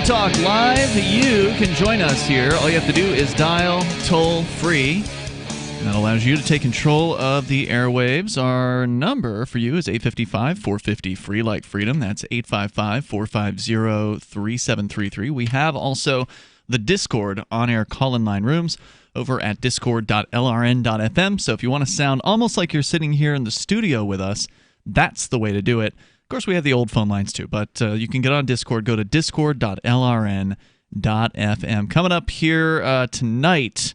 Talk Live. You can join us here. All you have to do is dial toll-free. And that allows you to take control of the airwaves. Our number for you is 855-450-FREE, like freedom. That's 855-450-3733. We have also the Discord on-air call-in line rooms over at discord.lrn.fm. So if you want to sound almost like you're sitting here in the studio with us, that's the way to do it. Of course, we have the old phone lines too, but you can get on Discord. Go to discord.lrn.fm. Coming up here tonight,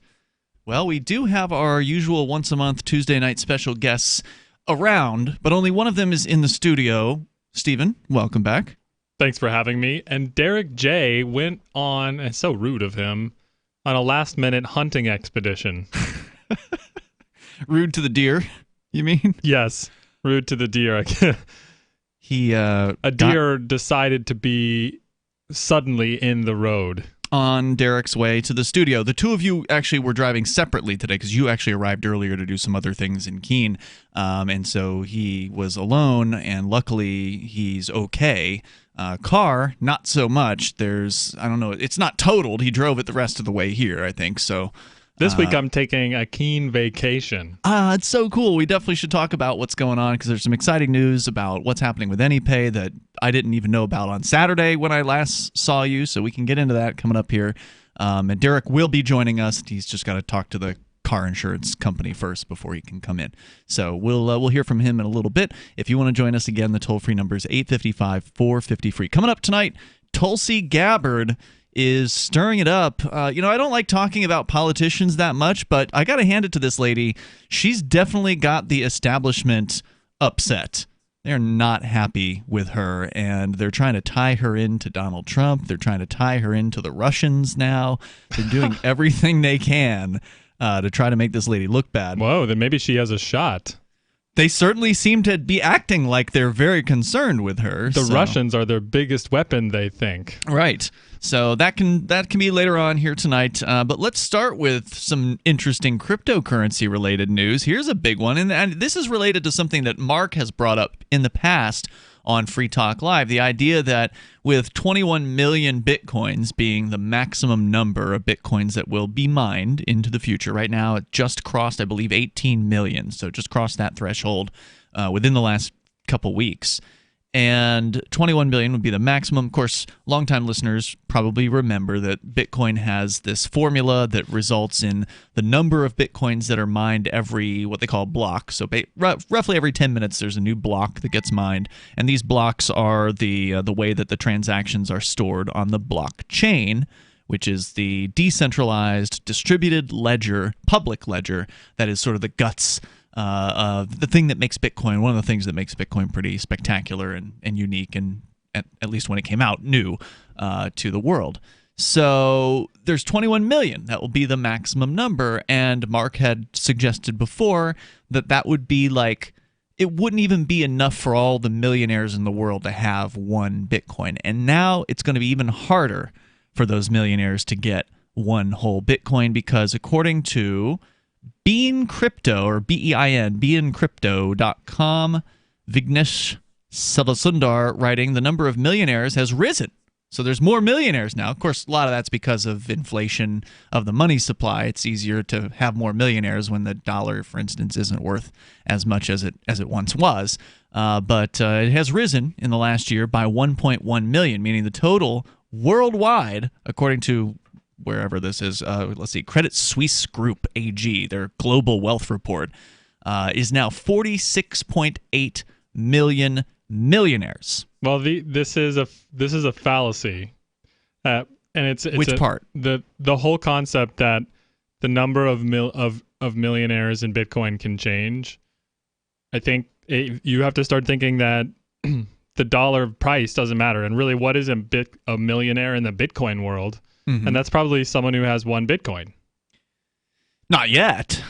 well, we do have our usual once-a-month Tuesday night special guests around, but only one of them is in the studio. Stephen, welcome back. Thanks for having me. And Derrick J. went on, and so rude of him, on a last-minute hunting expedition. Rude to the deer, you mean? Yes, rude to the deer. A deer decided to be suddenly in the road. On Derrick's way to the studio. The two of you actually were driving separately today because you actually arrived earlier to do some other things in Keene. And so he was alone, and luckily he's okay. Car, not so much. I don't know, it's not totaled. He drove it the rest of the way here, I think. So this week I'm taking a Keene vacation. It's so cool. We definitely should talk about what's going on because there's some exciting news about what's happening with Anypay that I didn't even know about on Saturday when I last saw you. So we can get into that coming up here. And Derrick will be joining us. He's just got to talk to the car insurance company first before he can come in. So we'll hear from him in a little bit. If you want to join us again, the toll-free number is 855-450-FREE. Coming up tonight, Tulsi Gabbard is stirring it up. I don't like talking about politicians that much, but I got to hand it to this lady. She's definitely got the establishment upset. They're not happy with her, and they're trying to tie her into Donald Trump. They're trying to tie her into the Russians now. They're doing everything they can to try to make this lady look bad. Whoa, then maybe she has a shot. They certainly seem to be acting like they're very concerned with her. The Russians are their biggest weapon, they think. Right. So that can be later on here tonight. But let's start with some interesting cryptocurrency-related news. Here's a big one, and this is related to something that Mark has brought up in the past on Free Talk Live, the idea that with 21 million bitcoins being the maximum number of bitcoins that will be mined into the future. Right now, it just crossed, I believe, 18 million. So just crossed that threshold within the last couple weeks. And 21 billion would be the maximum. Of course, longtime listeners probably remember that Bitcoin has this formula that results in the number of Bitcoins that are mined every, what they call block. So roughly every 10 minutes, there's a new block that gets mined. And these blocks are the way that the transactions are stored on the blockchain, which is the decentralized distributed ledger, public ledger, that is sort of the guts the thing that makes Bitcoin, one of the things that makes Bitcoin pretty spectacular and unique, and at least when it came out, new to the world. So there's 21 million. That will be the maximum number. And Mark had suggested before that would be like, it wouldn't even be enough for all the millionaires in the world to have one Bitcoin. And now it's going to be even harder for those millionaires to get one whole Bitcoin because according to Bean Crypto, or BEIN, beancrypto.com, Vignesh Savasundar writing, the number of millionaires has risen. So there's more millionaires now. Of course, a lot of that's because of inflation of the money supply. It's easier to have more millionaires when the dollar, for instance, isn't worth as much as it once was. But it has risen in the last year by 1.1 million, meaning the total worldwide, according to wherever this is, let's see, Credit Suisse Group AG, their global wealth report, is now 46.8 million millionaires. Well, this is a fallacy, and it's which part? The whole concept that the number of millionaires in Bitcoin can change. I think you have to start thinking that the dollar price doesn't matter, and really, what is a millionaire in the Bitcoin world? Mm-hmm. And that's probably someone who has one Bitcoin. Not yet,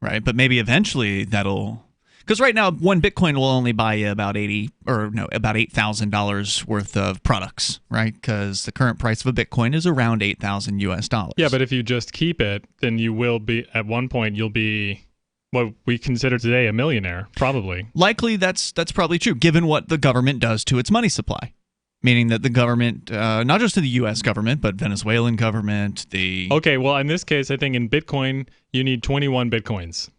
right? But maybe eventually that'll... Because right now, one Bitcoin will only buy you about $8,000 worth of products, right? Because the current price of a Bitcoin is around $8,000 US. Yeah, but if you just keep it, then you will be, at one point, you'll be what we consider today a millionaire, probably. Likely that's probably true, given what the government does to its money supply. Meaning that the government, not just the U.S. government, but Venezuelan government, Okay, well, in this case, I think in Bitcoin, you need 21 Bitcoins,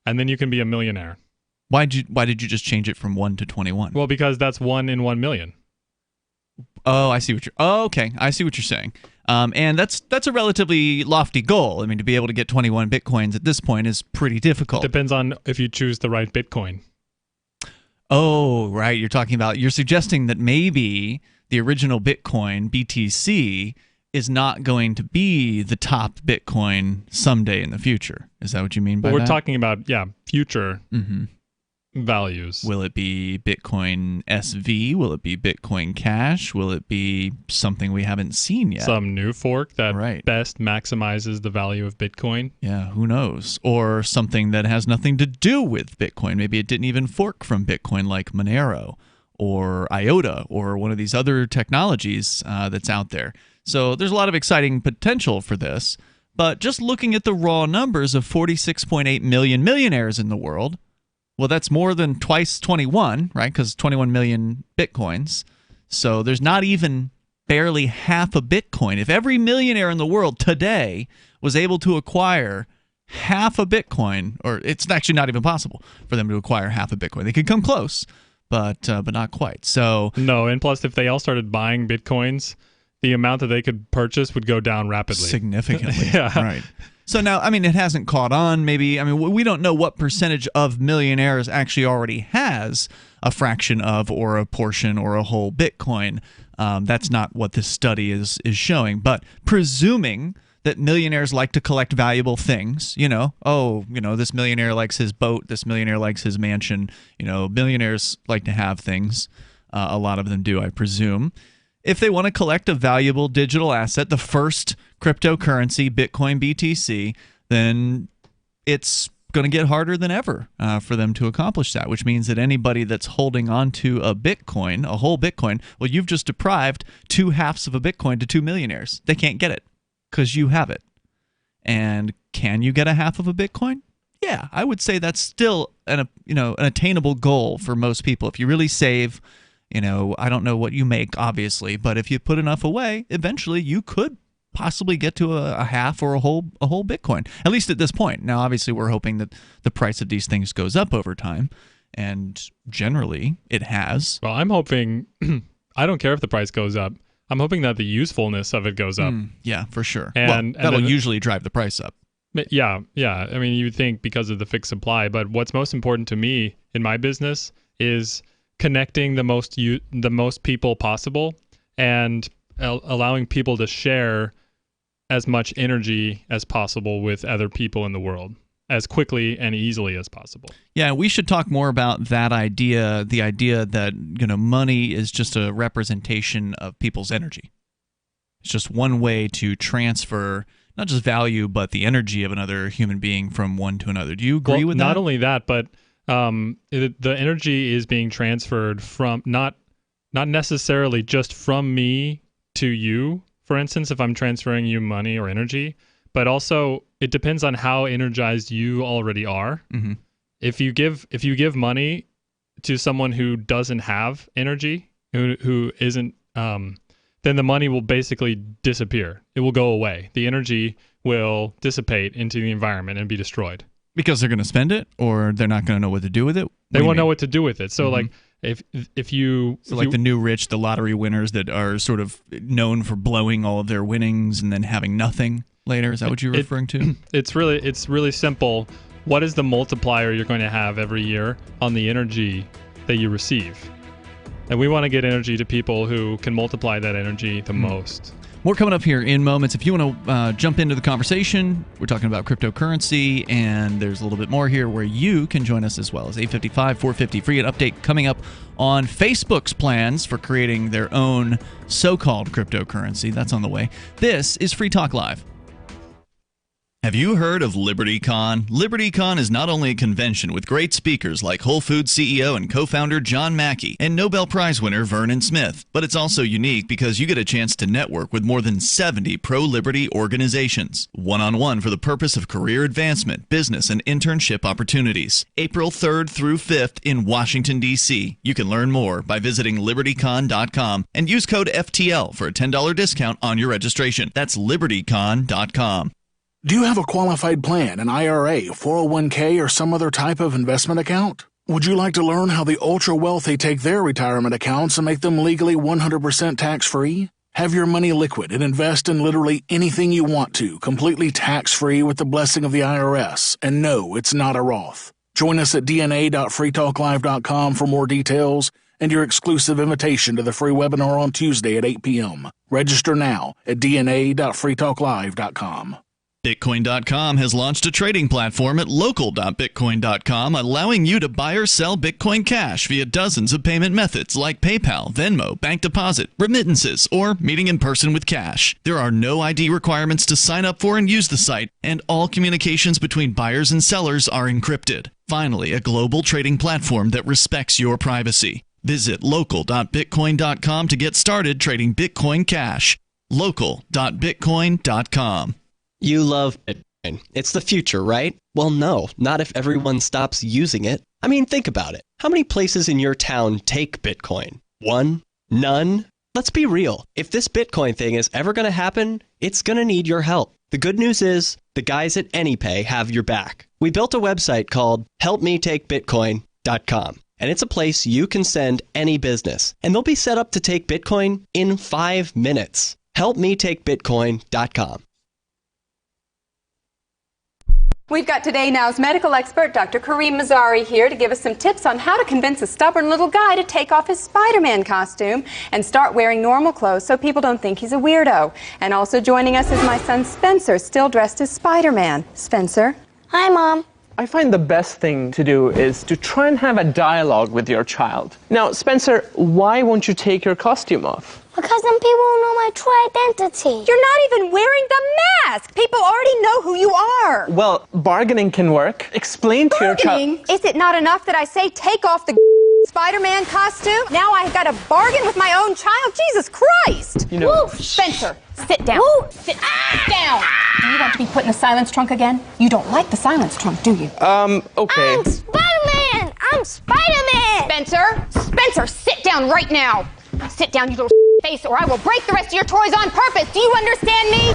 and then you can be a millionaire. Why did you just change it from 1 to 21? Well, because that's 1 in 1 million. Oh, I see what you're. Oh, okay, I see what you're saying. And that's a relatively lofty goal. I mean, to be able to get 21 Bitcoins at this point is pretty difficult. Depends on if you choose the right Bitcoin. Oh, right. You're suggesting that maybe the original Bitcoin, BTC, is not going to be the top Bitcoin someday in the future. Is that what you mean by that? Well, we're talking about, future values. Will it be Bitcoin SV? Will it be Bitcoin Cash? Will it be something we haven't seen yet? Some new fork that best maximizes the value of Bitcoin? Yeah, who knows? Or something that has nothing to do with Bitcoin. Maybe it didn't even fork from Bitcoin, like Monero or IOTA or one of these other technologies that's out there. So there's a lot of exciting potential for this. But just looking at the raw numbers of 46.8 million millionaires in the world, well, that's more than twice 21, right? Because 21 million Bitcoins. So there's not even barely half a Bitcoin. If every millionaire in the world today was able to acquire half a Bitcoin, or it's actually not even possible for them to acquire half a Bitcoin. They could come close, but not quite. So no, and plus if they all started buying Bitcoins, the amount that they could purchase would go down rapidly. Significantly. Right. So now, I mean, it hasn't caught on. Maybe, I mean, we don't know what percentage of millionaires actually already has a fraction of or a portion or a whole Bitcoin. That's not what this study is showing. But presuming that millionaires like to collect valuable things, this millionaire likes his boat, this millionaire likes his mansion, millionaires like to have things. A lot of them do, I presume. If they want to collect a valuable digital asset, the first cryptocurrency, Bitcoin BTC, then it's going to get harder than ever for them to accomplish that, which means that anybody that's holding on to a Bitcoin, a whole Bitcoin, well, you've just deprived 2/2 of a Bitcoin to 2 millionaires. They can't get it because you have it. And can you get a half of a Bitcoin? Yeah, I would say that's still an attainable goal for most people. If you really save, I don't know what you make, obviously, but if you put enough away, eventually you could possibly get to a half or a whole Bitcoin, at least at this point. Now, obviously, we're hoping that the price of these things goes up over time, and generally it has. Well, I'm hoping, I don't care if the price goes up. I'm hoping that the usefulness of it goes up. Yeah, for sure. And that'll usually drive the price up. Yeah. I mean, you'd think because of the fixed supply, but what's most important to me in my business is connecting the most people possible and allowing people to share as much energy as possible with other people in the world as quickly and easily as possible. Yeah, we should talk more about that idea, the idea that, money is just a representation of people's energy. It's just one way to transfer not just value, but the energy of another human being from one to another. Do you agree with that? Not only that, but the energy is being transferred from not necessarily just from me to you. For instance, if I'm transferring you money or energy, but also it depends on how energized you already are. Mm-hmm. If you give money to someone who doesn't have energy, who isn't, then the money will basically disappear. It will go away. The energy will dissipate into the environment and be destroyed. Because they're going to spend it, or they're not going to know what to do with it? They won't know what to do with it. So, like, if you... So, like the new rich, the lottery winners that are sort of known for blowing all of their winnings and then having nothing later. Is that what you're referring to? It's really simple. What is the multiplier you're going to have every year on the energy that you receive? And we want to get energy to people who can multiply that energy the most. More coming up here in moments. If you want to jump into the conversation, we're talking about cryptocurrency, and there's a little bit more here where you can join us as well. It's 855-450 free. An update coming up on Facebook's plans for creating their own so-called cryptocurrency. That's on the way. This is Free Talk Live. Have you heard of LibertyCon? LibertyCon is not only a convention with great speakers like Whole Foods CEO and co-founder John Mackey and Nobel Prize winner Vernon Smith, but it's also unique because you get a chance to network with more than 70 pro-liberty organizations, one-on-one for the purpose of career advancement, business, and internship opportunities. April 3rd through 5th in Washington, D.C. You can learn more by visiting libertycon.com and use code FTL for a $10 discount on your registration. That's libertycon.com. Do you have a qualified plan, an IRA, 401k, or some other type of investment account? Would you like to learn how the ultra-wealthy take their retirement accounts and make them legally 100% tax-free? Have your money liquid and invest in literally anything you want to, completely tax-free with the blessing of the IRS. And no, it's not a Roth. Join us at dna.freetalklive.com for more details and your exclusive invitation to the free webinar on Tuesday at 8 p.m. Register now at dna.freetalklive.com. Bitcoin.com has launched a trading platform at local.bitcoin.com, allowing you to buy or sell Bitcoin Cash via dozens of payment methods like PayPal, Venmo, bank deposit, remittances, or meeting in person with cash. There are no ID requirements to sign up for and use the site, and all communications between buyers and sellers are encrypted. Finally, a global trading platform that respects your privacy. Visit local.bitcoin.com to get started trading Bitcoin Cash. local.bitcoin.com. You love Bitcoin. It's the future, right? Well, no, not if everyone stops using it. I mean, think about it. How many places in your town take Bitcoin? One? None? Let's be real. If this Bitcoin thing is ever going to happen, it's going to need your help. The good news is the guys at Anypay have your back. We built a website called helpmetakebitcoin.com. And it's a place you can send any business. And they'll be set up to take Bitcoin in 5 minutes. helpmetakebitcoin.com. We've got Today Now's medical expert, Dr. Kareem Mazari, here to give us some tips on how to convince a stubborn little guy to take off his Spider-Man costume and start wearing normal clothes so people don't think he's a weirdo. And also joining us is my son Spencer, still dressed as Spider-Man. Spencer? Hi, Mom. I find the best thing to do is to try and have a dialogue with your child. Now, Spencer, why won't you take your costume off? Because then people will know my true identity. You're not even wearing the mask! People already know who you are! Well, bargaining can work. Explain to your child. Is it not enough that I say take off the Spider-Man costume? Now I've got to bargain with my own child? Jesus Christ! You know, Spencer, sit down. Sit down. Do you want to be put in the silence trunk again? You don't like the silence trunk, do you? okay. I'm Spider-Man! I'm Spider-Man! Spencer, sit down right now. Sit down, you little face, or I will break the rest of your toys on purpose. Do you understand me?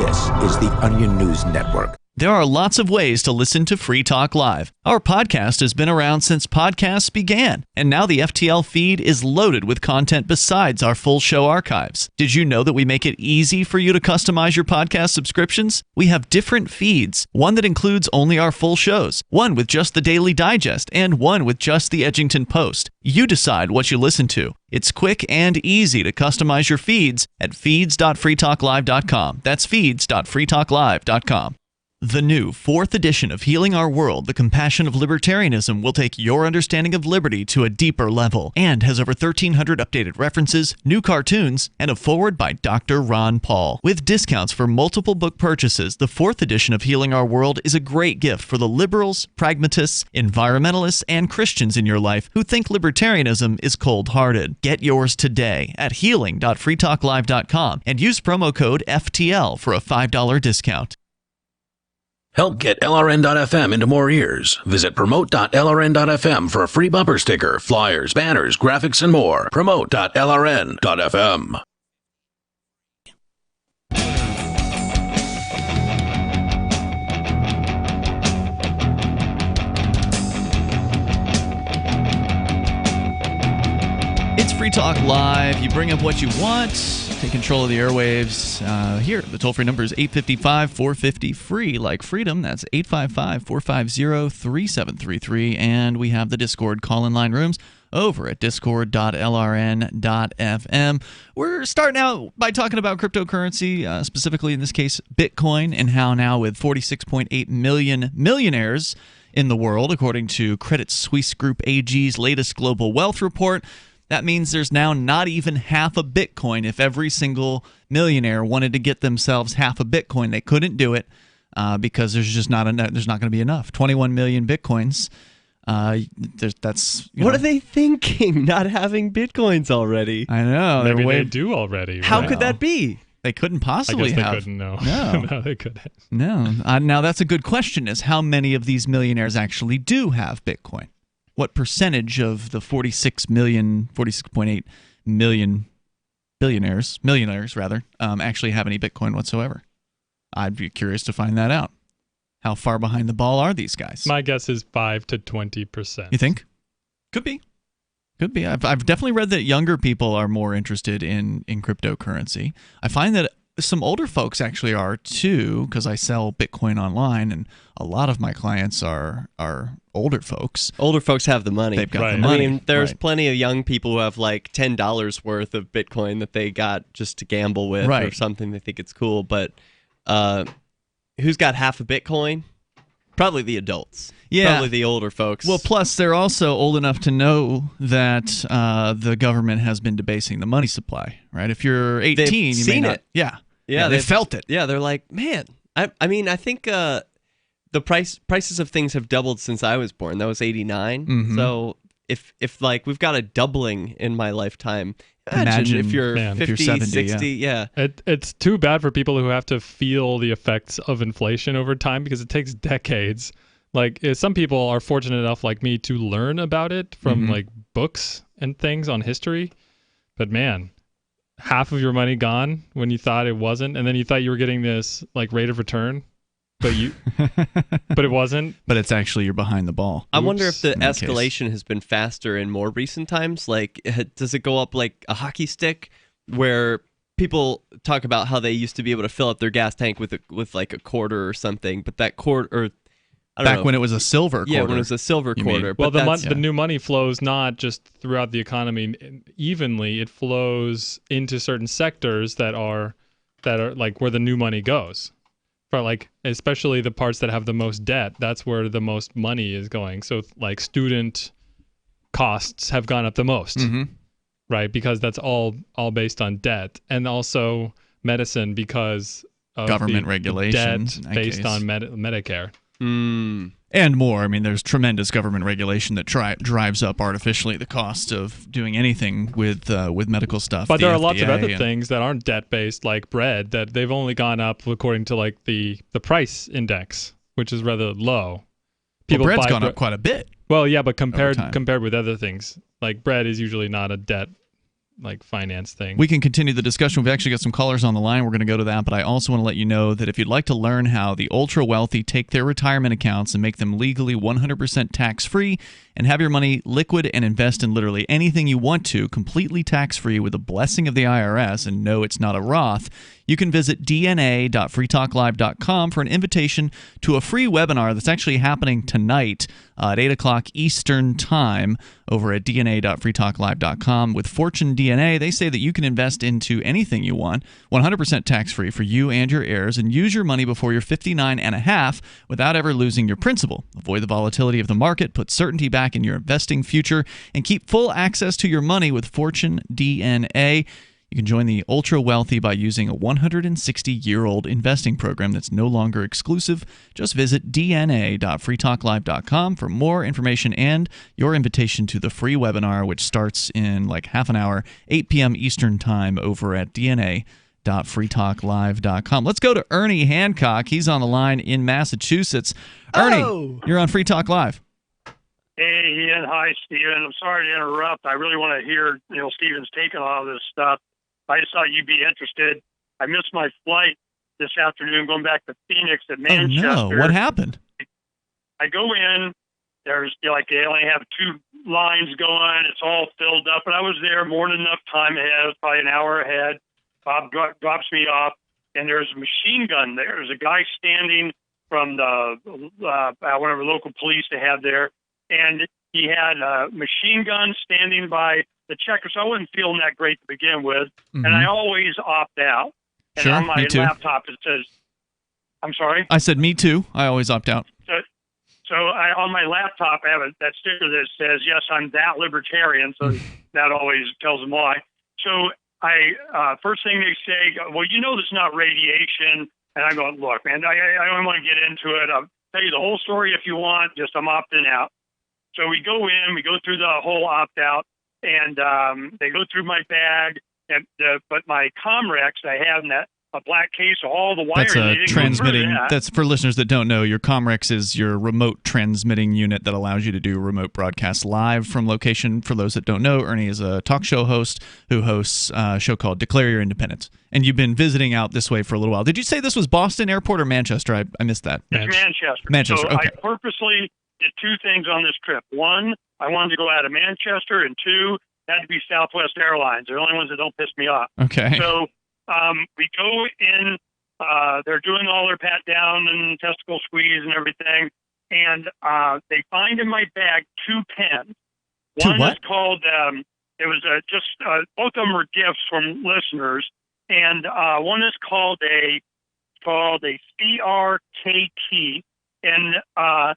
This is the Onion News Network. There are lots of ways to listen to Free Talk Live. Our podcast has been around since podcasts began, and now the FTL feed is loaded with content besides our full show archives. Did you know that we make it easy for you to customize your podcast subscriptions? We have different feeds, one that includes only our full shows, one with just the Daily Digest, and one with just the Edgington Post. You decide what you listen to. It's quick and easy to customize your feeds at feeds.freetalklive.com. That's feeds.freetalklive.com. The new 4th edition of Healing Our World, The Compassion of Libertarianism, will take your understanding of liberty to a deeper level and has over 1,300 updated references, new cartoons, and a foreword by Dr. Ron Paul. With discounts for multiple book purchases, the 4th edition of Healing Our World is a great gift for the liberals, pragmatists, environmentalists, and Christians in your life who think libertarianism is cold-hearted. Get yours today at healing.freetalklive.com and use promo code FTL for a $5 discount. Help get LRN.FM into more ears. Visit promote.lrn.fm for a free bumper sticker, flyers, banners, graphics, and more. Promote.lrn.fm. It's Free Talk Live. You bring up what you want. Take control of the airwaves. Here, the toll-free number is 855-450-FREE, like freedom. That's 855-450-3733. And we have the Discord call-in line rooms over at discord.lrn.fm. We're starting out by talking about cryptocurrency, specifically in this case, Bitcoin, and how now with 46.8 million millionaires in the world, according to Credit Suisse Group AG's latest global wealth report, that means there's now not even half a Bitcoin. If every single millionaire wanted to get themselves half a Bitcoin, they couldn't do it. because there's just not enough. There's not going to be enough. 21 million bitcoins. That's what are they thinking? Not having bitcoins already? I know. Maybe they do already. How right? could that be? They couldn't possibly I guess have. they couldn't. No, no, they couldn't. No. Now that's a good question: is how many of these millionaires actually do have Bitcoin? What percentage of the 46.8 million millionaires rather, actually have any Bitcoin whatsoever? I'd be curious to find that out. How far behind the ball are these guys? My guess is 5 to 20%. You think? Could be. Could be. I've definitely read that younger people are more interested in cryptocurrency. I find that some older folks actually are too, because I sell Bitcoin online, and a lot of my clients are older folks. Older folks have the money. They've got the money. I mean, there's plenty of young people who have like $10 worth of Bitcoin that they got just to gamble with or something. They think it's cool, but who's got half a Bitcoin? Probably the adults. Yeah. Probably the older folks. Well, plus they're also old enough to know that the government has been debasing the money supply, right? If you're 18, They've you seen may not. it. Yeah, they felt it. Yeah, they're like, man. I mean, I think the prices of things have doubled since I was born. That was 89. Mm-hmm. So if like we've got a doubling in my lifetime, imagine if you're 50, if you're 70, 60, yeah. It's too bad for people who have to feel the effects of inflation over time because it takes decades. Like some people are fortunate enough, like me, to learn about it from like books and things on history. But man, half of your money gone when you thought it wasn't, and then you thought you were getting this like rate of return, but but it wasn't. But it's actually you're behind the ball. I wonder if the in that escalation has been faster in more recent times. Like, does it go up like a hockey stick, where people talk about how they used to be able to fill up their gas tank with like a quarter or something, but that quarter, or I don't know, when it was a silver quarter. Yeah, when it was a silver quarter. Well, but the new money flows not just throughout the economy evenly. It flows into certain sectors that are like where the new money goes. For like especially the parts that have the most debt, that's where the most money is going. So like student costs have gone up the most, right? Because that's all based on debt, and also medicine because of government the regulations debt based on Medicare. And more. I mean, there's tremendous government regulation that drives up artificially the cost of doing anything with medical stuff. But there are lots of FDA other things that aren't debt-based, like bread, that they've only gone up according to like the price index, which is rather low. Bread's gone up quite a bit. Well, yeah, but compared with other things, like bread is usually not a debt like finance thing. We can continue the discussion. We've actually got some callers on the line. We're going to go to that, but I also want to let you know that if you'd like to learn how the ultra wealthy take their retirement accounts and make them legally 100% tax-free and have your money liquid and invest in literally anything you want to completely tax-free with the blessing of the IRS, and no, it's not a Roth, you can visit dna.freetalklive.com for an invitation to a free webinar that's actually happening tonight at 8 o'clock Eastern Time over at dna.freetalklive.com. With Fortune DNA, they say that you can invest into anything you want, 100% tax-free for you and your heirs, and use your money before you're 59 and a half without ever losing your principal. Avoid the volatility of the market, put certainty back in your investing future, and keep full access to your money with Fortune DNA. You can join the ultra wealthy by using a 160-year-old investing program that's no longer exclusive. Just visit dna.freetalklive.com for more information and your invitation to the free webinar, which starts in like half an hour, 8 p.m. Eastern Time over at dna.freetalklive.com. Let's go to Ernie Hancock. He's on the line in Massachusetts. Ernie, you're on Free Talk Live. Hey, Ian. Hi, Steven. I'm sorry to interrupt. I really want to hear Steven's take on all this stuff. I just thought you'd be interested. I missed my flight this afternoon going back to Phoenix at Manchester. Oh, no. What happened? I go in. There's they only have 2 lines going. It's all filled up. But I was there more than enough time ahead, probably an hour ahead. Bob drops me off, and there's a machine gun there. There's a guy standing from the one of the local police they have there, and he had a machine gun standing by the checker, so I wasn't feeling that great to begin with, and I always opt out. And sure, on my me too. laptop it says, I'm sorry? I said me too. I always opt out. So on my laptop I have that sticker that says, yes, I'm that libertarian, so that always tells them why. So I first thing they say, well, there's not radiation, And I go, look, man, I don't want to get into it. I'll tell you the whole story if you want, just I'm opting out. So we go in, we go through the whole opt-out, and they go through my bag, but my Comrex I have in that a black case, all the wires. That's a transmitting. That's for listeners that don't know. Your Comrex is your remote transmitting unit that allows you to do remote broadcasts live from location. For those that don't know, Ernie is a talk show host who hosts a show called Declare Your Independence. And you've been visiting out this way for a little while. Did you say this was Boston Airport or Manchester? I missed that. It's Manchester. Manchester. So okay. I purposely did two things on this trip. One, I wanted to go out of Manchester, and two, it had to be Southwest Airlines. They're the only ones that don't piss me off. Okay. So we go in. They're doing all their pat down and testicle squeeze and everything, and they find in my bag two pens. One is called. It was both of them were gifts from listeners, and one is called a CRKT, and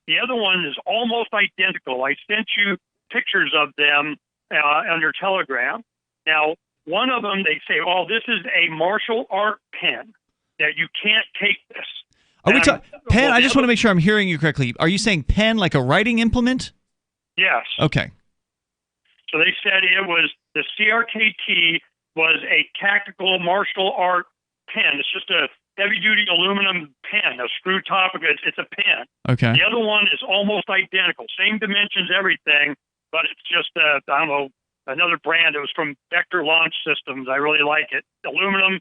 the other one is almost identical. I sent you pictures of them on your Telegram. Now, one of them, they say, "Oh, this is a martial art pen, that you can't take this." Are we talking pen? I just want to make sure I'm hearing you correctly. Are you saying pen like a writing implement? Yes. Okay. So they said it was the CRKT was a tactical martial art pen. It's just a heavy-duty aluminum pen, a screw top. It's a pen. Okay. The other one is almost identical, same dimensions, everything, but it's just I don't know, another brand. It was from Vector Launch Systems. I really like it. Aluminum,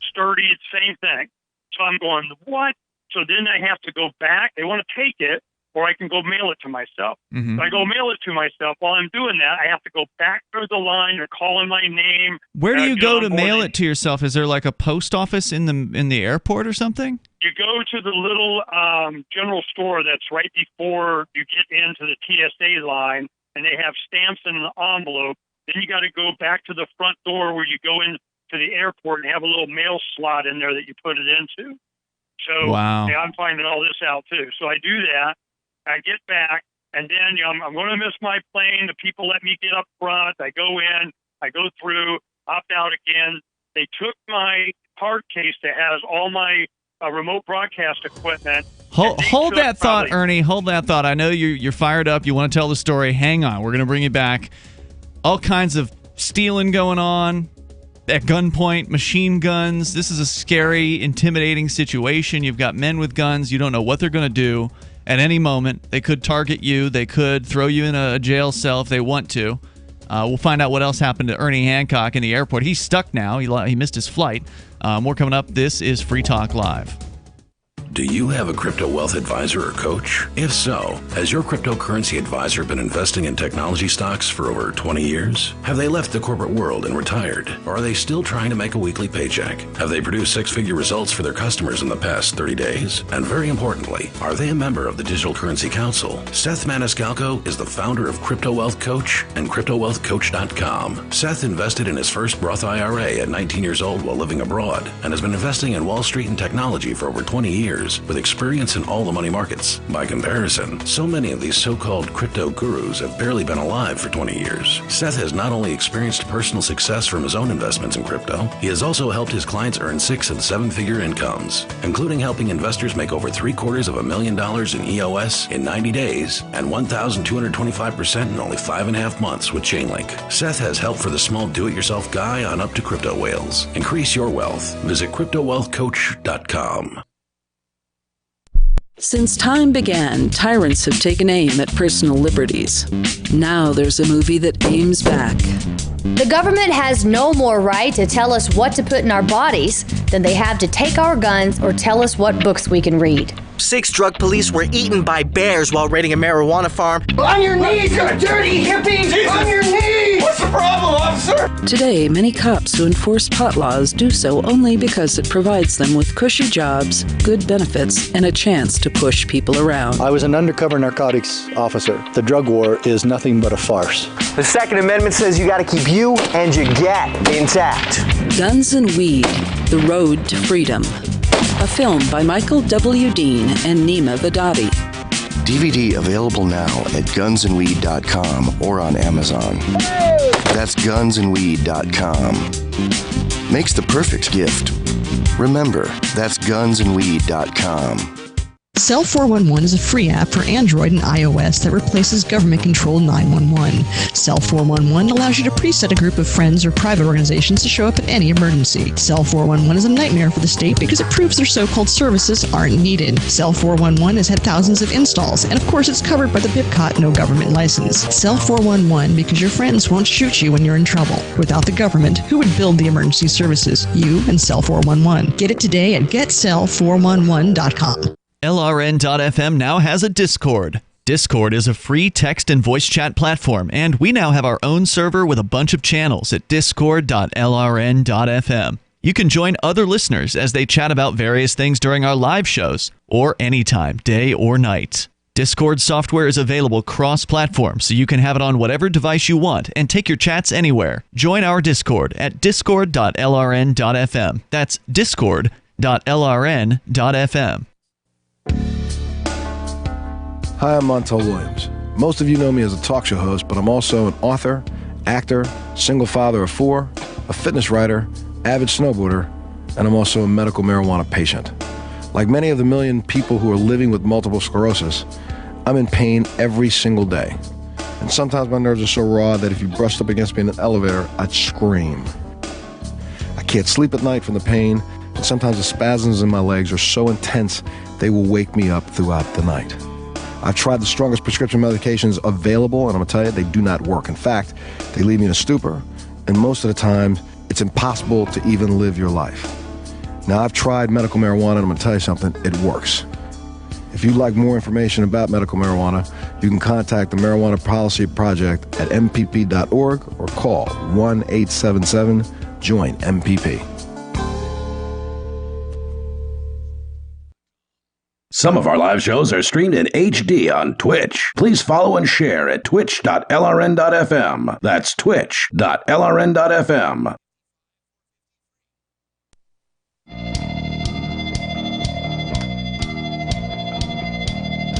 sturdy. It's same thing. So I'm going, what? So then I have to go back. They want to take it, or I can go mail it to myself. Mm-hmm. So I go mail it to myself. While I'm doing that, I have to go back through the line. They're calling my name. Where do you go to mail it to yourself? Is there like a post office in the airport or something? You go to the little general store that's right before you get into the TSA line, and they have stamps in an envelope. Then you got to go back to the front door where you go into the airport and have a little mail slot in there that you put it into. So wow. I'm finding all this out too. So I do that. I get back, and then I'm going to miss my plane. The people let me get up front. I go in. I go through, opt out again. They took my card case that has all my remote broadcast equipment. Hold that thought, Ernie. Hold that thought. I know you're fired up. You want to tell the story. Hang on. We're going to bring you back. All kinds of stealing going on at gunpoint, machine guns. This is a scary, intimidating situation. You've got men with guns. You don't know what they're going to do. At any moment, they could target you. They could throw you in a jail cell if they want to. We'll find out what else happened to Ernie Hancock in the airport. He's stuck now. He missed his flight. More coming up. This is Free Talk Live. Do you have a crypto wealth advisor or coach? If so, has your cryptocurrency advisor been investing in technology stocks for over 20 years? Have they left the corporate world and retired? Or are they still trying to make a weekly paycheck? Have they produced six-figure results for their customers in the past 30 days? And very importantly, are they a member of the Digital Currency Council? Seth Maniscalco is the founder of Crypto Wealth Coach and CryptoWealthCoach.com. Seth invested in his first Roth IRA at 19 years old while living abroad and has been investing in Wall Street and technology for over 20 years. With experience in all the money markets. By comparison, so many of these so-called crypto gurus have barely been alive for 20 years. Seth has not only experienced personal success from his own investments in crypto, he has also helped his clients earn 6- and 7-figure incomes, including helping investors make over $750,000 in EOS in 90 days and 1,225% in only 5.5 months with Chainlink. Seth has help for the small do-it-yourself guy on up to crypto whales. Increase your wealth. Visit CryptoWealthCoach.com. Since time began, tyrants have taken aim at personal liberties. Now there's a movie that aims back. The government has no more right to tell us what to put in our bodies than they have to take our guns or tell us what books we can read. 6 drug police were eaten by bears while raiding a marijuana farm. On your knees, you dirty hippies! Jesus. On your knees! What's the problem, officer? Today, many cops who enforce pot laws do so only because it provides them with cushy jobs, good benefits, and a chance to push people around. I was an undercover narcotics officer. The drug war is nothing but a farce. The Second Amendment says you gotta keep you and your gat intact. Guns and Weed, The Road to Freedom. A film by Michael W. Dean and Nima Vadadi. DVD available now at gunsandweed.com or on Amazon. That's gunsandweed.com. Makes the perfect gift. Remember, that's gunsandweed.com. Cell 411 is a free app for Android and iOS that replaces government-controlled 911. Cell 411 allows you to preset a group of friends or private organizations to show up at any emergency. Cell 411 is a nightmare for the state because it proves their so-called services aren't needed. Cell 411 has had thousands of installs, and of course it's covered by the BIPCOT no government license. Cell 411 because your friends won't shoot you when you're in trouble. Without the government, who would build the emergency services? You and Cell 411. Get it today at getcell411.com. LRN.FM now has a Discord. Discord is a free text and voice chat platform, and we now have our own server with a bunch of channels at discord.lrn.fm. You can join other listeners as they chat about various things during our live shows, or anytime, day or night. Discord software is available cross-platform, so you can have it on whatever device you want and take your chats anywhere. Join our Discord at discord.lrn.fm. That's discord.lrn.fm. Hi, I'm Montel Williams. Most of you know me as a talk show host, but I'm also an author, actor, single father of 4, a fitness writer, avid snowboarder, and I'm also a medical marijuana patient. Like many of the million people who are living with multiple sclerosis, I'm in pain every single day. And sometimes my nerves are so raw that if you brushed up against me in an elevator, I'd scream. I can't sleep at night from the pain, and sometimes the spasms in my legs are so intense they will wake me up throughout the night. I've tried the strongest prescription medications available, and I'm going to tell you, they do not work. In fact, they leave me in a stupor, and most of the time, it's impossible to even live your life. Now, I've tried medical marijuana, and I'm going to tell you something, it works. If you'd like more information about medical marijuana, you can contact the Marijuana Policy Project at mpp.org or call 1-877-JOIN-MPP. Some of our live shows are streamed in HD on Twitch. Please follow and share at twitch.lrn.fm. That's twitch.lrn.fm.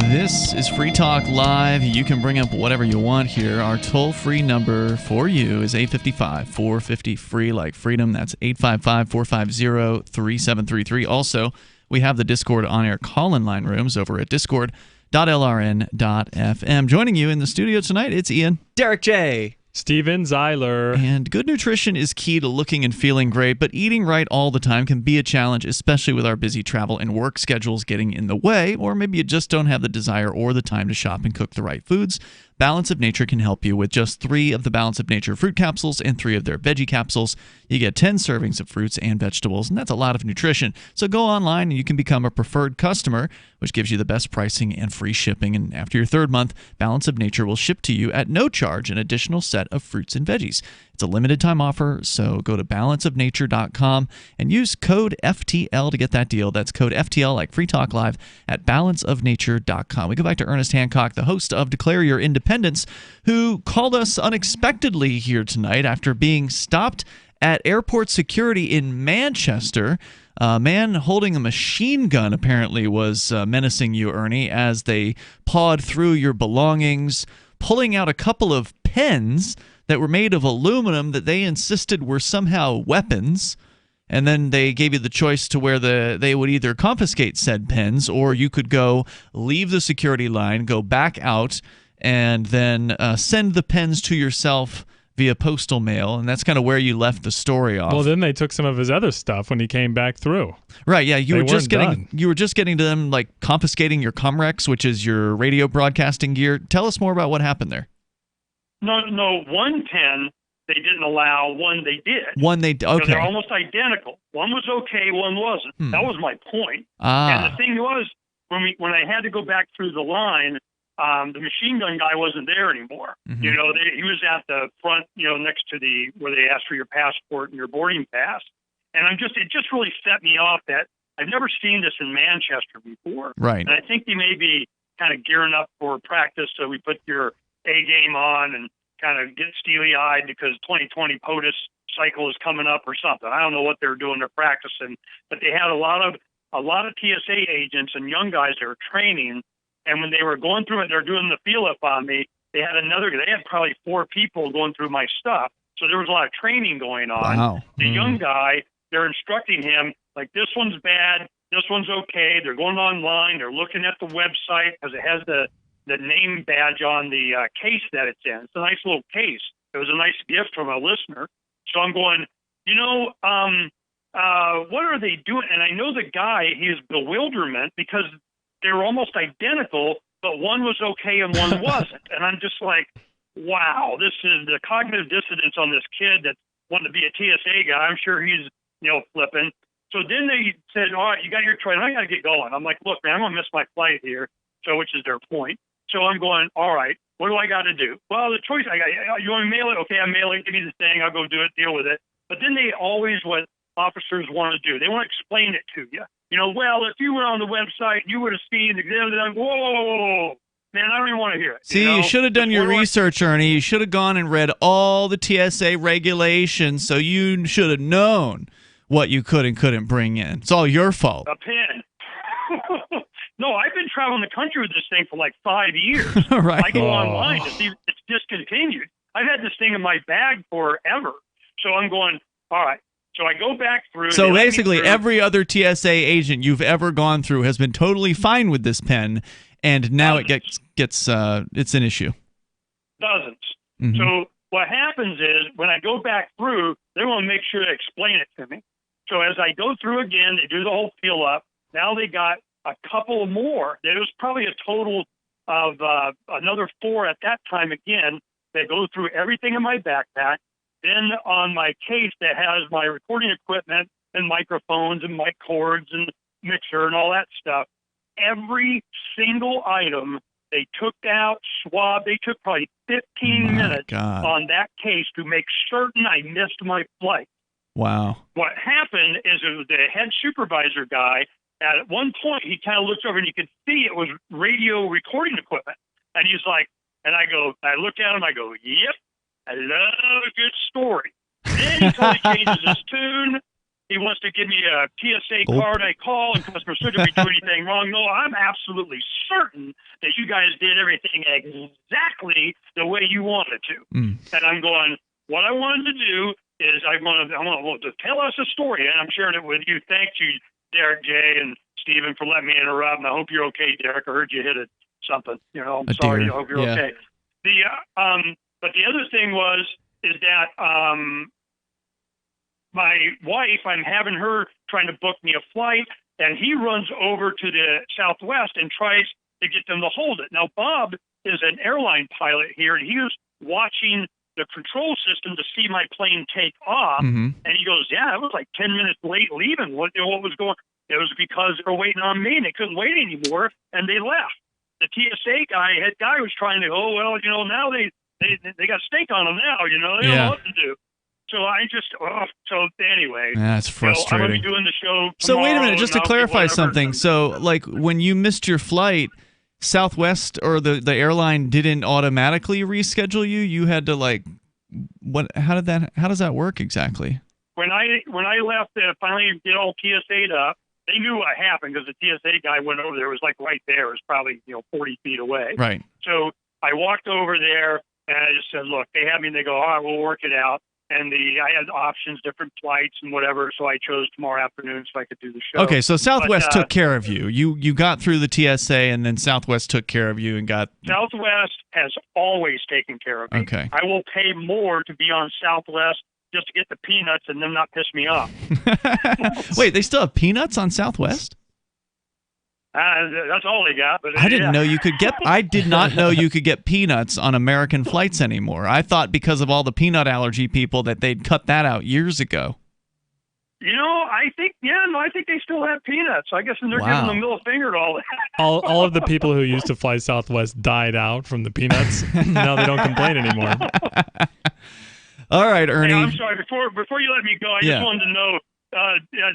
This is Free Talk Live. You can bring up whatever you want here. Our toll-free number for you is 855-450-FREE, like freedom. That's 855-450-3733. Also, we have the Discord on-air call-in line rooms over at discord.lrn.fm. Joining you in the studio tonight, it's Ian. Derrick J. Steven Zeiler. And good nutrition is key to looking and feeling great, but eating right all the time can be a challenge, especially with our busy travel and work schedules getting in the way, or maybe you just don't have the desire or the time to shop and cook the right foods. Balance of Nature can help you with just 3 of the Balance of Nature fruit capsules and 3 of their veggie capsules. You get 10 servings of fruits and vegetables, and that's a lot of nutrition. So go online and you can become a preferred customer, which gives you the best pricing and free shipping. And after your 3rd month, Balance of Nature will ship to you at no charge an additional set of fruits and veggies. It's a limited time offer, so go to balanceofnature.com and use code FTL to get that deal. That's code FTL, like Free Talk Live, at balanceofnature.com. We go back to Ernest Hancock, the host of Declare Your Independence, who called us unexpectedly here tonight after being stopped at airport security in Manchester. A man holding a machine gun apparently was menacing you, Ernie, as they pawed through your belongings, pulling out a couple of pens that were made of aluminum that they insisted were somehow weapons. And then they gave you the choice to where they would either confiscate said pens, or you could go leave the security line, go back out, and then send the pens to yourself via postal mail. And that's kind of where you left the story off. Well, then they took some of his other stuff when he came back through. Right, yeah, you They were just weren't getting to them, like confiscating your Comrex, which is your radio broadcasting gear. Tell us more about what happened there. No, one pen they didn't allow, one they did. Okay. So they're almost identical. One was okay, one wasn't. That was my point. And the thing was, when I had to go back through the line, the machine gun guy wasn't there anymore. Mm-hmm. You know, he was at the front, next to where they asked for your passport and your boarding pass. And it just really set me off that I've never seen this in Manchester before. Right. And I think they may be kind of gearing up for practice, so we put your A game on and kind of get steely-eyed because 2020 POTUS cycle is coming up or something. I don't know what they're doing. They're practicing, but they had a lot of TSA agents and young guys that were training. And when they were going through it, they're doing the feel up on me. They had probably 4 people going through my stuff. So there was a lot of training going on. Wow. The young guy, they're instructing him, Like, this one's bad, this one's okay. They're going online, they're looking at the website because it has the name badge on the case that it's in. It's a nice little case. It was a nice gift from a listener. So I'm going, what are they doing? And I know the guy, his bewilderment, because they were almost identical, but one was okay and one wasn't. And I'm just like, wow, this is the cognitive dissonance on this kid that wanted to be a TSA guy. I'm sure he's, flipping. So then they said, all right, you got your choice. I got to get going. I'm like, look, man, I'm going to miss my flight here. So, which is their point. So I'm going, all right, what do I got to do? Well, the choice I got, you want to mail it? Okay, I'm mailing it. Give me the thing. I'll go do it, deal with it. But then they always, what officers want to do, they want to explain it to you. Well, if you went on the website, you would have seen the example. Whoa, man, I don't even want to hear it. See, you should have done your research, Ernie. You should have gone and read all the TSA regulations, so you should have known what you could and couldn't bring in. It's all your fault. A pen. No, I've been traveling the country with this thing for like 5 years. Right. I go online to see if it's discontinued. I've had this thing in my bag forever. So I'm going, all right. So I go back through. So basically, every other TSA agent you've ever gone through has been totally fine with this pen, and now it gets it's an issue. Dozens. Mm-hmm. So what happens is when I go back through, they want to make sure to explain it to me. So as I go through again, they do the whole fill up. Now they got a couple more. There was probably a total of another 4 at that time again. They go through everything in my backpack. Then on my case that has my recording equipment and microphones and mic cords and mixer and all that stuff, every single item they took out, swabbed. They took probably 15 minutes on that case to make certain I missed my flight. Wow. What happened is it was the head supervisor guy. At one point, he kind of looked over and you could see it was radio recording equipment. And he's like, and I look at him, I go, yep, I love a good story. Then he totally changes his tune. He wants to give me a TSA card. I call, and customer service, did we do anything wrong? No, I'm absolutely certain that you guys did everything exactly the way you wanted to. And I'm going, what I wanted to do is I want to tell us a story, and I'm sharing it with you. Thank you, Derrick, Jay, and Stephen, for letting me interrupt. And I hope you're okay, Derrick. I heard you hit something. I'm sorry. I hope you're okay. But the other thing is that my wife, I'm having her trying to book me a flight, and he runs over to the Southwest and tries to get them to hold it. Now, Bob is an airline pilot here, and he was watching the control system to see my plane take off, and he goes, yeah, it was like 10 minutes late leaving. What was going on? It was because they were waiting on me, and they couldn't wait anymore, and they left. The TSA head guy was trying to go, now they got steak on them now, they don't know what to do. So I just, so anyway. That's frustrating. I'm going to be doing the show tomorrow. So wait a minute, just to clarify something. So, like, when you missed your flight, Southwest or the airline didn't automatically reschedule you? You had to, like, how does that work exactly? When I left, finally get all TSA'd up, they knew what happened because the TSA guy went over there. It was like right there. It was probably 40 feet away. Right. So I walked over there and I just said, look, they have me. And they go, all right, we'll work it out. And I had options, different flights and whatever. So I chose tomorrow afternoon so I could do the show. Okay, so Southwest took care of you. You got through the TSA, and then Southwest took care of you and got. Southwest has always taken care of me. Okay. I will pay more to be on Southwest just to get the peanuts and them not piss me off. Wait, they still have peanuts on Southwest? That's all they got. But I didn't know you could get. I did not know you could get peanuts on American flights anymore. I thought because of all the peanut allergy people that they'd cut that out years ago. I think they still have peanuts. I guess they're giving the middle finger to all that. All of the people who used to fly Southwest died out from the peanuts. Now they don't complain anymore. All right, Ernie. Hey, I'm sorry. Before you let me go, I just wanted to know.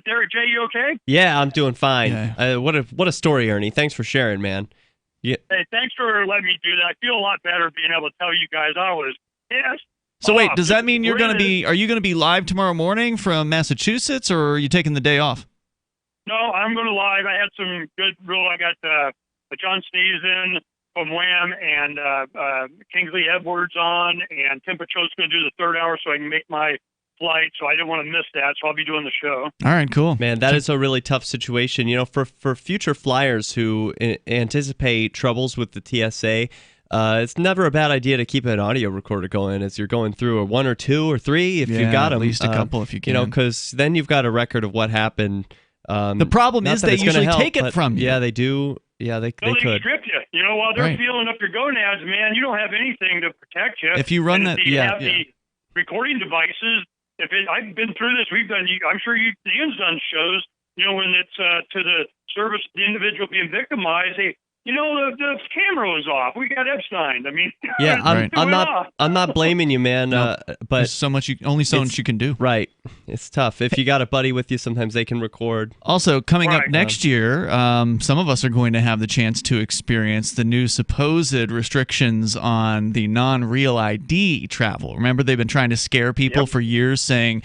Derrick, Jay, you okay? Yeah, I'm doing fine. Yeah. What a story, Ernie. Thanks for sharing, man. Yeah. Hey, thanks for letting me do that. I feel a lot better being able to tell you guys I was pissed. So wait, does that mean are you going to be live tomorrow morning from Massachusetts, or are you taking the day off? No, I'm going to live. I had some good I got John Sneesen from Wham and Kingsley Edwards on, and Tim Pacho's going to do the third hour so I can make my flight, so I didn't want to miss that. So I'll be doing the show. All right, cool. Man, that is a really tough situation. For future flyers who anticipate troubles with the TSA, it's never a bad idea to keep an audio recorder going as you're going through, or 1 or 2 or 3 if you've got them. At least a couple if you can. Because then you've got a record of what happened. The problem is they usually take it from you. Yeah, they do. Yeah, they could. Strip you. While they're feeling up your gonads, man, you don't have anything to protect you. If you run and if you have the recording devices, I've been through this. We've done. I'm sure Ian's done shows. When it's to the service, the individual being victimized, the camera was off. We got Epstein. I mean, I'm not blaming you, man. But there's so much you can do. Right, it's tough. If you got a buddy with you, sometimes they can record. Also, coming up next year, some of us are going to have the chance to experience the new supposed restrictions on the non-real ID travel. Remember, they've been trying to scare people for years, saying,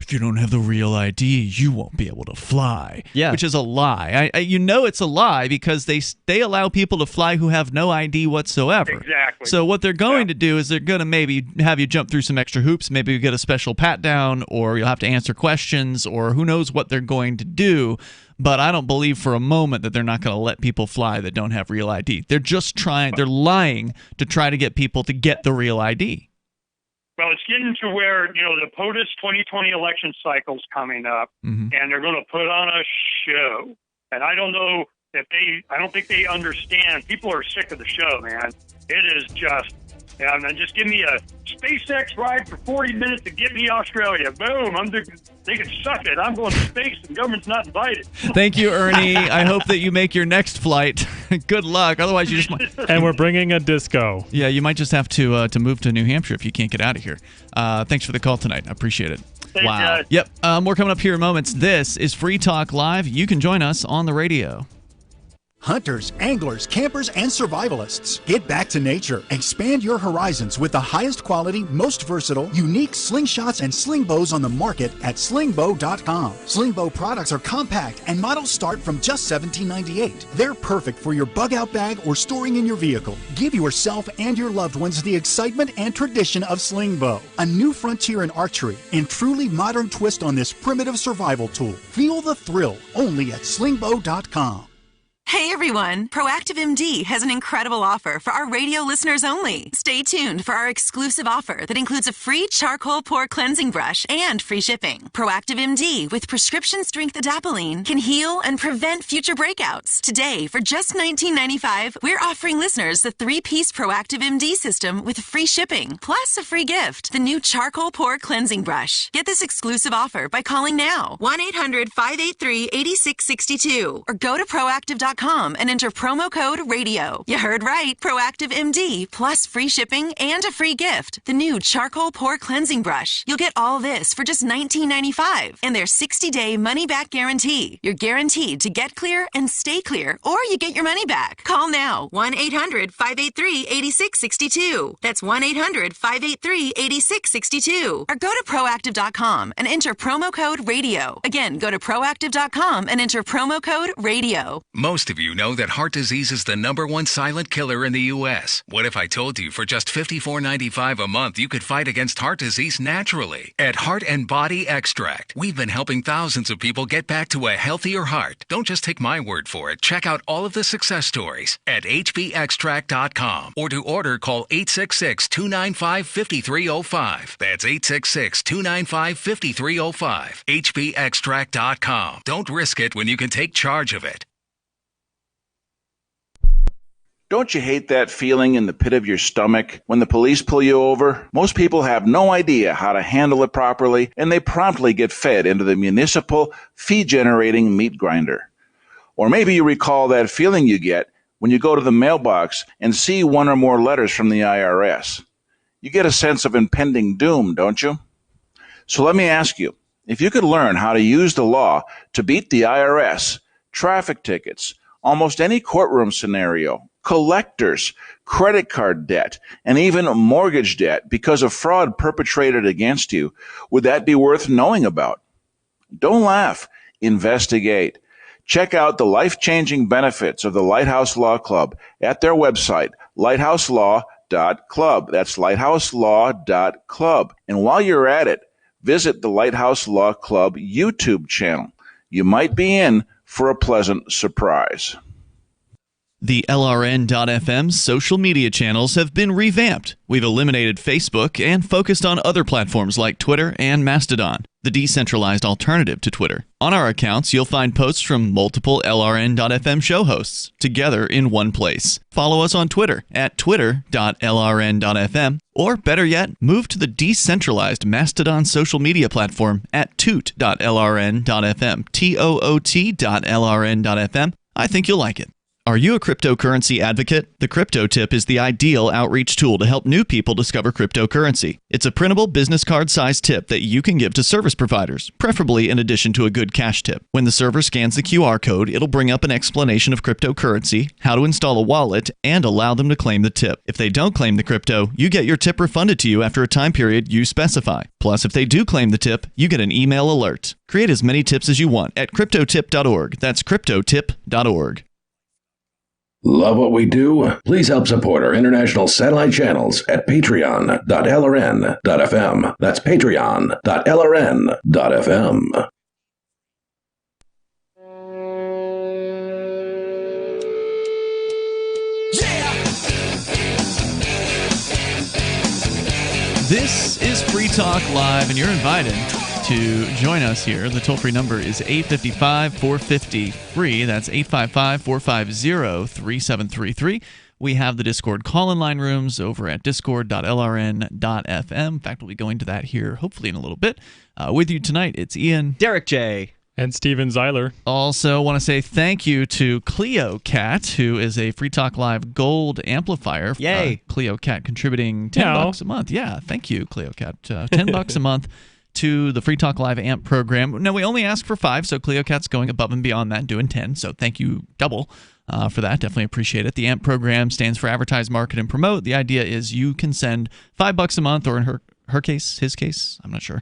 if you don't have the real ID, you won't be able to fly. Yeah. Which is a lie. It's a lie because they allow people to fly who have no ID whatsoever. Exactly. So what they're going to do is they're going to maybe have you jump through some extra hoops. Maybe you get a special pat down, or you'll have to answer questions, or who knows what they're going to do. But I don't believe for a moment that they're not going to let people fly that don't have real ID. They're just they're lying to try to get people to get the real ID. Well, it's getting to where, the POTUS 2020 election cycle's coming up, and they're going to put on a show. And I don't know I don't think they understand. People are sick of the show, man. It is just give me a SpaceX ride for 40 minutes to get me to Australia. Boom. They can suck it. I'm going to space, and the government's not invited. Thank you, Ernie. I hope that you make your next flight. Good luck. Otherwise, you just might. And we're bringing a disco. Yeah, you might just have to move to New Hampshire if you can't get out of here. Thanks for the call tonight. I appreciate it. Thanks, wow. guys. Yep. More coming up here in moments. This is Free Talk Live. You can join us on the radio. Hunters, anglers, campers, and survivalists. Get back to nature. Expand your horizons with the highest quality, most versatile, unique slingshots and sling bows on the market at slingbow.com. Slingbow products are compact and models start from just $17.98. They're perfect for your bug out bag or storing in your vehicle. Give yourself and your loved ones the excitement and tradition of Slingbow, a new frontier in archery and truly modern twist on this primitive survival tool. Feel the thrill only at slingbow.com. Hey everyone, Proactive MD has an incredible offer for our radio listeners only. Stay tuned for our exclusive offer that includes a free charcoal pore cleansing brush and free shipping. Proactive MD with prescription strength adapalene can heal and prevent future breakouts. Today, for just $19.95, we're offering listeners the 3-piece Proactive MD system with free shipping, plus a free gift, the new charcoal pore cleansing brush. Get this exclusive offer by calling now, 1-800-583-8662, or go to proactive.com and enter promo code RADIO. You heard right, Proactive MD, plus free shipping and a free gift, the new charcoal pore cleansing brush. You'll get all this for just $19.95 and their 60-day money-back guarantee. You're guaranteed to get clear and stay clear, or you get your money back. Call now, 1-800-583-8662. That's 1-800-583-8662. Or go to proactive.com and enter promo code RADIO. Again, go to proactive.com and enter promo code RADIO. Most of you know that heart disease is the #1 silent killer in the U.S. What if I told you for just $54.95 a month you could fight against heart disease naturally? At Heart and Body Extract, we've been helping thousands of people get back to a healthier heart. Don't just take my word for it. Check out all of the success stories at hbextract.com, or to order, call 866-295-5305. That's 866-295-5305. hbextract.com. Don't risk it when you can take charge of it. Don't you hate that feeling in the pit of your stomach when the police pull you over? Most people have no idea how to handle it properly, and they promptly get fed into the municipal fee-generating meat grinder. Or maybe you recall that feeling you get when you go to the mailbox and see one or more letters from the IRS. You get a sense of impending doom, don't you? So let me ask you, if you could learn how to use the law to beat the IRS, traffic tickets, almost any courtroom scenario, collectors, credit card debt, and even mortgage debt because of fraud perpetrated against you, would that be worth knowing about? Don't laugh. Investigate. Check out the life-changing benefits of the Lighthouse Law Club at their website, lighthouselaw.club. That's lighthouselaw.club. And while you're at it, visit the Lighthouse Law Club YouTube channel. You might be in for a pleasant surprise. The LRN.FM social media channels have been revamped. We've eliminated Facebook and focused on other platforms like Twitter and Mastodon, the decentralized alternative to Twitter. On our accounts, you'll find posts from multiple LRN.FM show hosts together in one place. Follow us on Twitter at twitter.lrn.fm, or better yet, move to the decentralized Mastodon social media platform at toot.lrn.fm, toot.lrn.fm. I think you'll like it. Are you a cryptocurrency advocate? The Crypto Tip is the ideal outreach tool to help new people discover cryptocurrency. It's a printable business card-sized tip that you can give to service providers, preferably in addition to a good cash tip. When the server scans the QR code, it'll bring up an explanation of cryptocurrency, how to install a wallet, and allow them to claim the tip. If they don't claim the crypto, you get your tip refunded to you after a time period you specify. Plus, if they do claim the tip, you get an email alert. Create as many tips as you want at cryptotip.org. That's cryptotip.org. Love what we do? Please help support our international satellite channels at patreon.lrn.fm. That's patreon.lrn.fm. This is Free Talk Live, and you're invited to join us here. The toll-free number is 855-450-FREE. That's 855-450-3733. We have the Discord call-in line rooms over at discord.lrn.fm. In fact, we'll be going to that here hopefully in a little bit. With you tonight, it's Ian, Derrick J. and Steven Zeiler. Also want to say thank you to Cleo Cat, who is a Free Talk Live Gold amplifier. Yay. Cleo Cat contributing $10 a month. Yeah, thank you, Cleo Cat. $10 a month to the Free Talk Live AMP program. Now, we only ask for 5, so Cleo Cat's going above and beyond that and doing 10, so thank you double for that. Definitely appreciate it. The AMP program stands for Advertise, Market, and Promote. The idea is you can send $5 a month, or in her case, his case, I'm not sure,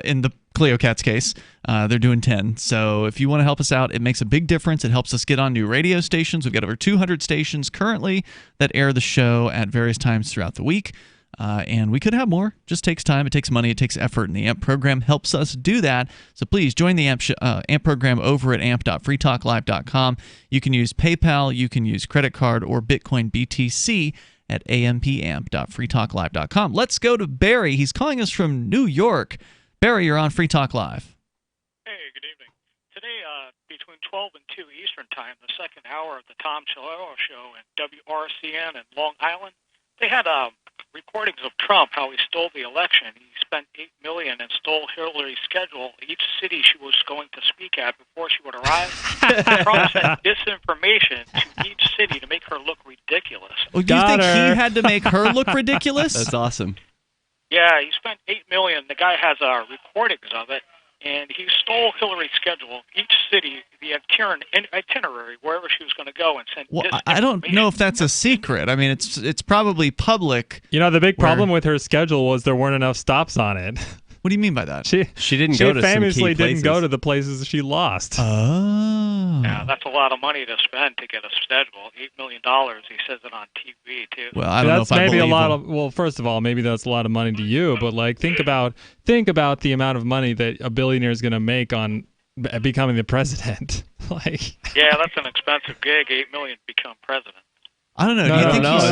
in the Cleo Cat's case, they're doing 10. So if you want to help us out, it makes a big difference. It helps us get on new radio stations. We've got over 200 stations currently that air the show at various times throughout the week. And we could have more. Just takes time. It takes money. It takes effort. And the AMP program helps us do that. So please join the AMP program over at amp.freetalklive.com. You can use PayPal. You can use credit card or Bitcoin BTC at ampamp.freetalklive.com. Let's go to Barry. He's calling us from New York. Barry, you're on Free Talk Live. Hey, good evening. Today, between 12 and 2 Eastern Time, the second hour of the Tom Chilero Show and WRCN in Long Island, they had recordings of Trump, how he stole the election. He spent $8 million and stole Hillary's schedule, each city she was going to speak at before she would arrive. Trump sent disinformation to each city to make her look ridiculous. Oh, you think he had to make her look ridiculous? That's awesome. Yeah, he spent $8 million. The guy has recordings of it, and he stole Hillary's schedule, each city, the itinerary, wherever she was going to go, and sent. Well, I don't know if that's a secret. I mean, it's probably public. You know, the big problem with her schedule was there weren't enough stops on it. What do you mean by that? She didn't go to some key famously didn't places. go to the places she lost. Oh. Yeah, that's a lot of money to spend to get a schedule. $8 million. He says it on TV too. Well, I don't know if I maybe believe a lot him. of. Well, first of all, maybe that's a lot of money to you, but like think about the amount of money that a billionaire is going to make on becoming the president. Like. Yeah, that's an expensive gig. $8 million to become president. I don't know. No, Do you think no. See,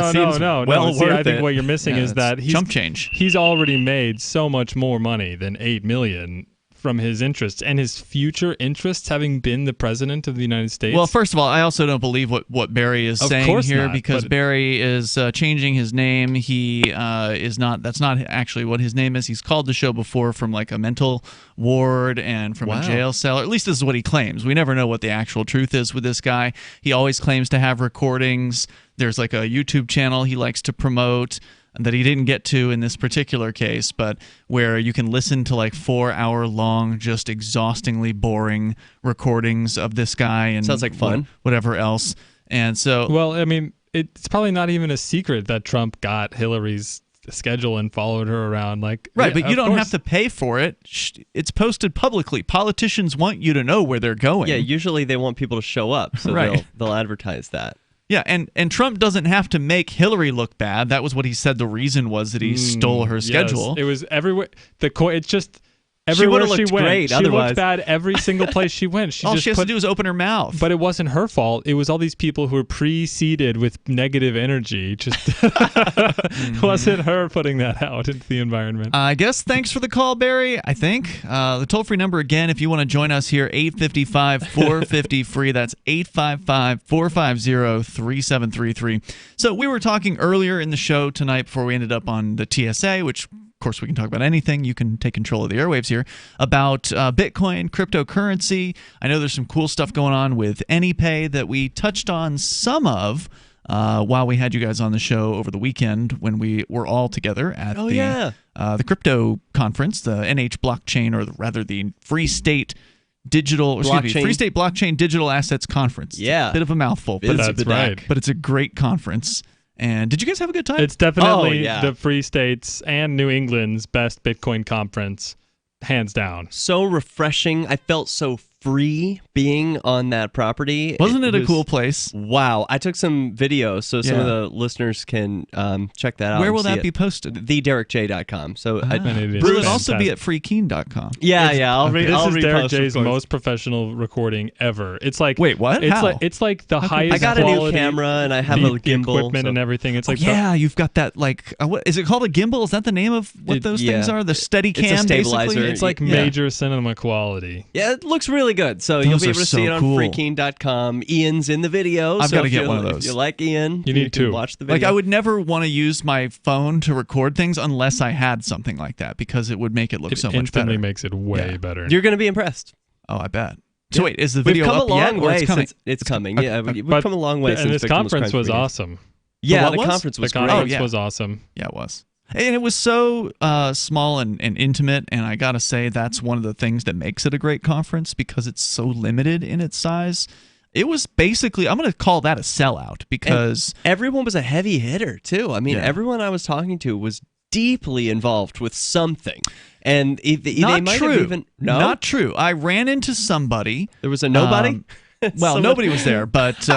I think it. what you're missing is that chump change. He's already made so much more money than $8 million from his interests and his future interests, having been the president of the United States. Well, first of all, I also don't believe what Barry is saying here, because Barry is changing his name. He is not. That's not actually what his name is. He's called the show before from like a mental ward and from a jail cell. Or at least this is what he claims. We never know what the actual truth is with this guy. He always claims to have recordings. There's like a YouTube channel he likes to promote that he didn't get to in this particular case, but where you can listen to like 4-hour-long, just exhaustingly boring recordings of this guy and sounds like fun. Whatever else. And so, well, I mean, it's probably not even a secret that Trump got Hillary's schedule and followed her around. Like, right, but you don't have to pay for it. It's posted publicly. Politicians want you to know where they're going. Yeah, usually they want people to show up, so they'll advertise that. Yeah, and Trump doesn't have to make Hillary look bad. That was what he said the reason was that he stole her schedule. Yes, it was everywhere. It's just Everywhere she she went, great, she otherwise. looked bad every single place she went. All she has to do is open her mouth. But it wasn't her fault. It was all these people who were preceded with negative energy. Just it wasn't her putting that out into the environment. I guess thanks for the call, Barry, I think. The toll-free number again, if you want to join us here, 855-450-FREE. That's 855-450-3733. So we were talking earlier in the show tonight before we ended up on the TSA, which, of course, we can talk about anything. You can take control of the airwaves here, about Bitcoin, cryptocurrency. I know there's some cool stuff going on with Anypay that we touched on some of while we had you guys on the show over the weekend when we were all together at the crypto conference, the NH blockchain, or rather the Free State Blockchain Digital Assets Conference. Yeah. Bit of a mouthful, but That's right. But it's a great conference. And did you guys have a good time? It's definitely the Free States and New England's best Bitcoin conference, hands down. So refreshing. I felt so free being on that property. Wasn't it a cool place? Wow. I took some videos so some of the listeners can check that out. Where will that be posted? TheDerrickJ.com. So will it also be at freekeen.com? Yeah. This is Derrick J's of course. most professional recording ever. It's like wait, what? It's like the highest. I got a new camera and I have a gimbal equipment and everything. It's like you've got that what is it called? A gimbal? Is that the name of what those things are? The Steadicam, it's a stabilizer. basically? It's like major cinema quality. Yeah, it looks really good. So you'll be able to see it on freekeen.com. Ian's in the video. I've got to get one of those. If you like Ian, you need to watch the video. Like, I would never want to use my phone to record things unless I had something like that, because it would make it look so much better. It instantly makes it way better. You're going to be impressed. Oh, I bet. So wait, is the video up yet? We've come a long way coming? since it's coming. Yeah, we've come a long way since and this Victim conference was created. awesome. Yeah, the conference was the great. conference was awesome. Yeah, it was. And it was so small and intimate, and I gotta say that's one of the things that makes it a great conference, because it's so limited in its size. It was basically, I'm gonna call that a sellout, because and everyone was a heavy hitter too. I mean, everyone I was talking to was deeply involved with something, and they might have even not true. I ran into somebody. There was a nobody. Well, nobody was there, but.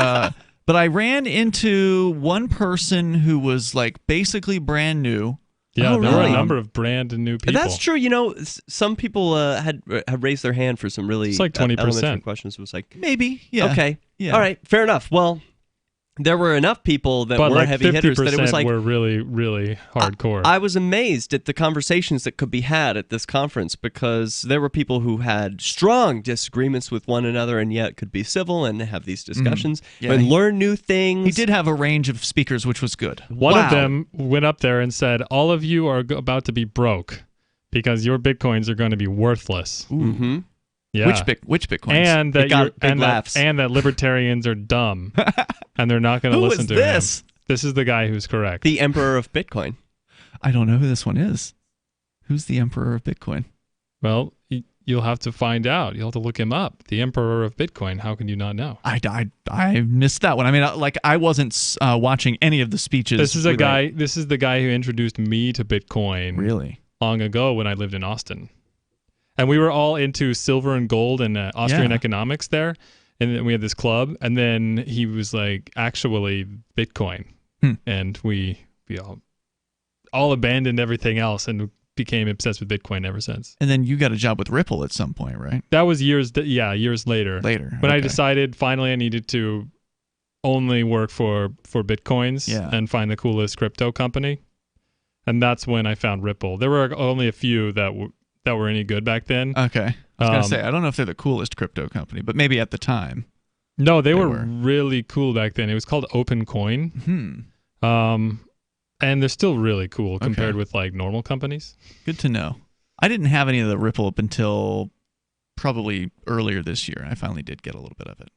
But I ran into one person who was like basically brand new. Yeah, there were a number of brand new people. That's true. You know, some people had raised their hand for some really it's like 20% questions. It was like maybe, yeah. Okay, yeah. All right, fair enough. Well, there were enough people that were like heavy hitters that it was like were really, really hardcore. I was amazed at the conversations that could be had at this conference, because there were people who had strong disagreements with one another and yet could be civil and have these discussions and learn new things. He did have a range of speakers, which was good. One of them went up there and said, "All of you are about to be broke because your Bitcoins are going to be worthless." Mm-hmm. Yeah. Which Bitcoins? And that libertarians are dumb and they're not going to listen to him. This is the guy who's correct. The Emperor of Bitcoin. I don't know who this one is. Who's the Emperor of Bitcoin? Well, you'll have to find out. You'll have to look him up. The Emperor of Bitcoin. How can you not know? I missed that one. I mean, I wasn't watching any of the speeches. This is the guy who introduced me to Bitcoin. Really? Long ago when I lived in Austin. And we were all into silver and gold and Austrian economics there. And then we had this club. And then he was like, actually, Bitcoin. And we all abandoned everything else and became obsessed with Bitcoin ever since. And then you got a job with Ripple at some point, right? That was years later. When I decided finally I needed to only work for Bitcoins and find the coolest crypto company. And that's when I found Ripple. There were only a few that were any good back then. Okay. I was going to say, I don't know if they're the coolest crypto company, but maybe at the time. No, they were really cool back then. It was called OpenCoin. And they're still really cool compared with like normal companies. Good to know. I didn't have any of the Ripple up until probably earlier this year. I finally did get a little bit of it.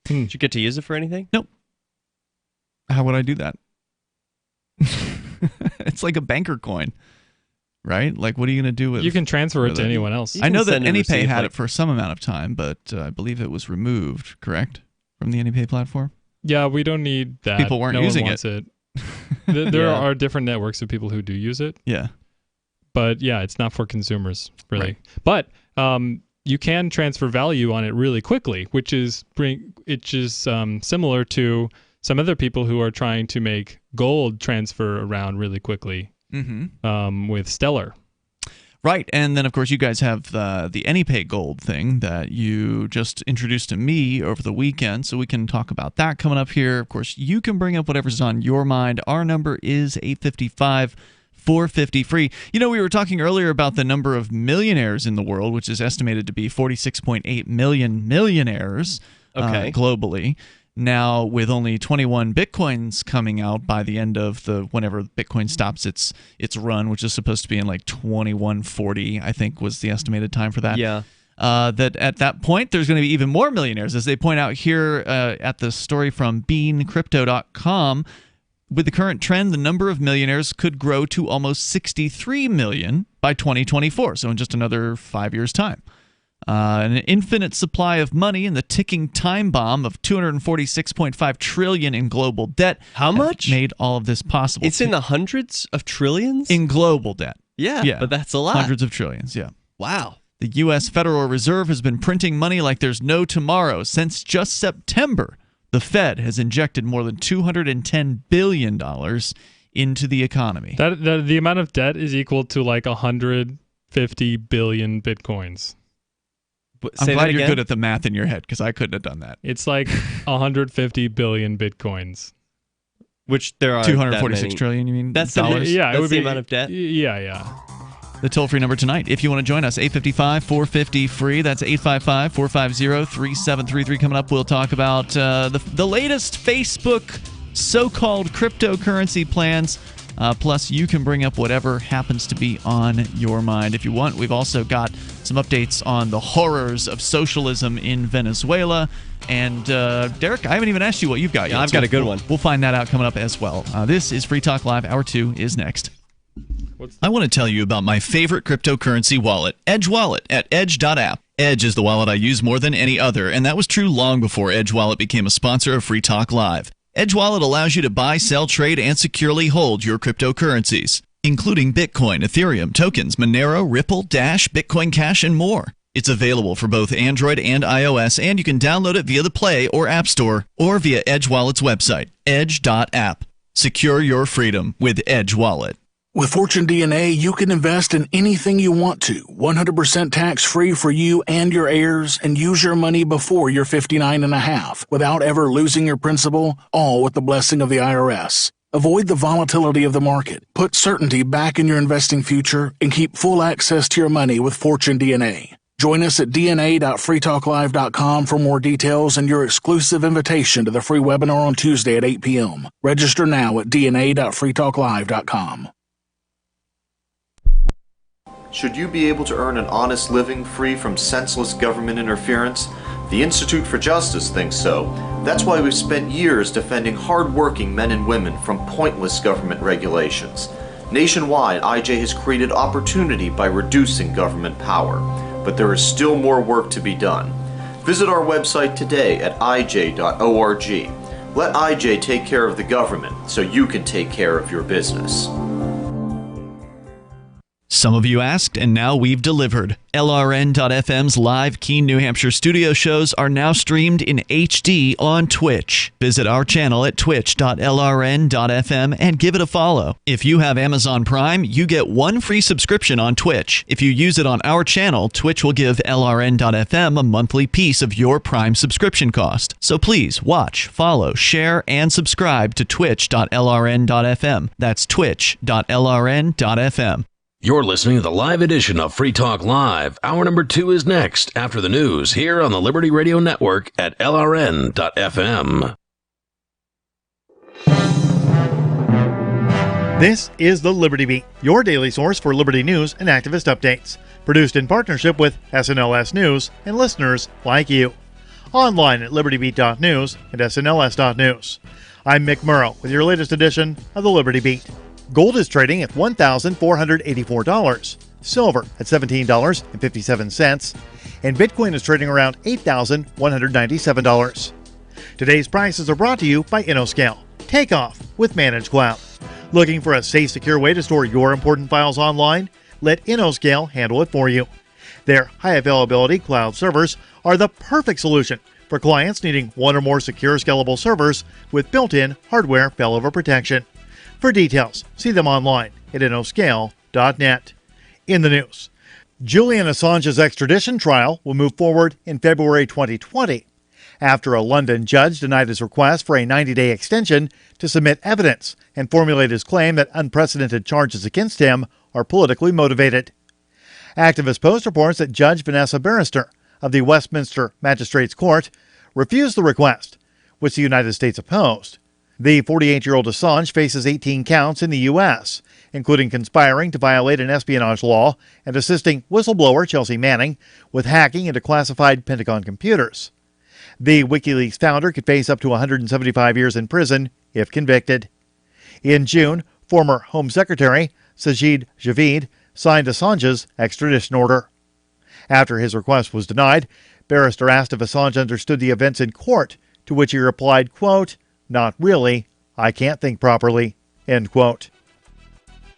Did you get to use it for anything? Nope. How would I do that? It's like a banker coin. Right? Like, what are you going to do with it? You can transfer it to anyone else. I know that Anypay had it for some amount of time, but I believe it was removed, correct? From the Anypay platform? Yeah, we don't need that. People weren't using it. There are different networks of people who do use it. Yeah. But yeah, it's not for consumers, really. Right. But you can transfer value on it really quickly, which is similar to some other people who are trying to make gold transfer around really quickly. With Stellar. Right, and then of course you guys have the Anypay Gold thing that you just introduced to me over the weekend, so we can talk about that coming up here. Of course, you can bring up whatever's on your mind. Our number is 855-450-FREE. You know, we were talking earlier about the number of millionaires in the world, which is estimated to be 46.8 million millionaires globally. Now, with only 21 Bitcoins coming out by the end of whenever Bitcoin stops its run, which is supposed to be in like 2140, I think was the estimated time for that. Yeah. That at that point, there's going to be even more millionaires. As they point out here at the story from beancrypto.com, with the current trend, the number of millionaires could grow to almost 63 million by 2024, so in just another 5 years' time. An infinite supply of money and the ticking time bomb of $246.5 trillion in global debt. How much made all of this possible? It's in the hundreds of trillions in global debt. Yeah, but that's a lot. Hundreds of trillions. Yeah. Wow. The U.S. Federal Reserve has been printing money like there's no tomorrow since just September. The Fed has injected more than $210 billion into the economy. The amount of debt is equal to like 150 billion bitcoins. I'm glad you're good at the math in your head, because I couldn't have done that. It's like 150 billion bitcoins. Which there are 246 trillion, you mean? That's dollars? That's the amount of debt? Yeah. The toll-free number tonight, if you want to join us, 855-450-FREE. That's 855-450-3733. Coming up, we'll talk about the latest Facebook so-called cryptocurrency plans. Plus, you can bring up whatever happens to be on your mind. If you want, we've also got some updates on the horrors of socialism in Venezuela. And, Derek, I haven't even asked you what you've got yet. Yeah, I've got a good one. We'll find that out coming up as well. This is Free Talk Live. Hour 2 is next. I want to tell you about my favorite cryptocurrency wallet, Edge Wallet, at edge.app. Edge is the wallet I use more than any other, and that was true long before Edge Wallet became a sponsor of Free Talk Live. Edge Wallet allows you to buy, sell, trade, and securely hold your cryptocurrencies, including Bitcoin, Ethereum, tokens, Monero, Ripple, Dash, Bitcoin Cash, and more. It's available for both Android and iOS, and you can download it via the Play or App Store or via Edge Wallet's website, edge.app. Secure your freedom with Edge Wallet. With Fortune DNA, you can invest in anything you want to, 100% tax-free for you and your heirs, and use your money before you're 59 and a half, without ever losing your principal, all with the blessing of the IRS. Avoid the volatility of the market, put certainty back in your investing future, and keep full access to your money with Fortune DNA. Join us at dna.freetalklive.com for more details and your exclusive invitation to the free webinar on Tuesday at 8 p.m. Register now at dna.freetalklive.com. Should you be able to earn an honest living free from senseless government interference? The Institute for Justice thinks so. That's why we've spent years defending hard-working men and women from pointless government regulations. Nationwide, IJ has created opportunity by reducing government power, but there is still more work to be done. Visit our website today at ij.org. Let IJ take care of the government so you can take care of your business. Some of you asked, and now we've delivered. LRN.FM's live Keene, New Hampshire studio shows are now streamed in HD on Twitch. Visit our channel at twitch.lrn.fm and give it a follow. If you have Amazon Prime, you get one free subscription on Twitch. If you use it on our channel, Twitch will give LRN.FM a monthly piece of your Prime subscription cost. So please watch, follow, share, and subscribe to twitch.lrn.fm. That's twitch.lrn.fm. You're listening to the live edition of Free Talk Live. Hour number 2 is next, after the news, here on the Liberty Radio Network at LRN.FM. This is the Liberty Beat, your daily source for Liberty news and activist updates. Produced in partnership with SNLS News and listeners like you. Online at libertybeat.news and snls.news. I'm Mick Murrow with your latest edition of the Liberty Beat. Gold is trading at $1,484, silver at $17.57, and Bitcoin is trading around $8,197. Today's prices are brought to you by InnoScale. Take off with Managed Cloud. Looking for a safe, secure way to store your important files online? Let InnoScale handle it for you. Their high-availability cloud servers are the perfect solution for clients needing one or more secure, scalable servers with built-in hardware failover protection. For details, see them online at innoscale.net. In the news, Julian Assange's extradition trial will move forward in February 2020 after a London judge denied his request for a 90-day extension to submit evidence and formulate his claim that unprecedented charges against him are politically motivated. Activist Post reports that Judge Vanessa Barrister of the Westminster Magistrates Court refused the request, which the United States opposed. The 48-year-old Assange faces 18 counts in the U.S., including conspiring to violate an espionage law and assisting whistleblower Chelsea Manning with hacking into classified Pentagon computers. The WikiLeaks founder could face up to 175 years in prison if convicted. In June, former Home Secretary Sajid Javid signed Assange's extradition order. After his request was denied, Barrister asked if Assange understood the events in court, to which he replied, quote, "Not really. I can't think properly," end quote.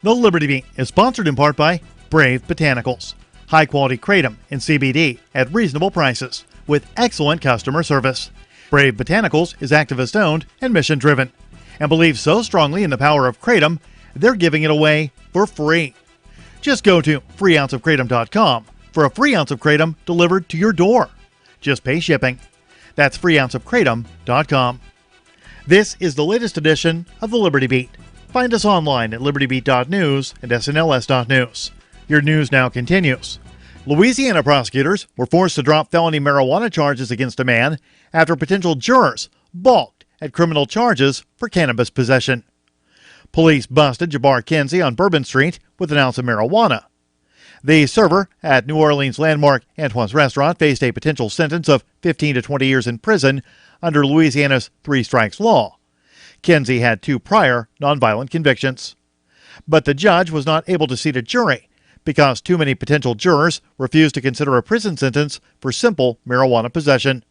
The Liberty Beat is sponsored in part by Brave Botanicals, high-quality kratom and CBD at reasonable prices with excellent customer service. Brave Botanicals is activist-owned and mission-driven and believes so strongly in the power of kratom, they're giving it away for free. Just go to freeounceofkratom.com for a free ounce of kratom delivered to your door. Just pay shipping. That's freeounceofkratom.com. This is the latest edition of the Liberty Beat. Find us online at libertybeat.news and snls.news. Your news now continues. Louisiana prosecutors were forced to drop felony marijuana charges against a man after potential jurors balked at criminal charges for cannabis possession. Police busted Jabbar Kinsey on Bourbon Street with an ounce of marijuana. The server at New Orleans landmark Antoine's Restaurant faced a potential sentence of 15 to 20 years in prison under Louisiana's three strikes law. Kinsey had 2 prior nonviolent convictions. But the judge was not able to seat a jury because too many potential jurors refused to consider a prison sentence for simple marijuana possession.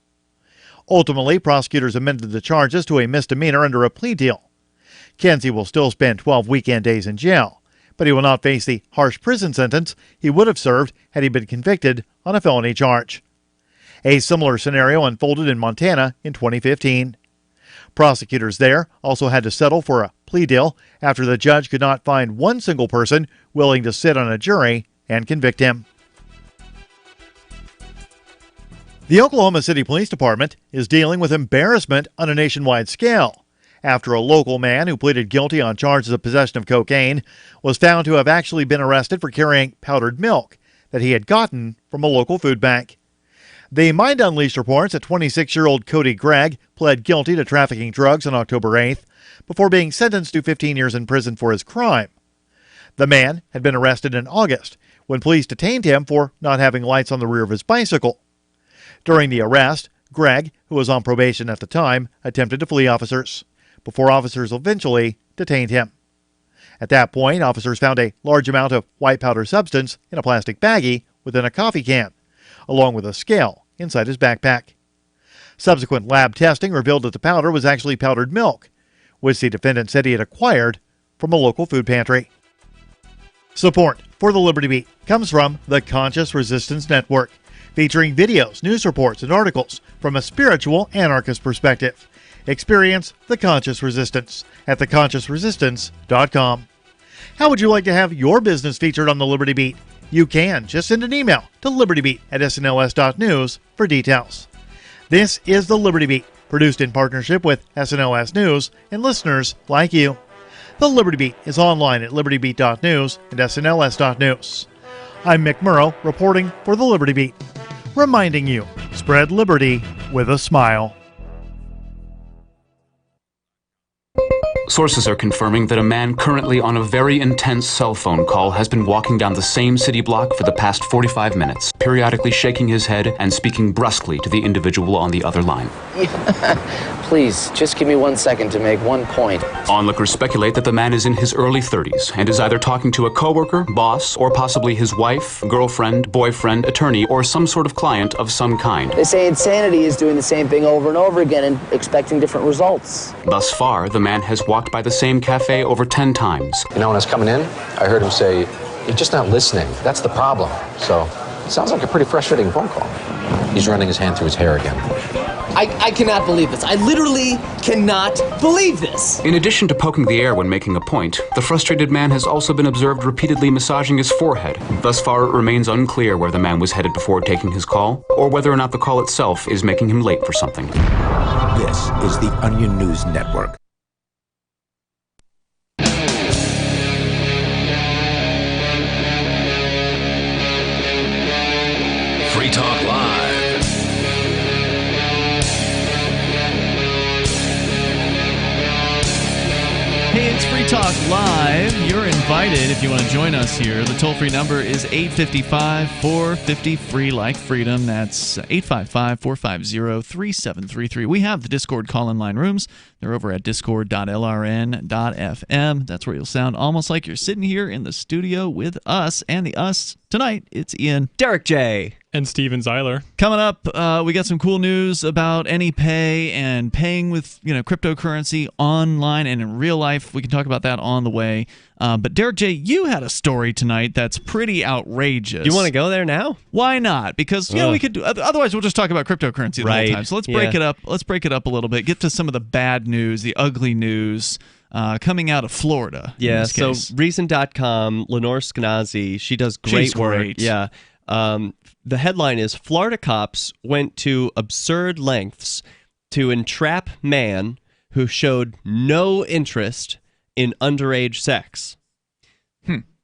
Ultimately, prosecutors amended the charges to a misdemeanor under a plea deal. Kinsey will still spend 12 weekend days in jail, but he will not face the harsh prison sentence he would have served had he been convicted on a felony charge. A similar scenario unfolded in Montana in 2015. Prosecutors there also had to settle for a plea deal after the judge could not find one single person willing to sit on a jury and convict him. The Oklahoma City Police Department is dealing with embarrassment on a nationwide scale after a local man who pleaded guilty on charges of possession of cocaine was found to have actually been arrested for carrying powdered milk that he had gotten from a local food bank. The Mind Unleashed reports that 26-year-old Cody Gregg pled guilty to trafficking drugs on October 8th before being sentenced to 15 years in prison for his crime. The man had been arrested in August when police detained him for not having lights on the rear of his bicycle. During the arrest, Gregg, who was on probation at the time, attempted to flee officers before officers eventually detained him. At that point, officers found a large amount of white powder substance in a plastic baggie within a coffee can, along with a scale inside his backpack. Subsequent lab testing revealed that the powder was actually powdered milk, which the defendant said he had acquired from a local food pantry. Support for the Liberty Beat comes from the Conscious Resistance Network, featuring videos, news reports, and articles from a spiritual anarchist perspective. Experience the Conscious Resistance at theconsciousresistance.com. How would you like to have your business featured on the Liberty Beat? You can. Just send an email to libertybeat@snls.news for details. This is the Liberty Beat, produced in partnership with SNLS News and listeners like you. The Liberty Beat is online at libertybeat.news and snls.news. I'm Mick Murrow, reporting for the Liberty Beat, reminding you, spread liberty with a smile. Sources are confirming that a man currently on a very intense cell phone call has been walking down the same city block for the past 45 minutes, periodically shaking his head and speaking brusquely to the individual on the other line. Please, just give me 1 second to make one point. Onlookers speculate that the man is in his early 30s and is either talking to a coworker, boss, or possibly his wife, girlfriend, boyfriend, attorney, or some sort of client of some kind. They say insanity is doing the same thing over and over again and expecting different results. Thus far, the man has walked by the same cafe over 10 times. You know, when I was coming in, I heard him say, "You're just not listening. That's the problem." So, it sounds like a pretty frustrating phone call. He's running his hand through his hair again. I cannot believe this. I literally cannot believe this. In addition to poking the air when making a point, the frustrated man has also been observed repeatedly massaging his forehead. Thus far, it remains unclear where the man was headed before taking his call, or whether or not the call itself is making him late for something. This is the Onion News Network. Free Talk Live. Hey, it's Free Talk Live. You're invited if you want to join us here. The toll-free number is 855-450-FREE like freedom. That's 855-450-3733. We have the Discord call-in line rooms. They're over at discord.lrn.fm. That's where you'll sound almost like you're sitting here in the studio with us. And the us tonight, it's Ian, Derrick J. and Steven Zeiler. Coming up, we got some cool news about Anypay and paying with cryptocurrency online and in real life. We can talk about that on the way. But Derrick J., you had a story tonight that's pretty outrageous. You want to go there now? Why not? Because we could do. Otherwise, we'll just talk about cryptocurrency the whole time. So let's break it up. Let's break it up a little bit. Get to some of the bad news, the ugly news. Coming out of Florida. Yeah, so Reason.com, Lenore Skenazy, she does great work. Great. Yeah. The headline is Florida cops went to absurd lengths to entrap man who showed no interest in underage sex.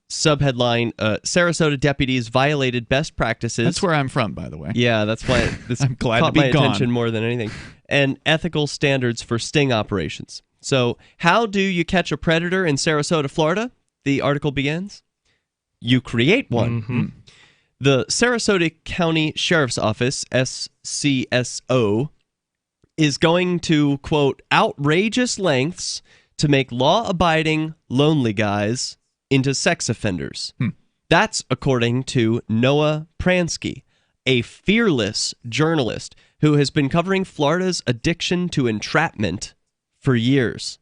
Subheadline, Sarasota deputies violated best practices. That's where I'm from, by the way. Yeah, that's why this I'm glad caught to be my gone. attention more than anything. And ethical standards for sting operations. So, how do you catch a predator in Sarasota, Florida? The article begins. You create one. Mm-hmm. The Sarasota County Sheriff's Office, SCSO, is going to, quote, outrageous lengths to make law-abiding, lonely guys into sex offenders. That's according to Noah Pransky, a fearless journalist who has been covering Florida's addiction to entrapment for years.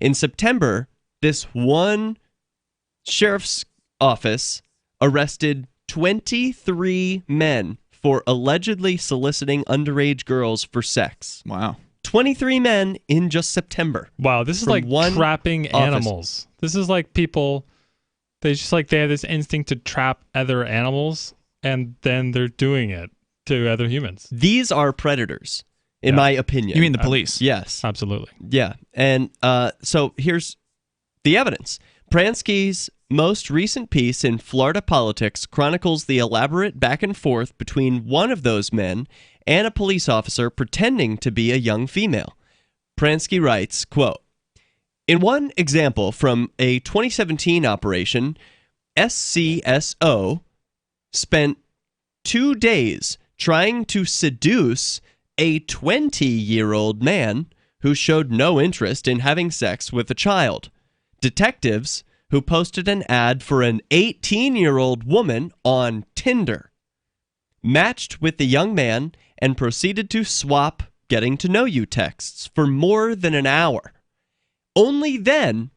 In September, this one sheriff's office arrested 23 men for allegedly soliciting underage girls for sex. Wow. 23 men in just September. Wow, this is like trapping animals. This is like people, they have this instinct to trap other animals, and then they're doing it to other humans. These are predators, in my opinion. You mean the police? Yes. Absolutely. Yeah. And so here's the evidence. Pransky's most recent piece in Florida Politics chronicles the elaborate back and forth between one of those men and a police officer pretending to be a young female. Pransky writes, quote, in one example from a 2017 operation, SCSO spent 2 days trying to seduce a 20-year-old man who showed no interest in having sex with a child. Detectives who posted an ad for an 18-year-old woman on Tinder matched with the young man and proceeded to swap getting-to-know-you texts for more than an hour. Only then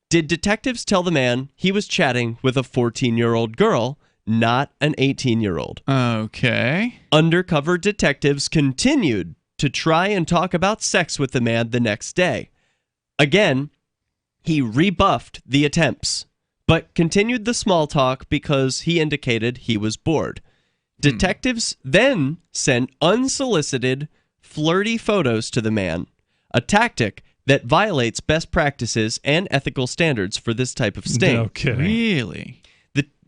did detectives tell the man he was chatting with a 14-year-old girl, not an 18-year-old. Okay. Undercover detectives continued to try and talk about sex with the man the next day. Again, he rebuffed the attempts, but continued the small talk because he indicated he was bored. Detectives then sent unsolicited, flirty photos to the man, a tactic that violates best practices and ethical standards for this type of sting. No kidding. Really?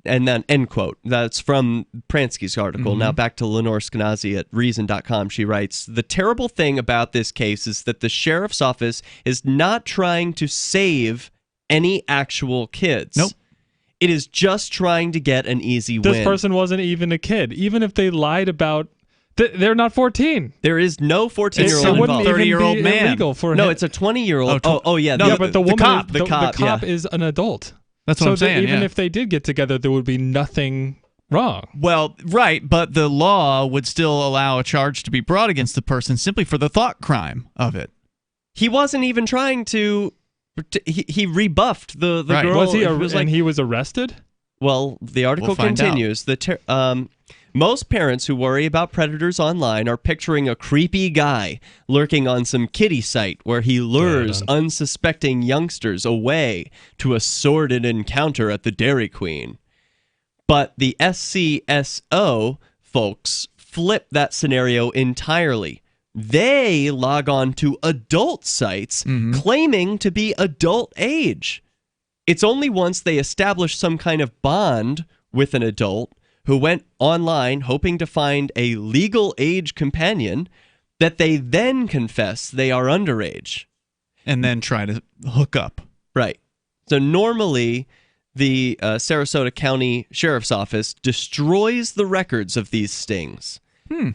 And then, end quote. That's from Pransky's article. Now back to Lenore Skenazy at Reason.com. She writes, the terrible thing about this case is that the sheriff's office is not trying to save any actual kids. Nope. It is just trying to get an easy win. This person wasn't even a kid. Even if they lied about... They're not 14. There is no 14-year-old It wouldn't involved. even 30-year-old be man. illegal for No, him. it's a 20-year-old. Yeah. No, but the woman, the cop is an adult. That's what I'm saying, Even yeah. if they did get together, there would be nothing wrong. Well, right, but the law would still allow a charge to be brought against the person simply for the thought crime of it. He wasn't even trying to... He rebuffed the Right. girl. Was he? It was And he was arrested? Well, the article We'll find continues. Most parents who worry about predators online are picturing a creepy guy lurking on some kiddie site where he lures unsuspecting youngsters away to a sordid encounter at the Dairy Queen. But the SCSO folks flip that scenario entirely. They log on to adult sites claiming to be adult age. It's only once they establish some kind of bond with an adult who went online hoping to find a legal age companion that they then confess they are underage. And then try to hook up. Right. So normally, the Sarasota County Sheriff's Office destroys the records of these stings,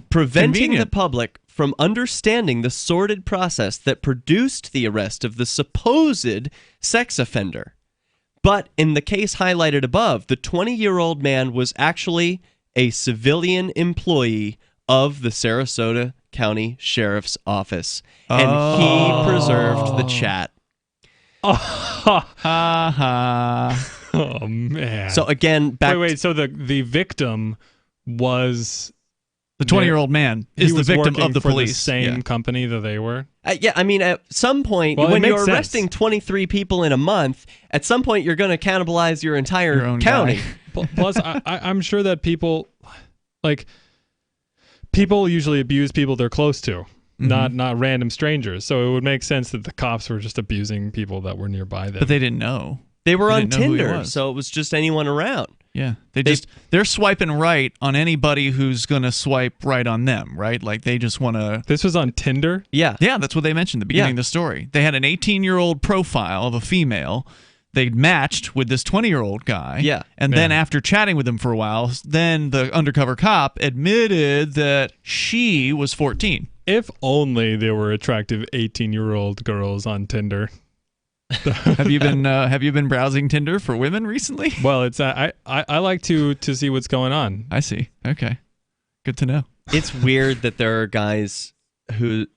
preventing the public from understanding the sordid process that produced the arrest of the supposed sex offender. But in the case highlighted above, the 20-year-old man was actually a civilian employee of the Sarasota County Sheriff's Office, and he preserved the chat. Oh, man. So again, back wait. So the victim was the 20-year-old man is the victim of the police. The same company that they were. Yeah, I mean, at some point, when you're arresting 23 people in a month, at some point you're going to cannibalize your entire county. Plus, I'm sure that people usually abuse people they're close to, not random strangers. So it would make sense that the cops were just abusing people that were nearby them. But they didn't know. They were on Tinder, so it was just anyone around. Yeah, they're swiping right on anybody who's going to swipe right on them, right? Like they just want to... This was on Tinder? Yeah. Yeah, that's what they mentioned at the beginning of the story. They had an 18-year-old profile of a female. They'd matched with this 20-year-old guy. Yeah. And then after chatting with him for a while, then the undercover cop admitted that she was 14. If only there were attractive 18-year-old girls on Tinder. Have you been browsing Tinder for women recently? Well, it's I like to see what's going on. I see. Okay, good to know. It's weird that there are guys who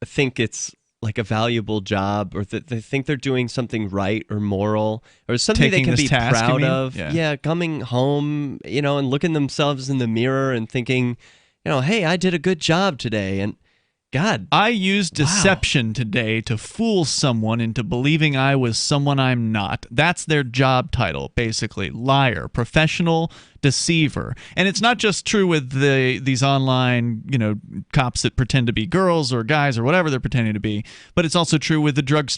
think it's like a valuable job, or that they think they're doing something right or moral, or something they can be proud of. Yeah, coming home, and looking themselves in the mirror and thinking, hey, I did a good job today, and God. I used deception today to fool someone into believing I was someone I'm not. That's their job title, basically. Liar, professional deceiver. And it's not just true with these online, cops that pretend to be girls or guys or whatever they're pretending to be, but it's also true with the drug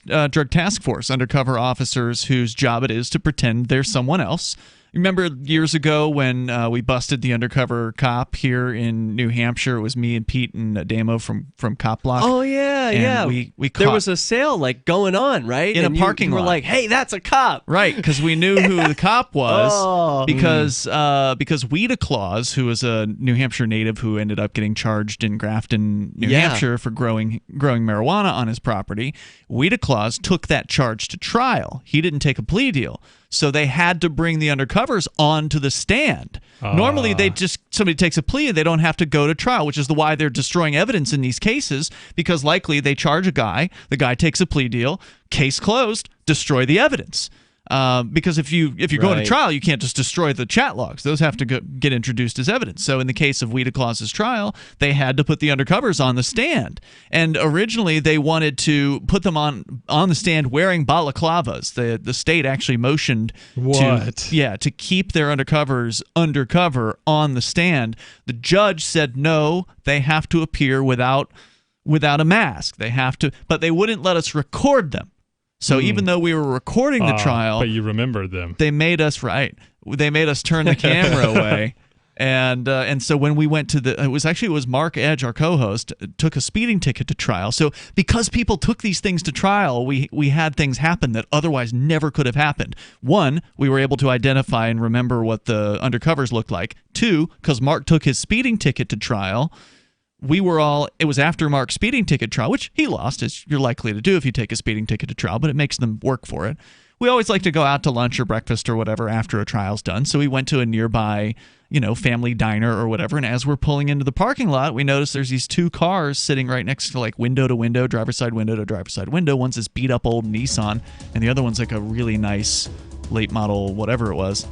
task force, undercover officers whose job it is to pretend they're someone else. Remember years ago when we busted the undercover cop here in New Hampshire? It was me and Pete and Adamo from Cop Block. Oh yeah, yeah. We there was a sale going on, right? In a parking lot. We're like, hey, that's a cop, right? Because we knew who the cop was. Because Weeda Claus, who was a New Hampshire native who ended up getting charged in Grafton, New Hampshire for growing marijuana on his property, Weeda Claus took that charge to trial. He didn't take a plea deal. So they had to bring the undercovers onto the stand. Normally, somebody takes a plea and they don't have to go to trial, which is why they're destroying evidence in these cases, because likely they charge a guy, the guy takes a plea deal, case closed, destroy the evidence. Because if you're going to trial, you can't just destroy the chat logs. Those have to get introduced as evidence. So in the case of Weeda Claus's trial, they had to put the undercovers on the stand. And originally they wanted to put them on the stand wearing balaclavas. The state actually motioned to keep their undercovers undercover on the stand. The judge said no, they have to appear without a mask. They have to, but they wouldn't let us record them. So even though we were recording the trial, but you remembered them. They made us They made us turn the camera away, and so when we went to it was Mark Edge, our co-host, took a speeding ticket to trial. So because people took these things to trial, we had things happen that otherwise never could have happened. One, we were able to identify and remember what the undercovers looked like. Two, because Mark took his speeding ticket to trial. It was after Mark's speeding ticket trial, which he lost, as you're likely to do if you take a speeding ticket to trial, but it makes them work for it. We always like to go out to lunch or breakfast or whatever after a trial's done, so we went to a nearby, family diner or whatever, and as we're pulling into the parking lot, we noticed there's these two cars sitting right next to, window to window, driver's side window to driver's side window. One's this beat-up old Nissan, and the other one's like a really nice late model whatever it was.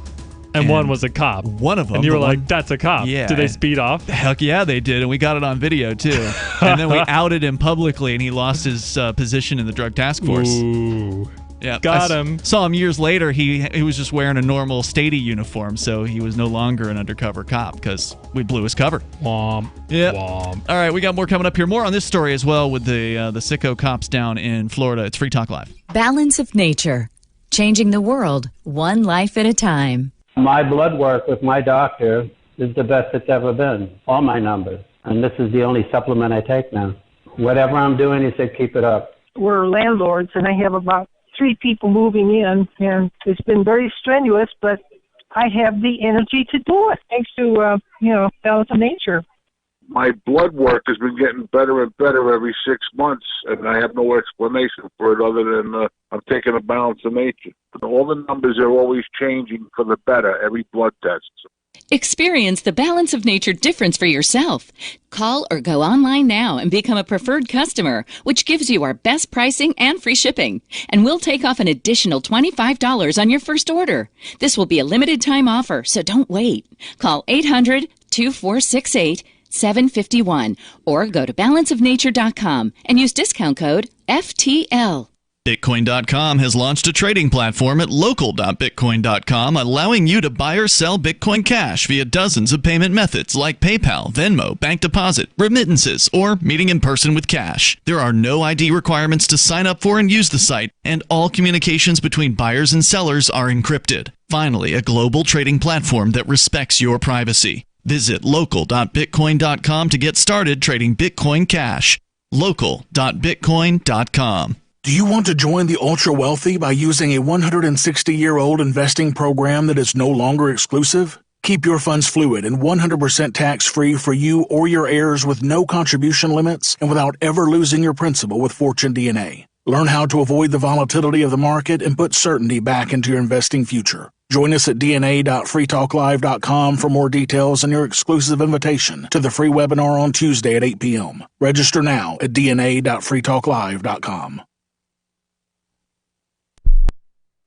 And one was a cop. One of them. And you were like, that's a cop. Yeah. Did they speed off? Heck yeah, they did. And we got it on video, too. And then we outed him publicly, and he lost his position in the drug task force. Ooh. Yeah, Got him. Saw him years later. He was just wearing a normal Stady uniform, so he was no longer an undercover cop because we blew his cover. Womp. Yeah. Womp. All right, we got more coming up here. More on this story as well with the sicko cops down in Florida. It's Free Talk Live. Balance of nature. Changing the world, one life at a time. My blood work with my doctor is the best it's ever been. All my numbers. And this is the only supplement I take now. Whatever I'm doing, he said, keep it up. We're landlords, and I have about 3 people moving in, and it's been very strenuous, but I have the energy to do it, thanks to, balance of nature. My blood work has been getting better and better every 6 months, and I have no explanation for it other than I'm taking a balance of nature. All the numbers are always changing for the better, every blood test. Experience the Balance of Nature difference for yourself. Call or go online now and become a preferred customer, which gives you our best pricing and free shipping. And we'll take off an additional $25 on your first order. This will be a limited time offer, so don't wait. Call 800-2468-751 or go to balanceofnature.com and use discount code FTL. Bitcoin.com has launched a trading platform at local.bitcoin.com, allowing you to buy or sell Bitcoin Cash via dozens of payment methods like PayPal, Venmo, bank deposit, remittances, or meeting in person with cash. There are no ID requirements to sign up for and use the site, and all communications between buyers and sellers are encrypted. Finally, a global trading platform that respects your privacy. Visit local.bitcoin.com to get started trading Bitcoin Cash. local.bitcoin.com. Do you want to join the ultra-wealthy by using a 160-year-old investing program that is no longer exclusive? Keep your funds fluid and 100% tax-free for you or your heirs with no contribution limits and without ever losing your principal with Fortune DNA. Learn how to avoid the volatility of the market and put certainty back into your investing future. Join us at dna.freetalklive.com for more details and your exclusive invitation to the free webinar on Tuesday at 8 p.m. Register now at dna.freetalklive.com.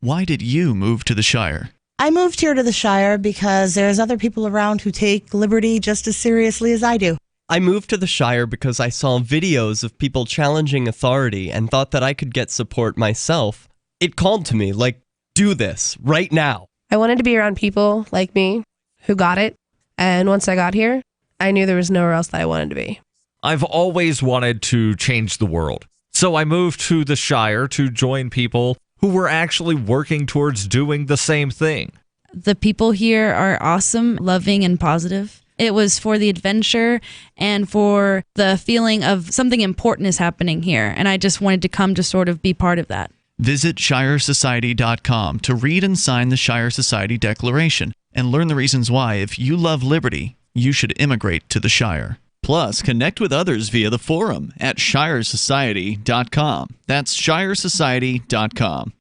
Why did you move to the Shire? I moved here to the Shire because there's other people around who take liberty just as seriously as I do. I moved to the Shire because I saw videos of people challenging authority and thought that I could get support myself. It called to me, like, do this, right now. I wanted to be around people like me who got it, and once I got here, I knew there was nowhere else that I wanted to be. I've always wanted to change the world, so I moved to the Shire to join people who were actually working towards doing the same thing. The people here are awesome, loving, and positive. It was for the adventure and for the feeling of something important is happening here, and I just wanted to come to sort of be part of that. Visit ShireSociety.com to read and sign the Shire Society Declaration and learn the reasons why, if you love liberty, you should immigrate to the Shire. Plus, connect with others via the forum at ShireSociety.com. That's ShireSociety.com.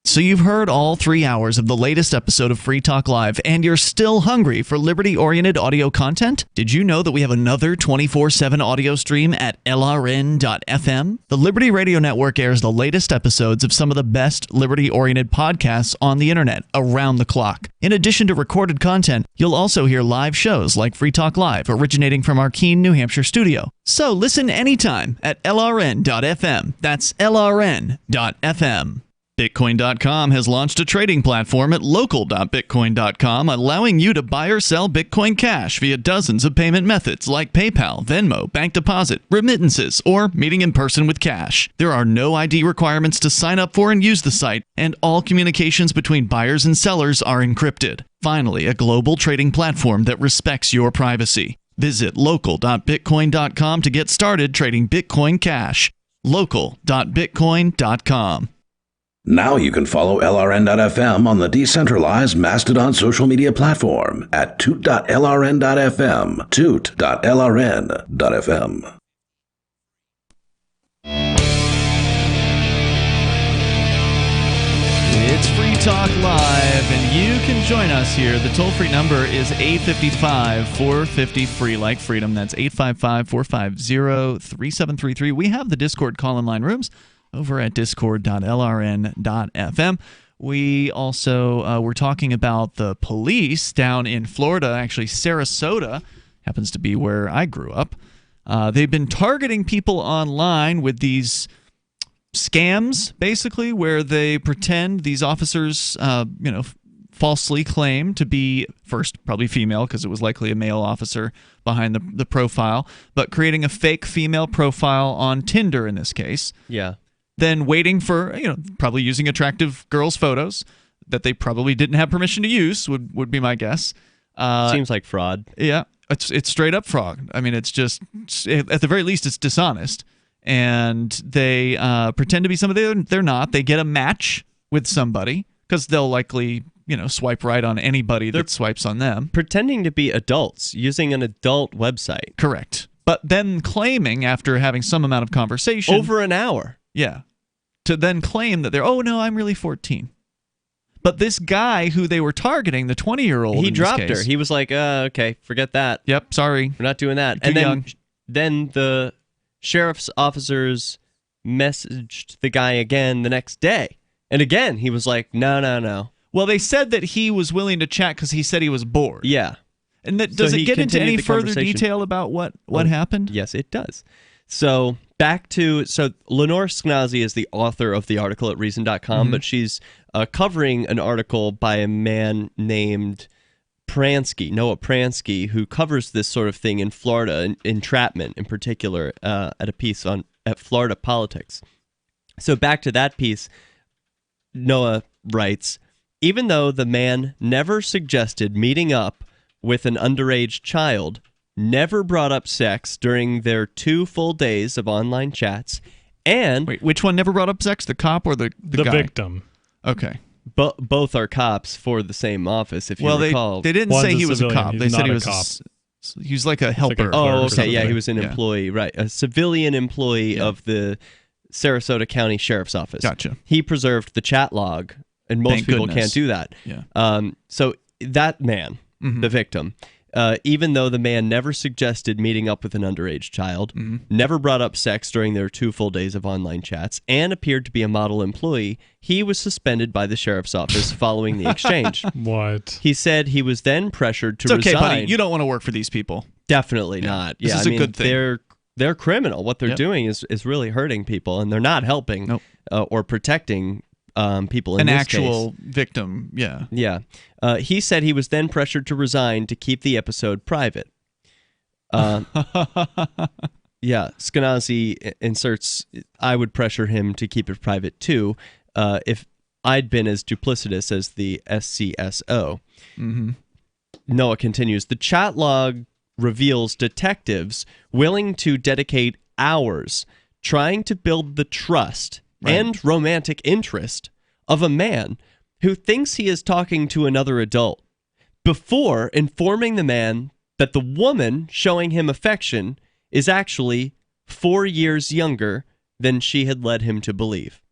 So you've heard all 3 hours of the latest episode of Free Talk Live, and you're still hungry for liberty-oriented audio content? Did you know that we have another 24/7 audio stream at LRN.FM? The Liberty Radio Network airs the latest episodes of some of the best liberty-oriented podcasts on the internet around the clock. In addition to recorded content, you'll also hear live shows like Free Talk Live, originating from our Keene, New Hampshire studio. So listen anytime at LRN.FM. That's LRN.FM. Bitcoin.com has launched a trading platform at local.bitcoin.com, allowing you to buy or sell Bitcoin Cash via dozens of payment methods like PayPal, Venmo, bank deposit, remittances, or meeting in person with cash. There are no ID requirements to sign up for and use the site, and all communications between buyers and sellers are encrypted. Finally, a global trading platform that respects your privacy. Visit local.bitcoin.com to get started trading Bitcoin Cash. local.bitcoin.com. Now you can follow LRN.FM on the decentralized Mastodon social media platform at toot.lrn.fm, toot.lrn.fm. It's Free Talk Live, and you can join us here. The toll-free number is 855-450-FREE, like freedom. That's 855-450-3733. We have the Discord call-in line rooms over at discord.lrn.fm. We also were talking about the police down in Florida, actually Sarasota, happens to be where I grew up. They've been targeting people online with these scams, basically, where they pretend these officers, falsely claim to be, first, probably female, because it was likely a male officer behind the profile, but creating a fake female profile on Tinder in this case. Yeah. Then waiting for, probably using attractive girls' photos that they probably didn't have permission to use, would be my guess. Seems like fraud. Yeah, it's straight up fraud. I mean, it's just, at the very least, it's dishonest. And they pretend to be somebody they're not. They get a match with somebody because they'll likely, swipe right on anybody that swipes on them. Pretending to be adults using an adult website. Correct. But then claiming, after having some amount of conversation, over an hour. Yeah. To then claim that oh no, I'm really 14. But this guy who they were targeting, the 20-year-old, he dropped her. He was like, okay, forget that. Yep, sorry. We're not doing that. You're too then the sheriff's officers messaged the guy again the next day. And again, he was like, no. Well, they said that he was willing to chat because he said he was bored. Yeah. And does it get into any further detail about what happened? Yes, it does. So Lenore Skenazy is the author of the article at Reason.com, but she's covering an article by a man named Noah Pransky, who covers this sort of thing in Florida, entrapment in particular, at a piece at Florida Politics. So back to that piece, Noah writes, even though the man never suggested meeting up with an underage child, never brought up sex during their 2 full days of online chats, and... Wait, which one never brought up sex? The cop or the guy? Victim. Okay. Both are cops for the same office, if you recall. They didn't say he was a cop. They said he was a cop. He was like a helper. He was an employee, right. A civilian employee of the Sarasota County Sheriff's Office. Gotcha. He preserved the chat log, and most people can't do that. Yeah. So that man, the victim, even though the man never suggested meeting up with an underage child, never brought up sex during their 2 full days of online chats, and appeared to be a model employee, he was suspended by the sheriff's office following the exchange. What? He said he was then pressured to resign. It's okay, buddy. You don't want to work for these people. Definitely not. This is a good thing. They're criminal. What they're doing is really hurting people, and they're not helping or protecting people in an this actual case. Victim. Yeah. Yeah. He said he was then pressured to resign to keep the episode private. Skenazy inserts, I would pressure him to keep it private too, if I'd been as duplicitous as the SCSO. Noah continues, the chat log reveals detectives willing to dedicate hours trying to build the trust and romantic interest of a man who thinks he is talking to another adult before informing the man that the woman showing him affection is actually 4 years younger than she had led him to believe.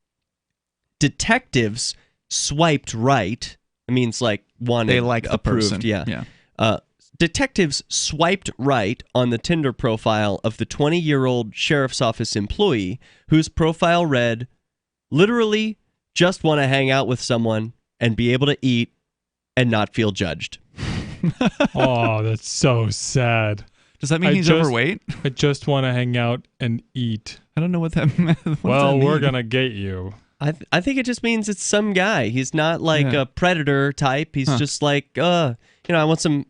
Detectives swiped right. It means like wanted, they like the approved. person. Yeah. Detectives swiped right on the Tinder profile of the 20-year-old sheriff's office employee whose profile read, literally just want to hang out with someone and be able to eat and not feel judged. Oh, that's so sad. Does that mean he's overweight? I just want to hang out and eat. I don't know what that means. We're going to get you. I think it just means it's some guy. He's not like a predator type. He's just like, I want some...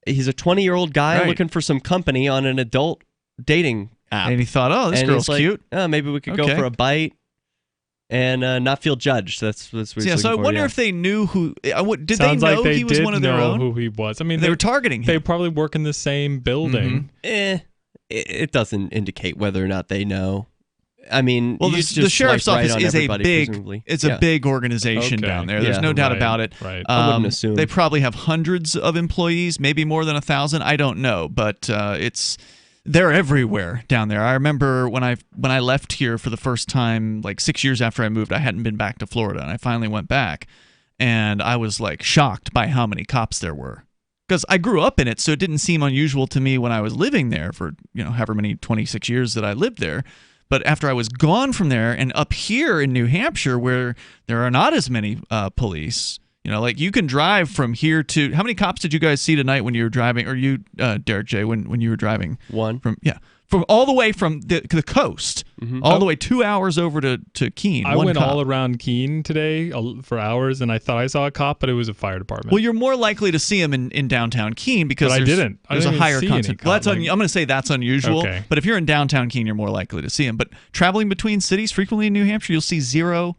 He's a 20-year-old guy looking for some company on an adult dating app. And he thought, this girl's cute. Maybe we could go for a bite and not feel judged. That's what he's looking for. So I wonder if they knew who... did they Sounds know like he was one of their own? Who he was. I mean, they were targeting him. They probably work in the same building. It doesn't indicate whether or not they know. I mean, the sheriff's office is a big organization down there. There's no doubt about it. Right. I wouldn't assume. They probably have hundreds of employees, maybe more than 1,000. I don't know, but they're everywhere down there. I remember when I left here for the first time, like 6 years after I moved, I hadn't been back to Florida, and I finally went back, and I was like shocked by how many cops there were. Because I grew up in it, so it didn't seem unusual to me when I was living there for however many 26 years that I lived there. But after I was gone from there and up here in New Hampshire, where there are not as many police, like you can drive from here to. How many cops did you guys see tonight when you were driving? Or you, Derrick J, when you were driving? One. From all the way from the coast, all the way 2 hours over to Keene. I went all around Keene today for hours, and I thought I saw a cop, but it was a fire department. Well, you're more likely to see him in downtown Keene because I there's a higher concentration. Well, I'm going to say that's unusual. Okay. But if you're in downtown Keene, you're more likely to see him. But traveling between cities frequently in New Hampshire, you'll see 0.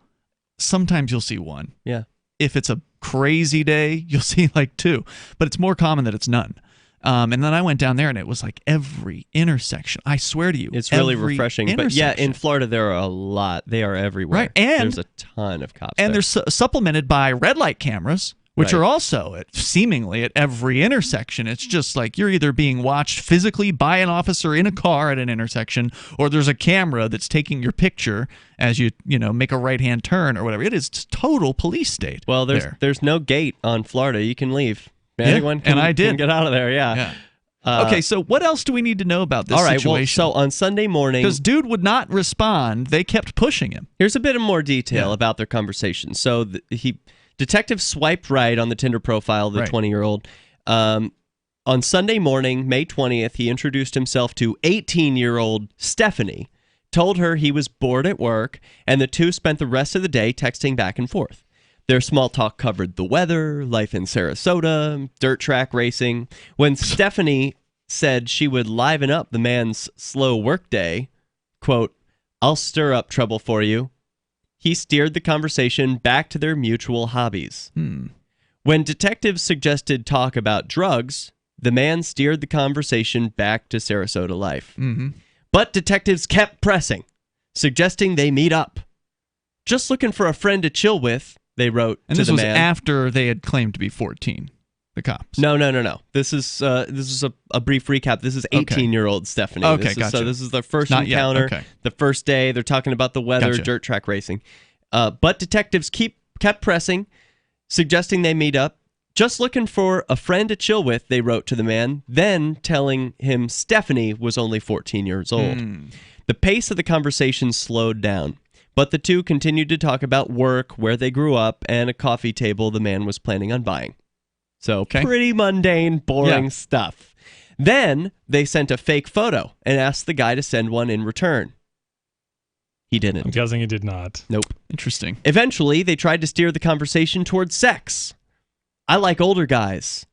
Sometimes you'll see 1. Yeah. If it's a crazy day, you'll see like 2. But it's more common that it's none. And then I went down there, and it was like every intersection. I swear to you, it's really refreshing. But yeah, in Florida there are a lot. They are everywhere. Right, and there's a ton of cops. And they're supplemented by red light cameras, which are also seemingly at every intersection. It's just like you're either being watched physically by an officer in a car at an intersection, or there's a camera that's taking your picture as you make a right-hand turn or whatever. It is total police state. Well, there's no gate on Florida. You can leave. Anyone can, and I did can get out of there. Yeah. Okay, so what else do we need to know about this situation? Well, so on Sunday morning, because dude would not respond, they kept pushing him. Here's a bit of more detail about their conversation. So detective swiped right on the Tinder profile of the 20-year-old. On Sunday morning, May 20th, he introduced himself to 18-year-old Stephanie, told her he was bored at work, and the two spent the rest of the day texting back and forth. Their small talk covered the weather, life in Sarasota, dirt track racing. When Stephanie said she would liven up the man's slow workday, quote, "I'll stir up trouble for you," he steered the conversation back to their mutual hobbies. When detectives suggested talk about drugs, the man steered the conversation back to Sarasota life. But detectives kept pressing, suggesting they meet up. "Just looking for a friend to chill with," they wrote and to the man. And this was after they had claimed to be 14, the cops. No. This is a brief recap. This is 18-year-old Stephanie. Okay, gotcha. So this is their first encounter. The first day, they're talking about the weather, dirt track racing. But detectives kept pressing, suggesting they meet up. "Just looking for a friend to chill with," they wrote to the man, then telling him Stephanie was only 14 years old. The pace of the conversation slowed down. But the two continued to talk about work, where they grew up, and a coffee table the man was planning on buying. So pretty mundane, boring stuff. Then they sent a fake photo and asked the guy to send one in return. He didn't. I'm guessing he did not. Nope. Interesting. Eventually, they tried to steer the conversation towards sex. "I like older guys.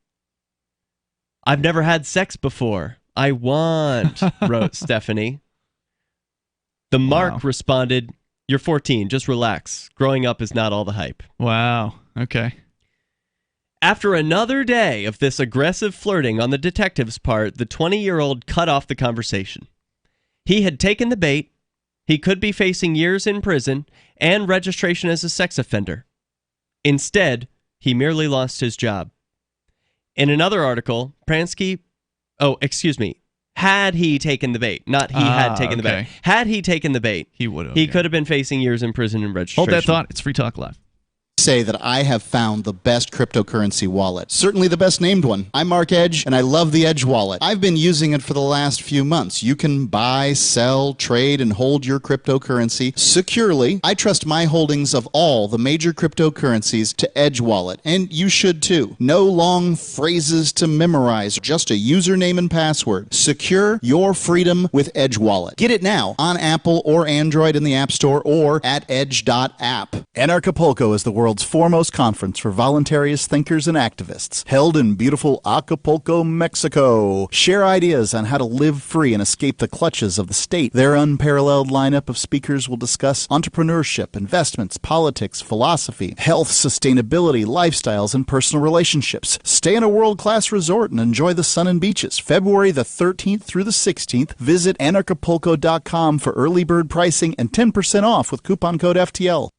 I've never had sex before. I want," wrote Stephanie. The Mark responded, "You're 14, just relax. Growing up is not all the hype." Wow. Okay. After another day of this aggressive flirting on the detective's part, the 20-year-old cut off the conversation. He had taken the bait. He could be facing years in prison and registration as a sex offender. Instead, he merely lost his job. In another article, had he taken the bait, not he had taken the bait. Had he taken the bait, he would have. He could have been facing years in prison and registration. Hold that thought. It's Free Talk Live. Say that I have found the best cryptocurrency wallet. Certainly the best named one. I'm Mark Edge, and I love the Edge wallet. I've been using it for the last few months. You can buy, sell, trade, and hold your cryptocurrency securely. I trust my holdings of all the major cryptocurrencies to Edge wallet, and you should too. No long phrases to memorize, just a username and password. Secure your freedom with Edge wallet. Get it now on Apple or Android in the App Store or at edge.app. Anarchapulco is the world's foremost conference for voluntarists, thinkers, and activists, held in beautiful Acapulco, Mexico. Share ideas on how to live free and escape the clutches of the state. Their unparalleled lineup of speakers will discuss entrepreneurship, investments, politics, philosophy, health, sustainability, lifestyles, and personal relationships. Stay in a world-class resort and enjoy the sun and beaches. February the 13th through the 16th, visit anarchapulco.com for early bird pricing and 10% off with coupon code FTL.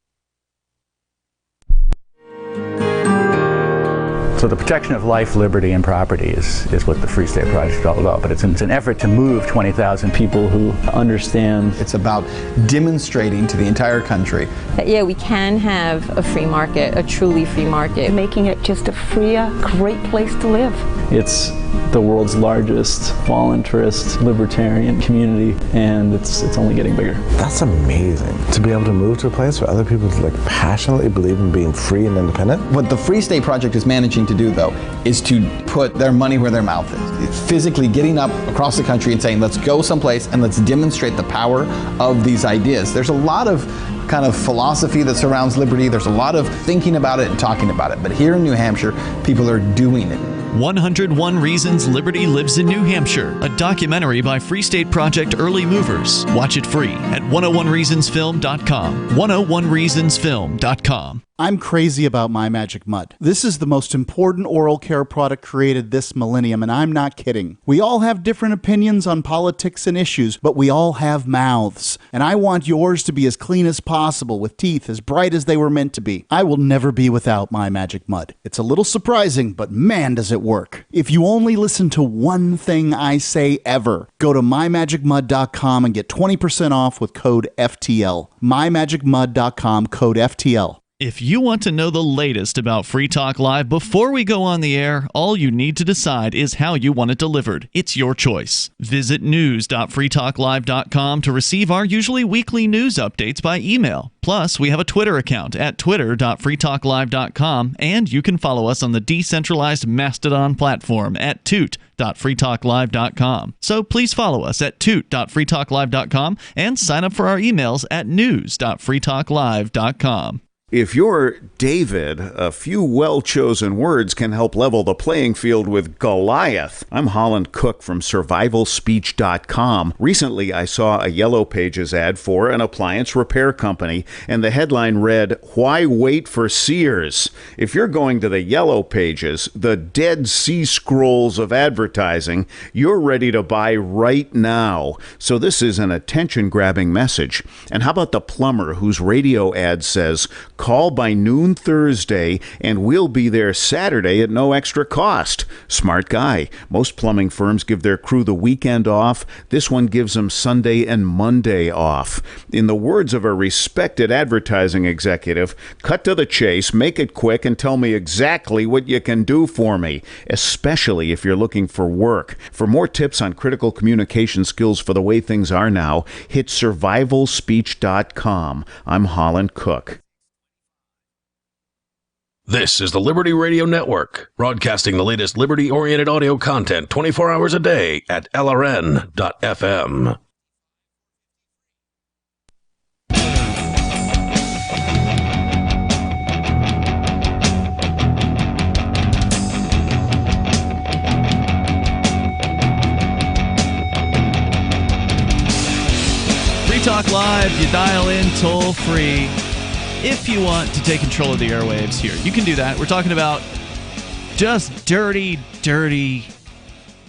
So the protection of life, liberty, and property is what the Free State Project is all about. But it's an effort to move 20,000 people who understand. It's about demonstrating to the entire country that, yeah, we can have a free market, a truly free market. Making it just a freer, great place to live. It's the world's largest voluntarist libertarian community, and it's only getting bigger. That's amazing. To be able to move to a place where other people like passionately believe in being free and independent. What the Free State Project is managing to do, though, is to put their money where their mouth is. It's physically getting up across the country and saying, let's go someplace and let's demonstrate the power of these ideas. There's a lot of kind of philosophy that surrounds liberty. There's a lot of thinking about it and talking about it. But here in New Hampshire, people are doing it. 101 Reasons Liberty Lives in New Hampshire, a documentary by Free State Project Early Movers. Watch it free at 101reasonsfilm.com. 101reasonsfilm.com. I'm crazy about My Magic Mud. This is the most important oral care product created this millennium, and I'm not kidding. We all have different opinions on politics and issues, but we all have mouths. And I want yours to be as clean as possible, with teeth as bright as they were meant to be. I will never be without My Magic Mud. It's a little surprising, but man, does it work. If you only listen to one thing I say ever, go to mymagicmud.com and get 20% off with code FTL. mymagicmud.com, code FTL. If you want to know the latest about Free Talk Live before we go on the air, all you need to decide is how you want it delivered. It's your choice. Visit news.freetalklive.com to receive our usually weekly news updates by email. Plus, we have a Twitter account at twitter.freetalklive.com, and you can follow us on the decentralized Mastodon platform at toot.freetalklive.com. So please follow us at toot.freetalklive.com and sign up for our emails at news.freetalklive.com. If you're David, a few well-chosen words can help level the playing field with Goliath. I'm Holland Cook from survivalspeech.com. Recently, I saw a Yellow Pages ad for an appliance repair company, and the headline read, "Why wait for Sears?" If you're going to the Yellow Pages, the Dead Sea Scrolls of advertising, you're ready to buy right now. So this is an attention-grabbing message. And how about the plumber whose radio ad says, "Call by noon Thursday, and we'll be there Saturday at no extra cost"? Smart guy. Most plumbing firms give their crew the weekend off. This one gives them Sunday and Monday off. In the words of a respected advertising executive, cut to the chase, make it quick, and tell me exactly what you can do for me, especially if you're looking for work. For more tips on critical communication skills for the way things are now, hit survivalspeech.com. I'm Holland Cook. This is the Liberty Radio Network, broadcasting the latest liberty-oriented audio content 24 hours a day at LRN.FM. Free Talk Live, you dial in toll free. If you want to take control of the airwaves here, you can do that. We're talking about just dirty,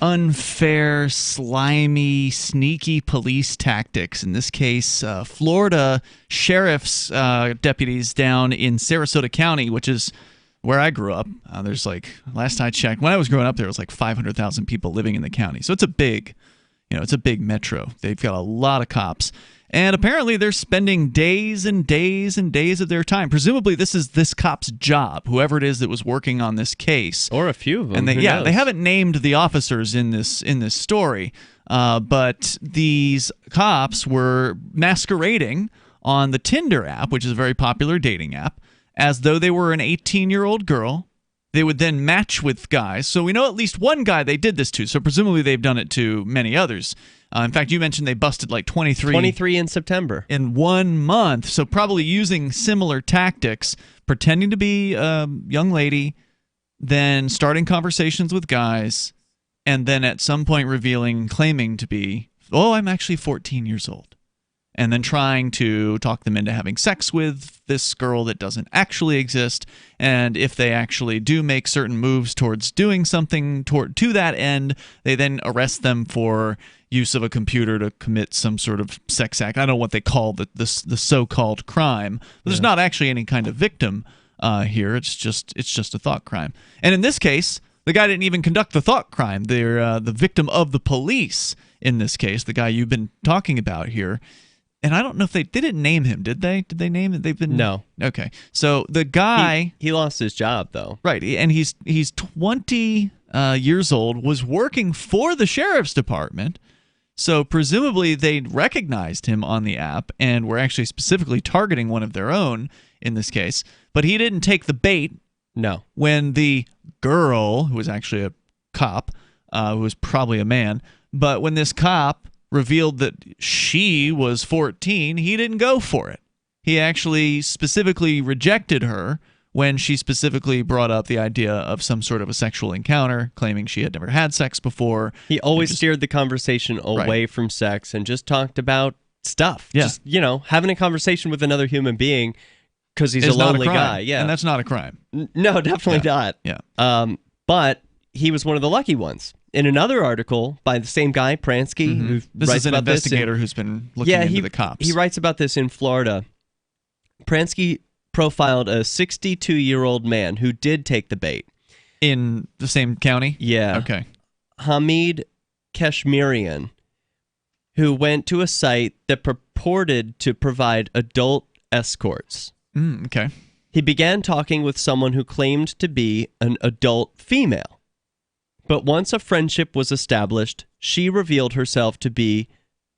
unfair, slimy, sneaky police tactics. In this case, Florida sheriff's deputies down in Sarasota County, which is where I grew up. There's last I checked, when I was growing up, there was 500,000 people living in the county. So it's a big metro. They've got a lot of cops. And apparently they're spending days and days and days of their time. Presumably this is this cop's job, whoever it is that was working on this case. Or a few of them. And they haven't named the officers in this story. But these cops were masquerading on the Tinder app, which is a very popular dating app, as though they were an 18-year-old girl. They would then match with guys. So we know at least one guy they did this to. So presumably they've done it to many others. In fact, you mentioned they busted 23. 23 in September. In 1 month. So probably using similar tactics, pretending to be a young lady, then starting conversations with guys, and then at some point claiming to be, I'm actually 14 years old. And then trying to talk them into having sex with this girl that doesn't actually exist. And if they actually do make certain moves towards doing something to that end, they then arrest them for use of a computer to commit some sort of sex act. I don't know what they call the so-called crime. But there's not actually any kind of victim here. It's just a thought crime. And in this case, the guy didn't even conduct the thought crime. They're the victim of the police in this case, the guy you've been talking about here. And I don't know if they didn't name him, did they? Did they name it? No. Okay. So the guy he lost his job though. Right, and he's 20. years old, was working for the sheriff's department. So presumably they recognized him on the app and were actually specifically targeting one of their own in this case. But he didn't take the bait. No. When the girl, who was actually a cop, who was probably a man, but when this cop revealed that she was 14, he didn't go for it. He actually specifically rejected her when she specifically brought up the idea of some sort of a sexual encounter, claiming she had never had sex before. He always steered the conversation away from sex and just talked about stuff. Yeah. Just, having a conversation with another human being because he's a lonely guy. Yeah. And that's not a crime. No, definitely not. Yeah. But he was one of the lucky ones. In another article by the same guy, Pransky, who This writes is an about this investigator who's been looking into the cops. He writes about this in Florida. Pransky profiled a 62-year-old man who did take the bait. In the same county? Yeah. Okay. Hamid Kashmirian, who went to a site that purported to provide adult escorts. Okay. He began talking with someone who claimed to be an adult female. But once a friendship was established, she revealed herself to be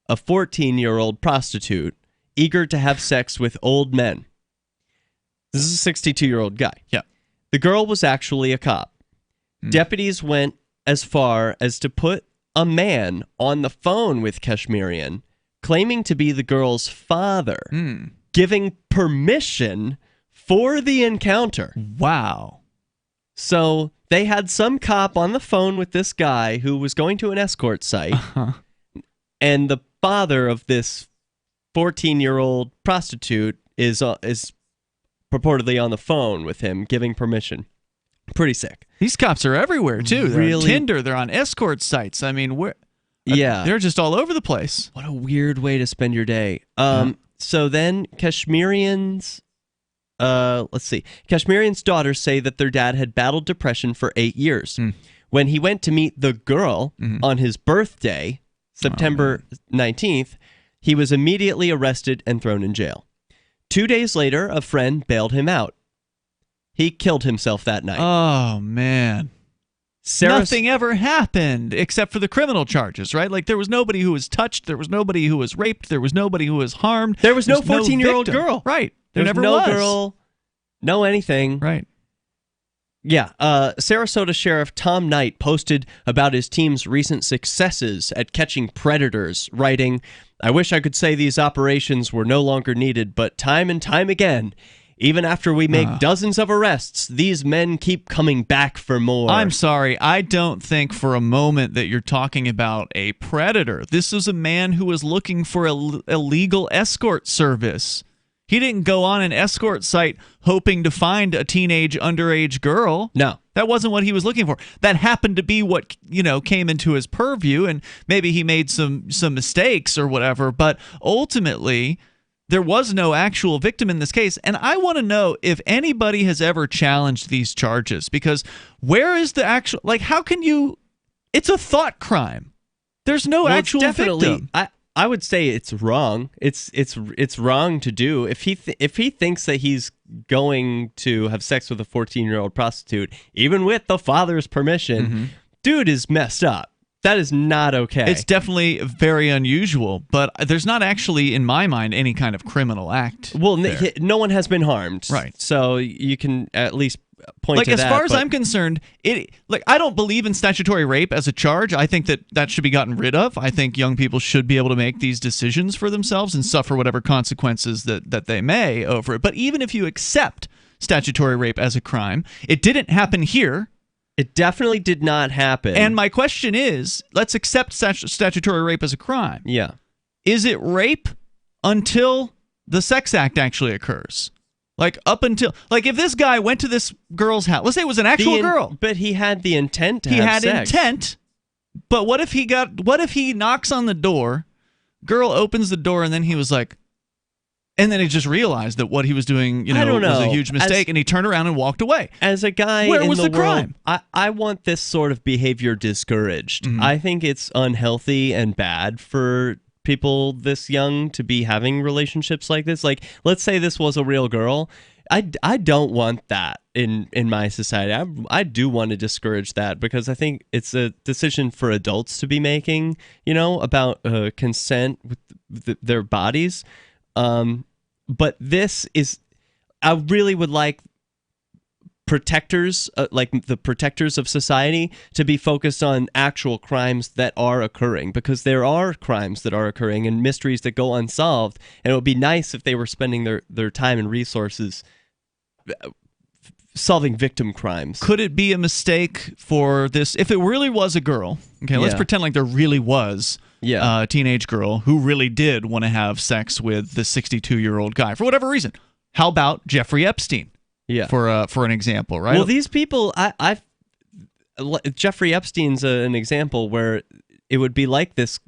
a 14-year-old prostitute eager to have sex with old men. This is a 62-year-old guy. Yeah. The girl was actually a cop. Deputies went as far as to put a man on the phone with Kashmirian, claiming to be the girl's father, giving permission for the encounter. Wow. So they had some cop on the phone with this guy who was going to an escort site, and the father of this 14-year-old prostitute is purportedly on the phone with him, giving permission. Pretty sick. These cops are everywhere, too. They're Really? on Tinder. They're on escort sites. I mean, Yeah. they're just all over the place. What a weird way to spend your day. So then Kashmirian's Kashmirian's daughters say that their dad had battled depression for 8 years. When he went to meet the girl on his birthday, September 19th, he was immediately arrested and thrown in jail. 2 days later, a friend bailed him out. He killed himself that night. Oh, man. Nothing ever happened except for the criminal charges, right? Like, there was nobody who was touched. There was nobody who was raped. There was nobody who was harmed. There was no There's 14-year-old victim. girl. Right. There There's never no was. girl, no anything. Right. Yeah. Sarasota Sheriff Tom Knight posted about his team's recent successes at catching predators, writing, "I wish I could say these operations were no longer needed, but time and time again, even after we make dozens of arrests, these men keep coming back for more." I'm sorry. I don't think for a moment that you're talking about a predator. This was a man who was looking for a legal escort service. He didn't go on an escort site hoping to find a teenage underage girl. No. That wasn't what he was looking for. That happened to be what, came into his purview, and maybe he made some mistakes or whatever, but ultimately there was no actual victim in this case. And I want to know if anybody has ever challenged these charges, because where is the actual, how can you, it's a thought crime. There's no actual victim. I would say it's wrong. It's wrong to do. If he thinks that he's going to have sex with a 14-year-old prostitute, even with the father's permission, dude is messed up. That is not okay. It's definitely very unusual, but there's not actually, in my mind, any kind of criminal act. Well, no one has been harmed. Right. So you can at least point to that. As far as I'm concerned, I don't believe in statutory rape as a charge. I think that should be gotten rid of. I think young people should be able to make these decisions for themselves and suffer whatever consequences that they may over it. But even if you accept statutory rape as a crime, it didn't happen here. It definitely did not happen. And my question is, let's accept statutory rape as a crime. Yeah. Is it rape until the sex act actually occurs? Up until, if this guy went to this girl's house, let's say it was an actual girl. But he had the intent to have sex. He had intent, but what if he knocks on the door, girl opens the door, and then he was like, and then he just realized that what he was doing, was a huge mistake, and he turned around and walked away. As a guy where in was the crime? I want this sort of behavior discouraged. I think it's unhealthy and bad for people this young to be having relationships like this. Let's say this was a real girl. I don't want that in my society. I do want to discourage that because I think it's a decision for adults to be making, about consent with their bodies. But this is, I really would like protectors, like the protectors of society, to be focused on actual crimes that are occurring, because there are crimes that are occurring and mysteries that go unsolved, and it would be nice if they were spending their time and resources solving victim crimes. Could it be a mistake for this, if it really was a girl, okay, let's pretend like there really was a teenage girl who really did want to have sex with the 62-year-old guy for whatever reason. How about Jeffrey Epstein? Yeah. For an example, right? Well, these people, Jeffrey Epstein's an example where it would be like this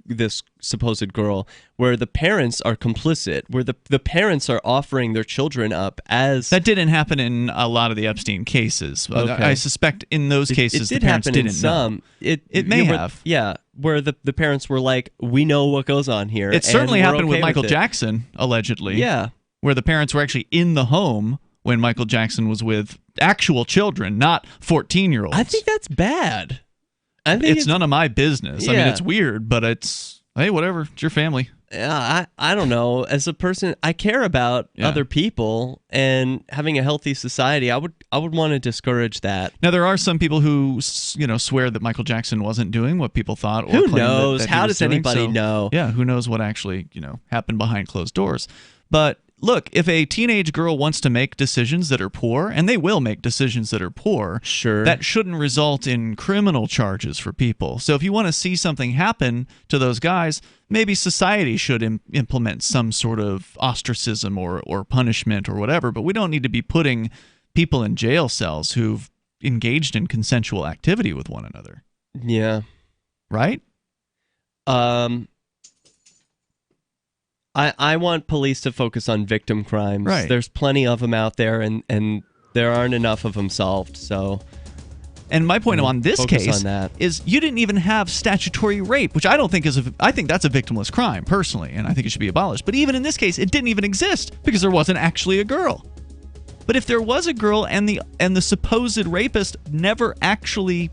supposed girl, where the parents are complicit, where the parents are offering their children up as... That didn't happen in a lot of the Epstein cases. Okay. I suspect in those cases the parents didn't know. It may have. Where the parents were like, we know what goes on here. It certainly happened with Michael Jackson, allegedly. Yeah. Where the parents were actually in the home when Michael Jackson was with actual children, not 14-year-olds. I think that's bad. I think it's none of my business. Yeah. I mean, it's weird, but it's, hey, whatever. It's your family. Yeah, I don't know. As a person, I care about other people, and having a healthy society, I would want to discourage that. Now, there are some people who, swear that Michael Jackson wasn't doing what people thought. Or who claim knows? that he How was does doing. anybody So, know? Yeah, who knows what actually, happened behind closed doors. But look, if a teenage girl wants to make decisions that are poor, and they will make decisions that are poor, that shouldn't result in criminal charges for people. So if you want to see something happen to those guys, maybe society should implement some sort of ostracism or punishment or whatever, but we don't need to be putting people in jail cells who've engaged in consensual activity with one another. Yeah. Right? I want police to focus on victim crimes. Right. There's plenty of them out there, and there aren't enough of them solved. So, and my point on this focus case on that. is you didn't even have statutory rape, which I don't think I think that's a victimless crime personally, and I think it should be abolished. But even in this case, it didn't even exist because there wasn't actually a girl. But if there was a girl and the supposed rapist never actually,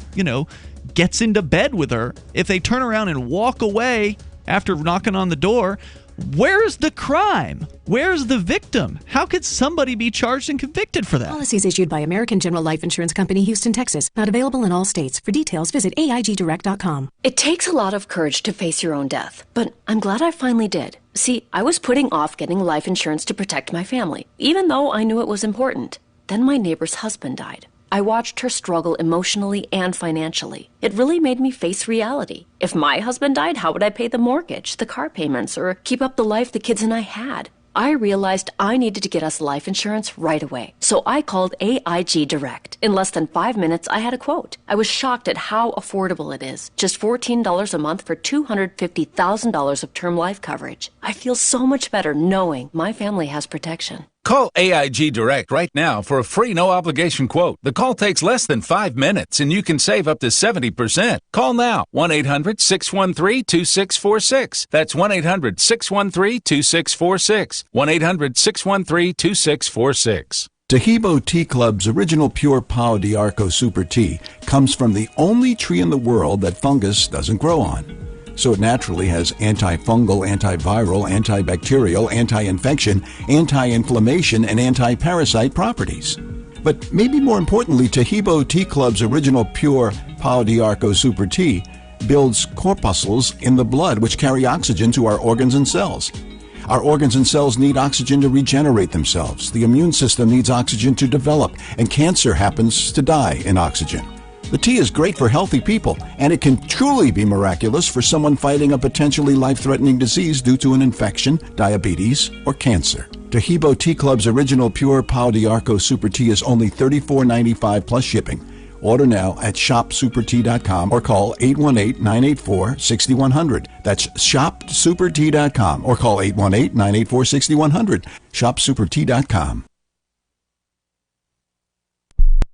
gets into bed with her, if they turn around and walk away after knocking on the door, where's the crime? Where's the victim? How could somebody be charged and convicted for that? Policies issued by American General Life Insurance Company, Houston, Texas. Not available in all states. For details, visit AIGdirect.com. It takes a lot of courage to face your own death, but I'm glad I finally did. See, I was putting off getting life insurance to protect my family, even though I knew it was important. Then my neighbor's husband died. I watched her struggle emotionally and financially. It really made me face reality. If my husband died, how would I pay the mortgage, the car payments, or keep up the life the kids and I had? I realized I needed to get us life insurance right away. So I called AIG Direct. In less than 5 minutes, I had a quote. I was shocked at how affordable it is. Just $14 a month for $250,000 of term life coverage. I feel so much better knowing my family has protection. Call AIG Direct right now for a free no-obligation quote. The call takes less than 5 minutes, and you can save up to 70%. Call now, 1-800-613-2646. That's 1-800-613-2646. 1-800-613-2646. Tahibo Tea Club's original pure Pau d'Arco Super Tea comes from the only tree in the world that fungus doesn't grow on. So it naturally has antifungal, antiviral, antibacterial, anti-infection, anti-inflammation, and anti-parasite properties. But maybe more importantly, Tahibo Tea Club's original pure Pau d'Arco Super Tea builds corpuscles in the blood which carry oxygen to our organs and cells. Our organs and cells need oxygen to regenerate themselves. The immune system needs oxygen to develop, and cancer happens to die in oxygen. The tea is great for healthy people, and it can truly be miraculous for someone fighting a potentially life-threatening disease due to an infection, diabetes, or cancer. Tahibo Tea Club's original pure Pau d'Arco Super Tea is only $34.95 plus shipping. Order now at shopsupertea.com or call 818-984-6100. That's shopsupertea.com or call 818-984-6100. Shopsupertea.com.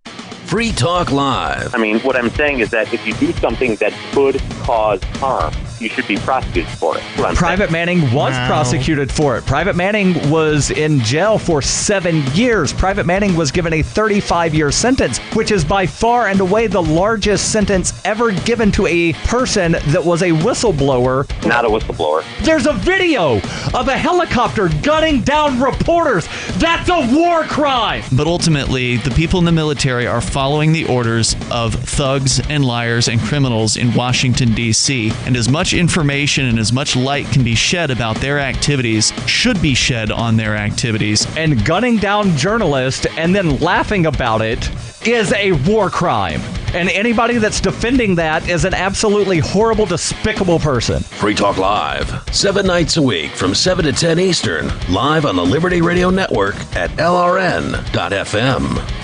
Free Talk Live. I mean, what I'm saying is that if you do something that could cause harm, you should be prosecuted for it. Private Manning was prosecuted for it. Private Manning was in jail for 7 years. Private Manning was given a 35-year sentence, which is by far and away the largest sentence ever given to a person that was a whistleblower. Not a whistleblower. There's a video of a helicopter gunning down reporters. That's a war crime. But ultimately, the people in the military are following the orders of thugs and liars and criminals in Washington, D.C., and as much information and as much light can be shed about their activities should be shed on their activities. And gunning down journalists and then laughing about it is a war crime. And anybody that's defending that is an absolutely horrible, despicable person. Free Talk Live, 7 nights a week from 7 to 10 Eastern, live on the Liberty Radio Network at LRN.FM.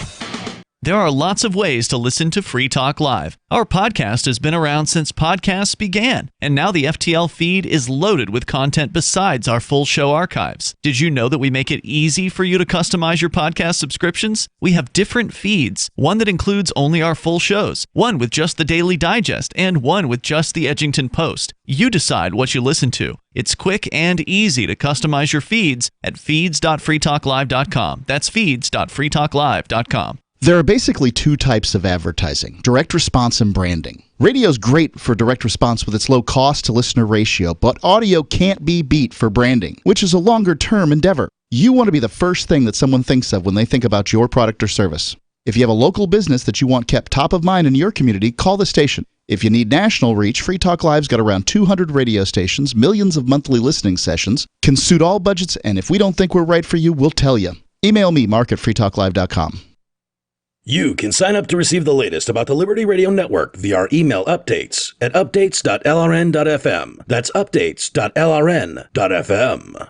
There are lots of ways to listen to Free Talk Live. Our podcast has been around since podcasts began, and now the FTL feed is loaded with content besides our full show archives. Did you know that we make it easy for you to customize your podcast subscriptions? We have different feeds, one that includes only our full shows, one with just the Daily Digest, and one with just the Edgington Post. You decide what you listen to. It's quick and easy to customize your feeds at feeds.freetalklive.com. That's feeds.freetalklive.com. There are basically two types of advertising, direct response and branding. Radio's great for direct response with its low cost to listener ratio, but audio can't be beat for branding, which is a longer-term endeavor. You want to be the first thing that someone thinks of when they think about your product or service. If you have a local business that you want kept top of mind in your community, call the station. If you need national reach, Free Talk Live's got around 200 radio stations, millions of monthly listening sessions, can suit all budgets, and if we don't think we're right for you, we'll tell you. Email me, mark@freetalklive.com. You can sign up to receive the latest about the Liberty Radio Network via our email updates at updates.lrn.fm. That's updates.lrn.fm.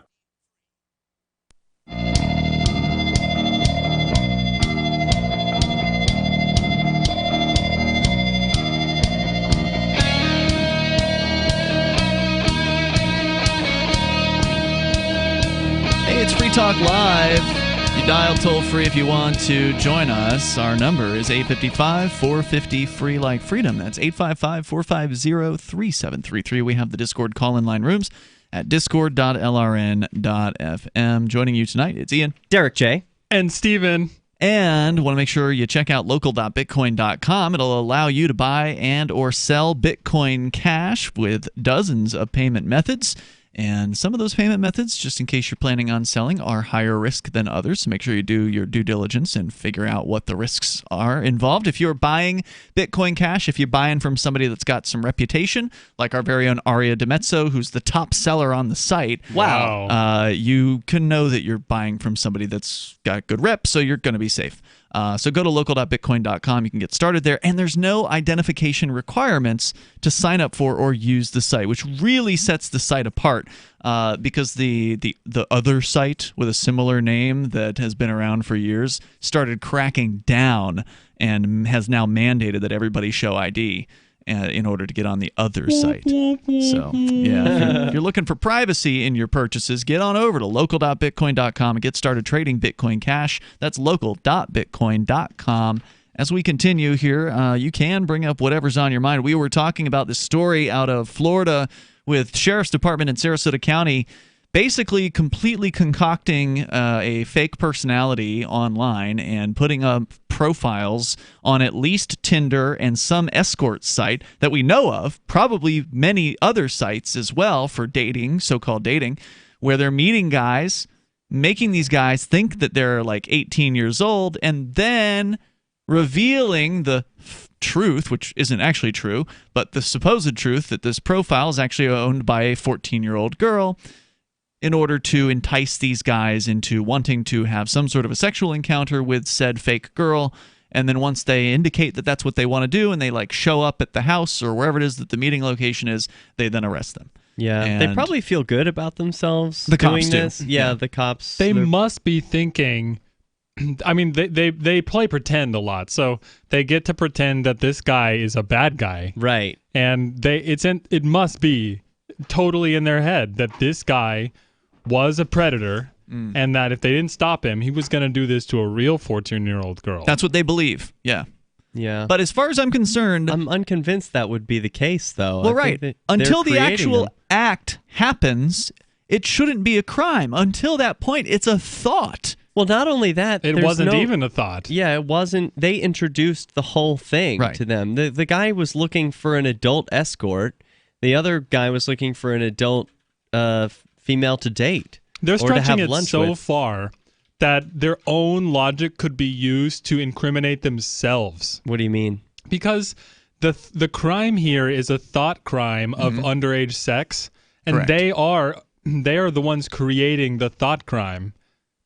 Hey, it's Free Talk Live. You dial toll-free if you want to join us. Our number is 855-450-FREE like freedom. That's 855-450-3733. We have the Discord call-in line rooms at discord.lrn.fm. Joining you tonight, it's Ian, Derrick J, and Steven. And want to make sure you check out local.bitcoin.com. It'll allow you to buy and or sell Bitcoin Cash with dozens of payment methods. And some of those payment methods, just in case you're planning on selling, are higher risk than others. So make sure you do your due diligence and figure out what the risks are involved. If you're buying Bitcoin Cash, if you're buying from somebody that's got some reputation, like our very own Aria DeMezzo, who's the top seller on the site, you can know that you're buying from somebody that's got a good rep, so you're going to be safe. So go to local.bitcoin.com. You can get started there. And there's no identification requirements to sign up for or use the site, which really sets the site apart because the other site with a similar name that has been around for years started cracking down and has now mandated that everybody show ID in order to get on the other site. So, yeah, if you're looking for privacy in your purchases, get on over to local.bitcoin.com and get started trading Bitcoin Cash. That's local.bitcoin.com. As we continue here, you can bring up whatever's on your mind. We were talking about this story out of Florida with Sheriff's Department in Sarasota County basically completely concocting a fake personality online and putting up profiles on at least Tinder and some escort site that we know of, probably many other sites as well for dating, so-called dating, where they're meeting guys, making these guys think that they're like 18 years old, and then revealing the truth, which isn't actually true, but the supposed truth that this profile is actually owned by a 14-year-old girl, in order to entice these guys into wanting to have some sort of a sexual encounter with said fake girl. And then once they indicate that that's what they want to do and they like show up at the house or wherever it is that the meeting location is, they then arrest them. Yeah, and they probably feel good about themselves the doing cops this. do. Yeah, the cops. They must be thinking, I mean, they play pretend a lot. So they get to pretend that this guy is a bad guy. Right. And it must be totally in their head that this guy was a predator, and that if they didn't stop him, he was going to do this to a real 14-year-old girl. That's what they believe, yeah. Yeah. But as far as I'm concerned, I'm unconvinced that would be the case, though. well, right. Until the actual act happens, it shouldn't be a crime. Until that point, it's a thought. Well, not only that, it wasn't even a thought. Yeah, it wasn't. They introduced the whole thing to them. The guy was looking for an adult escort. The other guy was looking for an adult female to date. They're stretching it lunch so with. far that their own logic could be used to incriminate themselves. What do you mean? Because the crime here is a thought crime of underage sex, and Correct. they are the ones creating the thought crime.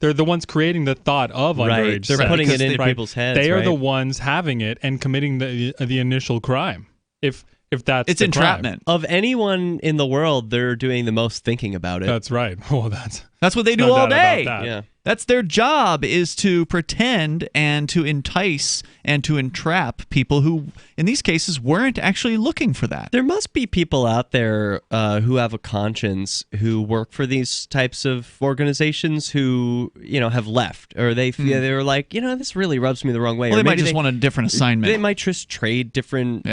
They're the ones creating the thought of underage sex. They're putting it into people's heads. They are right? the ones having it and committing the initial crime. If that's it's the entrapment. Of anyone in the world, they're doing the most thinking about it. That's right. Well, that's what they do no all doubt about day. that. Yeah. That's their job, is to pretend and to entice and to entrap people who, in these cases, weren't actually looking for that. There must be people out there who have a conscience, who work for these types of organizations, who have left, or they're like, this really rubs me the wrong way. Well, or they might maybe just want a different assignment. They might just trade different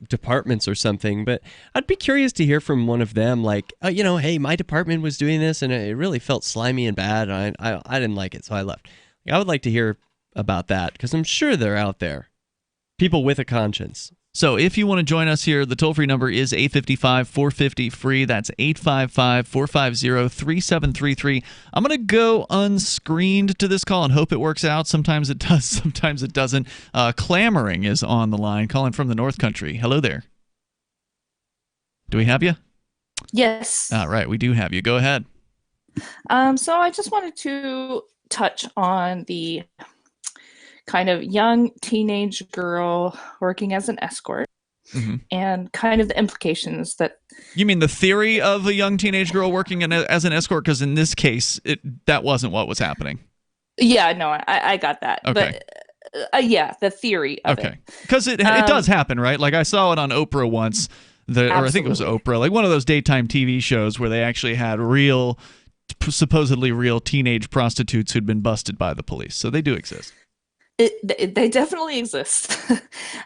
departments or something. But I'd be curious to hear from one of them, like, hey, my department was doing this, and it really felt slimy and bad. And I didn't like it, so I left. I would like to hear about that, because I'm sure they're out there. People with a conscience. So if you want to join us here, the toll-free number is 855-450-FREE. That's 855-450-3733. I'm going to go unscreened to this call and hope it works out. Sometimes it does, sometimes it doesn't. Clamoring is on the line, calling from the North Country. Hello there. Do we have you? Yes. All right, we do have you. Go ahead. So I just wanted to touch on the kind of young teenage girl working as an escort and kind of the implications that... You mean the theory of a young teenage girl working as an escort? Because in this case, that wasn't what was happening. Yeah, no, I got that. Okay. But yeah, the theory of it. Because it does happen, right? Like I saw it on Oprah once, or I think it was Oprah, like one of those daytime TV shows where they actually had supposedly real teenage prostitutes who'd been busted by the police. So they do exist. They definitely exist.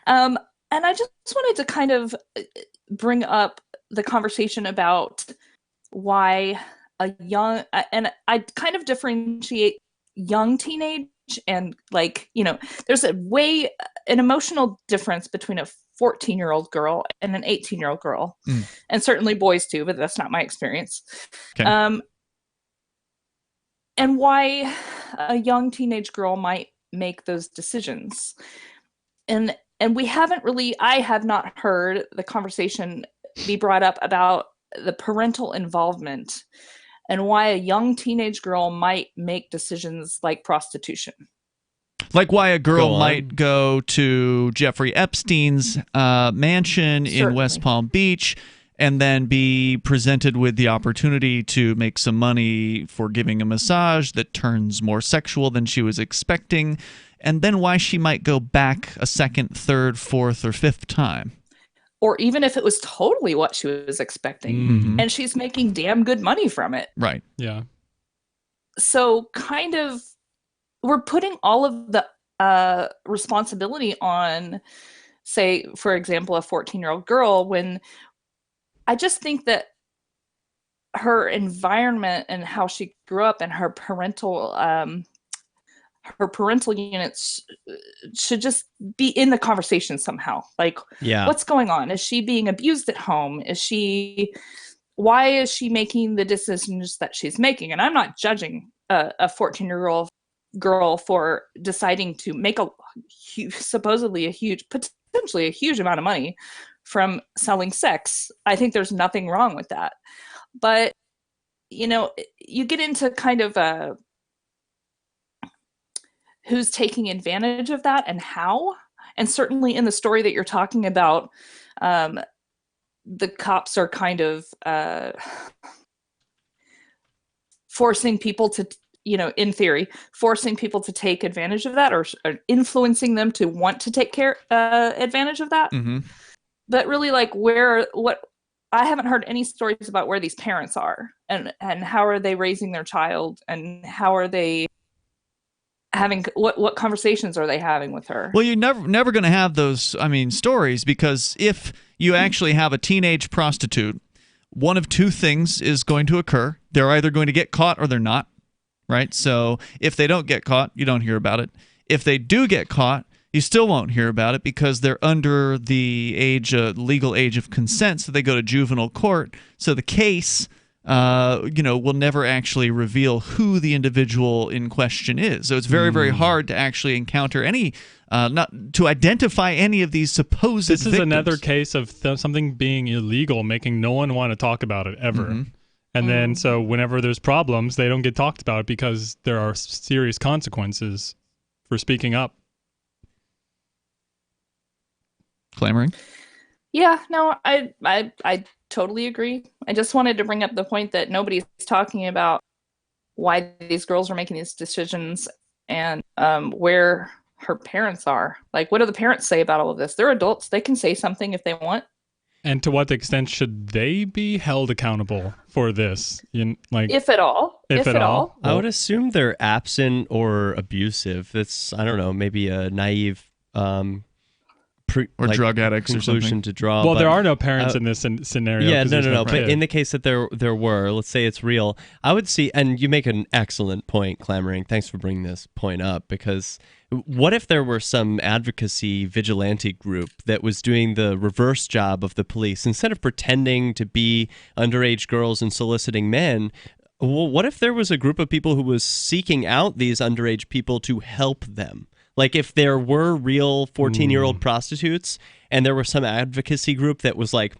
And I just wanted to kind of bring up the conversation about why a young, and I kind of differentiate young teenage and there's an emotional difference between a 14-year-old girl and an 18-year-old girl, and certainly boys too, but that's not my experience. Okay. And why a young teenage girl might make those decisions. And I have not heard the conversation be brought up about the parental involvement and why a young teenage girl might make decisions like prostitution. Like why a girl might go to Jeffrey Epstein's mansion in West Palm Beach and then be presented with the opportunity to make some money for giving a massage that turns more sexual than she was expecting, and then why she might go back a second, third, fourth, or fifth time. Or even if it was totally what she was expecting, and she's making damn good money from it. Right. Yeah. So kind of we're putting all of the responsibility on, say, for example, a 14-year-old girl, when I just think that her environment and how she grew up and her parental units should just be in the conversation somehow. Like, what's going on? Is she being abused at home? Why is she making the decisions that she's making? And I'm not judging a 14-year-old girl for deciding to make potentially a huge amount of money from selling sex. I think there's nothing wrong with that. But, you get into kind of who's taking advantage of that and how. And certainly in the story that you're talking about, the cops are kind of forcing people to, in theory, forcing people to take advantage of that or influencing them to want to take advantage of that. But really, I haven't heard any stories about where these parents are and how are they raising their child and how are they having what conversations are they having with her? Well, you're never going to have those, stories, because if you actually have a teenage prostitute, one of two things is going to occur. They're either going to get caught or they're not, right? So if they don't get caught, you don't hear about it. If they do get caught, you still won't hear about it because they're under the legal age of consent, so they go to juvenile court. So the case will never actually reveal who the individual in question is. So it's very, very hard to actually encounter any, to identify any of these supposed This is victims. another case of something being illegal, making no one want to talk about it ever. Mm-hmm. And then, so whenever there's problems, they don't get talked about because there are serious consequences for speaking up. Clamoring? Yeah, no, I totally agree. I just wanted to bring up the point that nobody's talking about why these girls are making these decisions and where her parents are. Like, what do the parents say about all of this? They're adults. They can say something if they want. And to what extent should they be held accountable for this? If at all. If at all. I would assume they're absent or abusive. It's, I don't know, maybe a naive drug addicts or conclusion something to draw. Well, there are no parents in this scenario. Yeah, no. no But in the case that there were, let's say it's real, I would see, and you make an excellent point, Clamoring. Thanks for bringing this point up, because what if there were some advocacy vigilante group that was doing the reverse job of the police? Instead of pretending to be underage girls and soliciting men, well, what if there was a group of people who was seeking out these underage people to help them? Like, if there were real 14-year-old prostitutes and there was some advocacy group that was like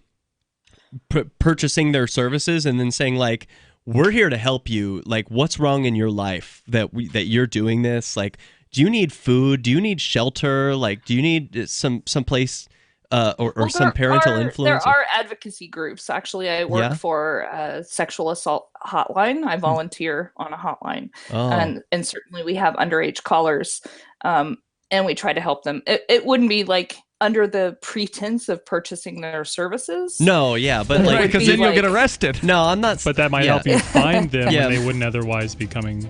purchasing their services and then saying like, we're here to help you. Like, what's wrong in your life that you're doing this? Like, do you need food? Do you need shelter? Like, do you need some place or some parental influence? There are advocacy groups. Actually, I work for a sexual assault hotline. I volunteer on a hotline. And certainly we have underage callers, and we try to help them. It wouldn't be like under the pretense of purchasing their services. No, yeah, but like, because then you'll get arrested. No, I'm not. But that might help you find them when they wouldn't otherwise be coming.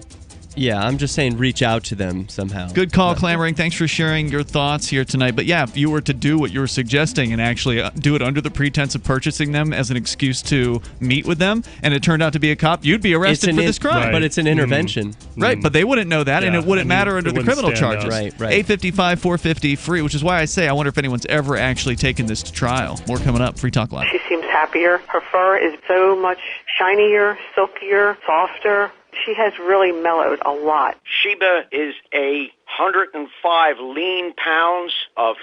Yeah, I'm just saying reach out to them somehow. Good call, Clamoring. Thanks for sharing your thoughts here tonight. But yeah, if you were to do what you were suggesting and actually do it under the pretense of purchasing them as an excuse to meet with them, and it turned out to be a cop, you'd be arrested for this crime. Right. But it's an intervention. Right, but they wouldn't know that, and it wouldn't matter under the criminal charges. Right. 855-450 free, which is why I say I wonder if anyone's ever actually taken this to trial. More coming up. Free Talk Live. She seems happier. Her fur is so much shinier, silkier, softer. She has really mellowed a lot. Sheba is 105 lean pounds of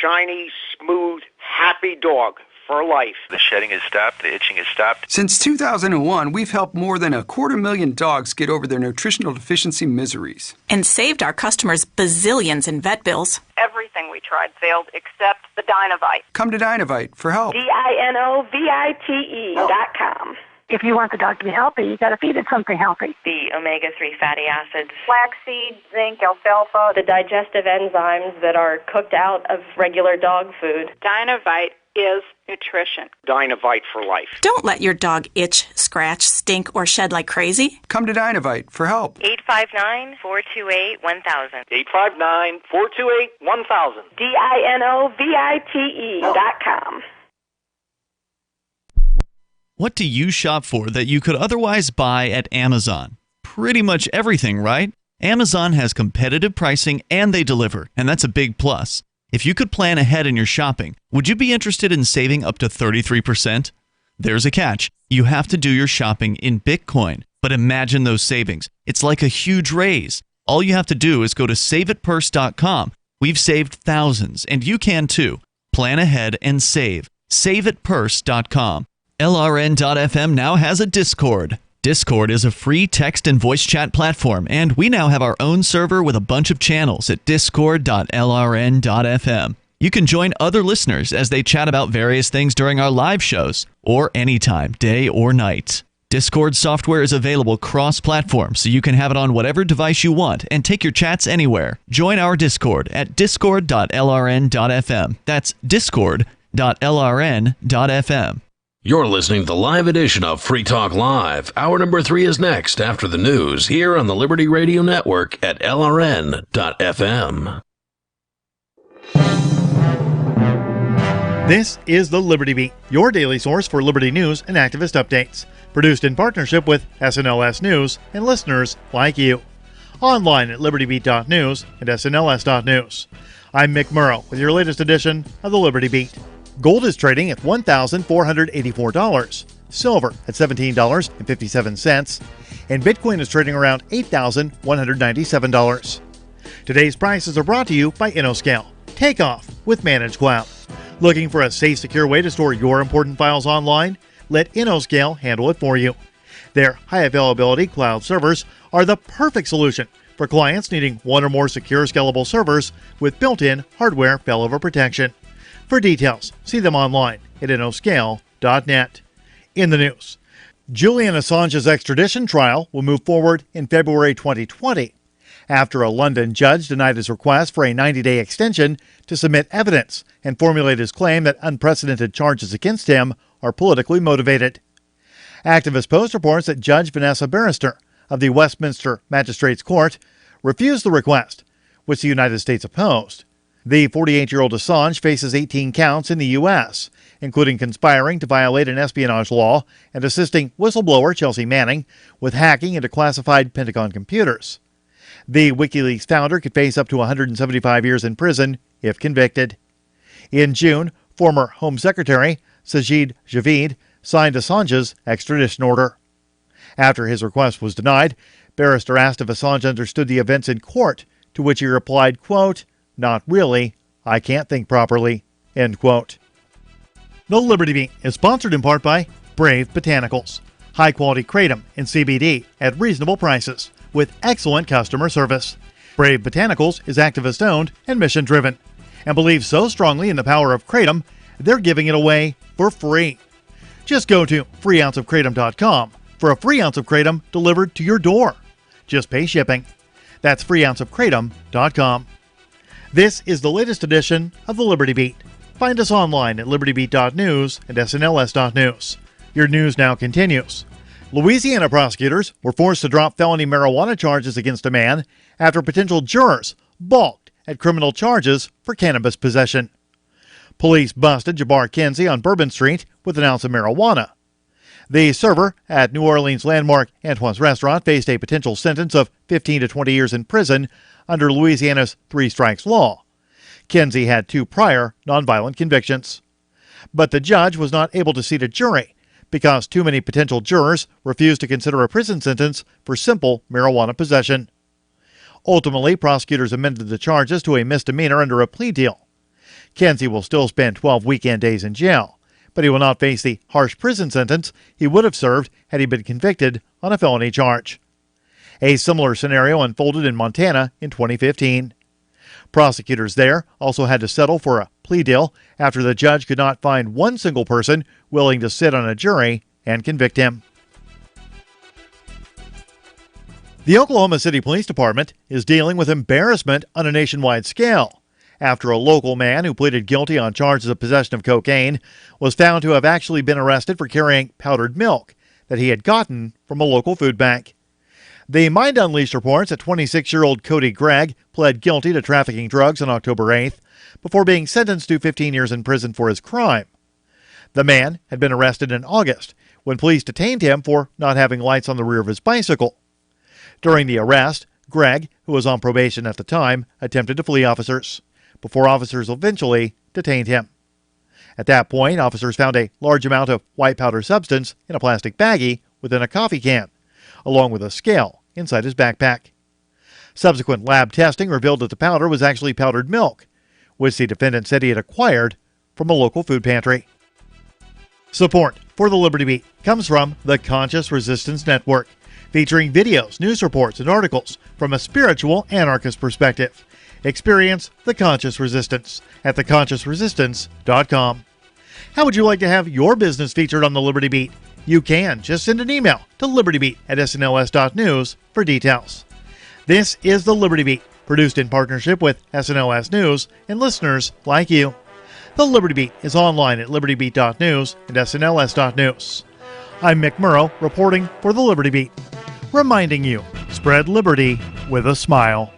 shiny, smooth, happy dog for life. The shedding has stopped. The itching has stopped. Since 2001, we've helped more than 250,000 dogs get over their nutritional deficiency miseries. And saved our customers bazillions in vet bills. Everything we tried failed except the Dynovite. Come to Dynovite for help. DINOVITE.com. If you want the dog to be healthy, you got to feed it something healthy. The omega-3 fatty acids, flaxseed, zinc, alfalfa, the digestive enzymes that are cooked out of regular dog food. Dynovite is nutrition. Dynovite for life. Don't let your dog itch, scratch, stink, or shed like crazy. Come to Dynovite for help. 859-428-1000. 859-428-1000. DINOVITE.com. What do you shop for that you could otherwise buy at Amazon? Pretty much everything, right? Amazon has competitive pricing and they deliver, and that's a big plus. If you could plan ahead in your shopping, would you be interested in saving up to 33%? There's a catch. You have to do your shopping in Bitcoin. But imagine those savings. It's like a huge raise. All you have to do is go to saveitpurse.com. We've saved thousands, and you can too. Plan ahead and save. Saveitpurse.com. LRN.FM now has a Discord. Discord is a free text and voice chat platform, and we now have our own server with a bunch of channels at discord.lrn.fm. You can join other listeners as they chat about various things during our live shows, or anytime, day or night. Discord software is available cross-platform, so you can have it on whatever device you want and take your chats anywhere. Join our Discord at discord.lrn.fm. That's discord.lrn.fm. You're listening to the live edition of Free Talk Live. Hour number 3 is next after the news here on the Liberty Radio Network at LRN.FM. This is the Liberty Beat, your daily source for liberty news and activist updates. Produced in partnership with SNLS News and listeners like you. Online at libertybeat.news and snls.news. I'm Mick Murrow with your latest edition of the Liberty Beat. Gold is trading at $1,484, silver at $17.57, and Bitcoin is trading around $8,197. Today's prices are brought to you by InnoScale. Take off with Managed Cloud. Looking for a safe, secure way to store your important files online? Let InnoScale handle it for you. Their high availability cloud servers are the perfect solution for clients needing one or more secure, scalable servers with built-in hardware failover protection. For details, see them online at innoscale.net. In the news, Julian Assange's extradition trial will move forward in February 2020 after a London judge denied his request for a 90-day extension to submit evidence and formulate his claim that unprecedented charges against him are politically motivated. Activist Post reports that Judge Vanessa Barrister of the Westminster Magistrates Court refused the request, which the United States opposed. The 48-year-old Assange faces 18 counts in the U.S., including conspiring to violate an espionage law and assisting whistleblower Chelsea Manning with hacking into classified Pentagon computers. The WikiLeaks founder could face up to 175 years in prison if convicted. In June, former Home Secretary Sajid Javid signed Assange's extradition order. After his request was denied, Barrister asked if Assange understood the events in court, to which he replied, quote, "Not really. I can't think properly." End quote. The Liberty Beat is sponsored in part by Brave Botanicals. High-quality kratom and CBD at reasonable prices with excellent customer service. Brave Botanicals is activist-owned and mission-driven and believes so strongly in the power of kratom, they're giving it away for free. Just go to freeounceofkratom.com for a free ounce of kratom delivered to your door. Just pay shipping. That's freeounceofkratom.com. This is the latest edition of the Liberty Beat. Find us online at libertybeat.news and snls.news. Your news now continues. Louisiana prosecutors were forced to drop felony marijuana charges against a man after potential jurors balked at criminal charges for cannabis possession. Police busted Jabbar Kinsey on Bourbon Street with an ounce of marijuana. The server at New Orleans landmark Antoine's Restaurant faced a potential sentence of 15 to 20 years in prison under Louisiana's three strikes law. Kinsey had 2 prior nonviolent convictions. But the judge was not able to seat a jury because too many potential jurors refused to consider a prison sentence for simple marijuana possession. Ultimately, prosecutors amended the charges to a misdemeanor under a plea deal. Kinsey will still spend 12 weekend days in jail, but he will not face the harsh prison sentence he would have served had he been convicted on a felony charge. A similar scenario unfolded in Montana in 2015. Prosecutors there also had to settle for a plea deal after the judge could not find one single person willing to sit on a jury and convict him. The Oklahoma City Police Department is dealing with embarrassment on a nationwide scale after a local man who pleaded guilty on charges of possession of cocaine was found to have actually been arrested for carrying powdered milk that he had gotten from a local food bank. The Mind Unleashed reports that 26-year-old Cody Gregg pled guilty to trafficking drugs on October 8th before being sentenced to 15 years in prison for his crime. The man had been arrested in August when police detained him for not having lights on the rear of his bicycle. During the arrest, Gregg, who was on probation at the time, attempted to flee officers before officers eventually detained him. At that point, officers found a large amount of white powder substance in a plastic baggie within a coffee can, along with a scale inside his backpack. Subsequent lab testing revealed that the powder was actually powdered milk, which the defendant said he had acquired from a local food pantry. Support for the Liberty Beat comes from the Conscious Resistance Network, featuring videos, news reports, and articles from a spiritual anarchist perspective. Experience the Conscious Resistance at theconsciousresistance.com. How would you like to have your business featured on the Liberty Beat? You can just send an email to libertybeat@snls.news for details. This is the Liberty Beat, produced in partnership with SNLS News and listeners like you. The The Liberty Beat is online at libertybeat.news and snls.news. I'm Mick Murrow, reporting for The Liberty Beat, reminding you, spread liberty with a smile.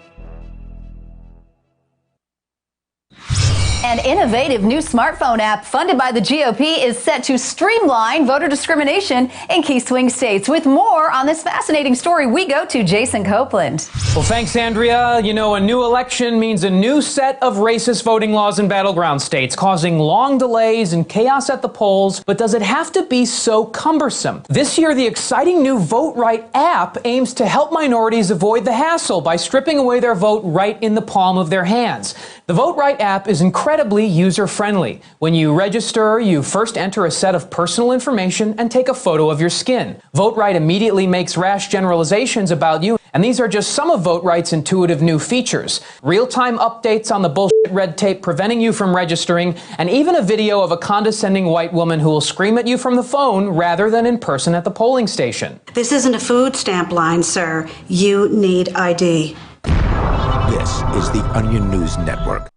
An innovative new smartphone app funded by the GOP is set to streamline voter discrimination in key swing states. With more on this fascinating story, we go to Jason Copeland. Well, thanks, Andrea. You know, a new election means a new set of racist voting laws in battleground states, causing long delays and chaos at the polls. But does it have to be so cumbersome? This year, the exciting new Vote Right app aims to help minorities avoid the hassle by stripping away their vote right in the palm of their hands. The Vote Right app is incredibly user-friendly. When you register, you first enter a set of personal information and take a photo of your skin. Vote Right immediately makes rash generalizations about you, and these are just some of Vote Right's intuitive new features. Real-time updates on the bullshit red tape preventing you from registering, and even a video of a condescending white woman who will scream at you from the phone rather than in person at the polling station. This isn't a food stamp line, sir. You need ID. This is the Onion News Network.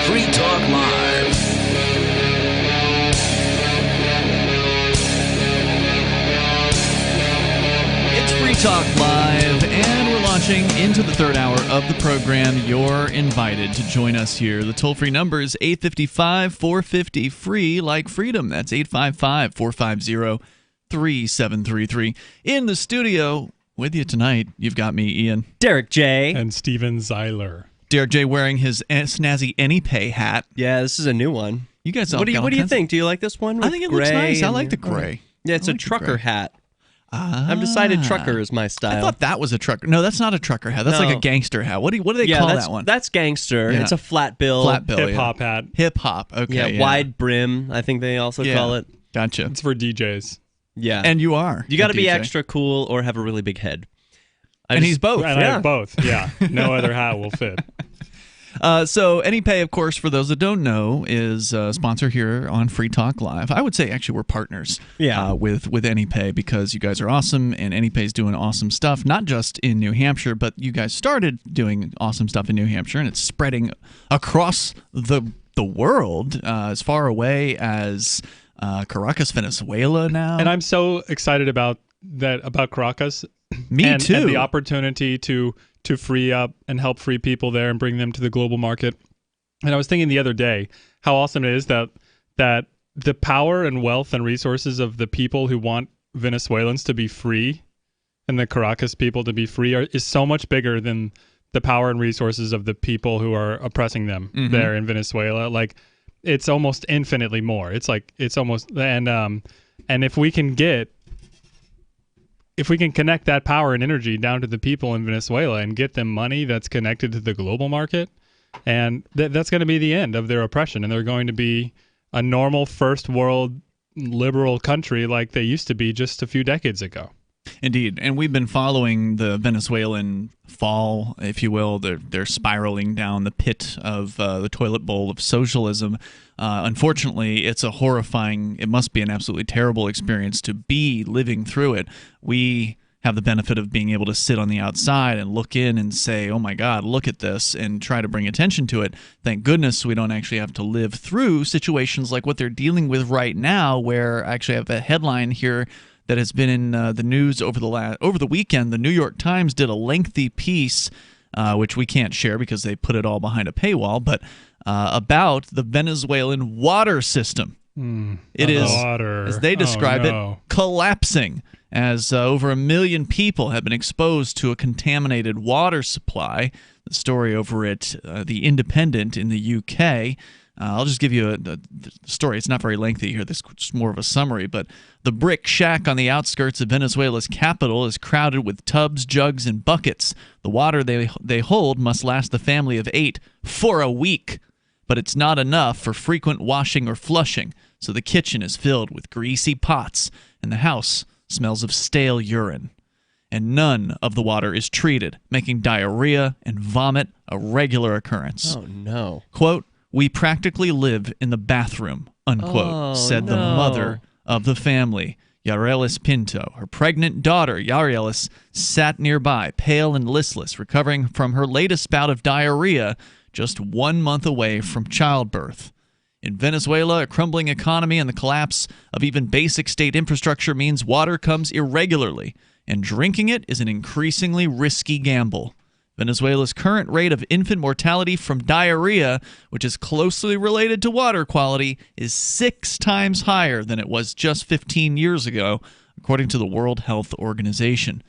Free Talk Live. It's Free Talk Live, and we're launching into the third hour of the program. You're invited to join us here. The toll-free number is 855-450-FREE, like freedom. That's 855-450-3733. In the studio with you tonight, you've got me, Ian. Derrick J. And Steven Zeiler. Derrick J. wearing his snazzy Anypay hat. Yeah, this is a new one. You guys What do you think? Do you like this one? I think it looks nice. I like the gray. Yeah, it's a trucker hat. I've decided trucker is my style. I thought that was a trucker. No, that's not a trucker hat. That's like a gangster hat. What do they call that one? That's gangster. Yeah. It's a flat bill. Hip-hop hat. Hip-hop, okay. Yeah, wide brim, I think they also call it. Gotcha. It's for DJs. Yeah. And you are. You got to be extra cool or have a really big head. He's both. And I have both, yeah. No other hat will fit. So Anypay, of course, for those that don't know, is a sponsor here on Free Talk Live. I would say actually we're partners with Anypay because you guys are awesome, and Anypay's doing awesome stuff, not just in New Hampshire, but you guys started doing awesome stuff in New Hampshire, and it's spreading across the world as far away as Caracas, Venezuela now. And I'm so excited about Caracas. Me too. And the opportunity to free up and help free people there and bring them to the global market. And I was thinking the other day how awesome it is that the power and wealth and resources of the people who want Venezuelans to be free and the Caracas people to be free is so much bigger than the power and resources of the people who are oppressing them there in Venezuela. Like, it's almost infinitely more. It's almost, and if we can connect that power and energy down to the people in Venezuela and get them money that's connected to the global market, and that's going to be the end of their oppression, and they're going to be a normal first world liberal country like they used to be just a few decades ago. Indeed, and we've been following the Venezuelan fall, if you will. They're spiraling down the pit of the toilet bowl of socialism. Unfortunately, it's a horrifying, it must be an absolutely terrible experience to be living through it. We have the benefit of being able to sit on the outside and look in and say, oh my God, look at this, and try to bring attention to it. Thank goodness we don't actually have to live through situations like what they're dealing with right now, where I actually have a headline here that has been in the news over the weekend. The New York Times did a lengthy piece, which we can't share because they put it all behind a paywall, but about the Venezuelan water system. It is, as they describe it, collapsing, as over 1 million people have been exposed to a contaminated water supply. The story over at The Independent in the UK. I'll just give you the story. It's not very lengthy here. This is more of a summary. But the brick shack on the outskirts of Venezuela's capital is crowded with tubs, jugs, and buckets. The water they hold must last the family of 8 for a week. But it's not enough for frequent washing or flushing, so the kitchen is filled with greasy pots, and the house smells of stale urine. And none of the water is treated, making diarrhea and vomit a regular occurrence. Oh, no. Quote, "We practically live in the bathroom," unquote, said the mother of the family. Yarelis Pinto. Her pregnant daughter, Yarelis, sat nearby, pale and listless, recovering from her latest bout of diarrhea just 1 month away from childbirth. In Venezuela, a crumbling economy and the collapse of even basic state infrastructure means water comes irregularly, and drinking it is an increasingly risky gamble. Venezuela's current rate of infant mortality from diarrhea, which is closely related to water quality, is 6 times higher than it was just 15 years ago, according to the World Health Organization.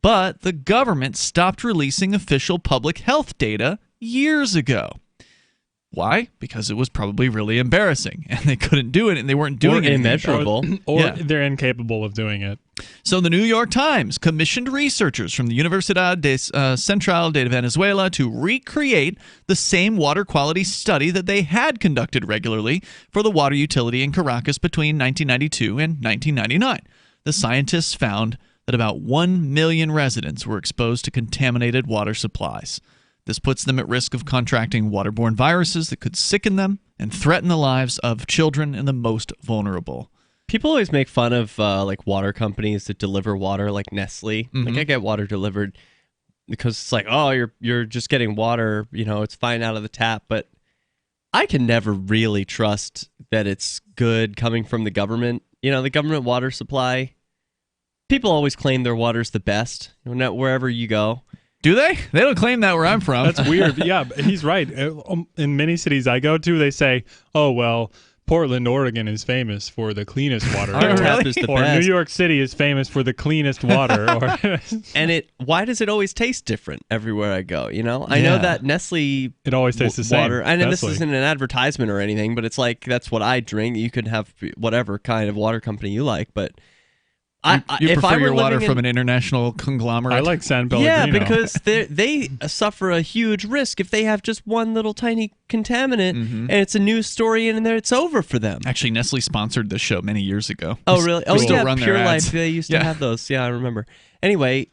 But the government stopped releasing official public health data years ago. Why? Because it was probably really embarrassing, and they couldn't do it, and they weren't doing it. Immeasurable. Or they're incapable of doing it. So the New York Times commissioned researchers from the Universidad Central de Venezuela to recreate the same water quality study that they had conducted regularly for the water utility in Caracas between 1992 and 1999. The scientists found that about 1 million residents were exposed to contaminated water supplies. This puts them at risk of contracting waterborne viruses that could sicken them and threaten the lives of children and the most vulnerable. People always make fun of like water companies that deliver water, like Nestle. Mm-hmm. Like I get water delivered because it's like, oh, you're just getting water, it's fine out of the tap. But I can never really trust that it's good coming from the government. The government water supply. People always claim their water's the best, wherever you go. Do they? They don't claim that where I'm from. That's weird. Yeah, he's right. In many cities I go to, they say, oh, well, Portland, Oregon is famous for the cleanest water. Our tap is the or best. New York City is famous for the cleanest water. And why does it always taste different everywhere I go? I know that Nestle it always tastes the same. Water, and this Nestle. isn't an advertisement or anything, but it's like that's what I drink. You can have whatever kind of water company you like, but you if prefer I were your water living from an international conglomerate? I like San Pellegrino. Yeah, because they suffer a huge risk if they have just one little tiny contaminant, and it's a news story, and then it's over for them. Actually, Nestle sponsored this show many years ago. Oh, really? We still run Pure their ads. Life. They used to have those. Yeah, I remember. Anyway,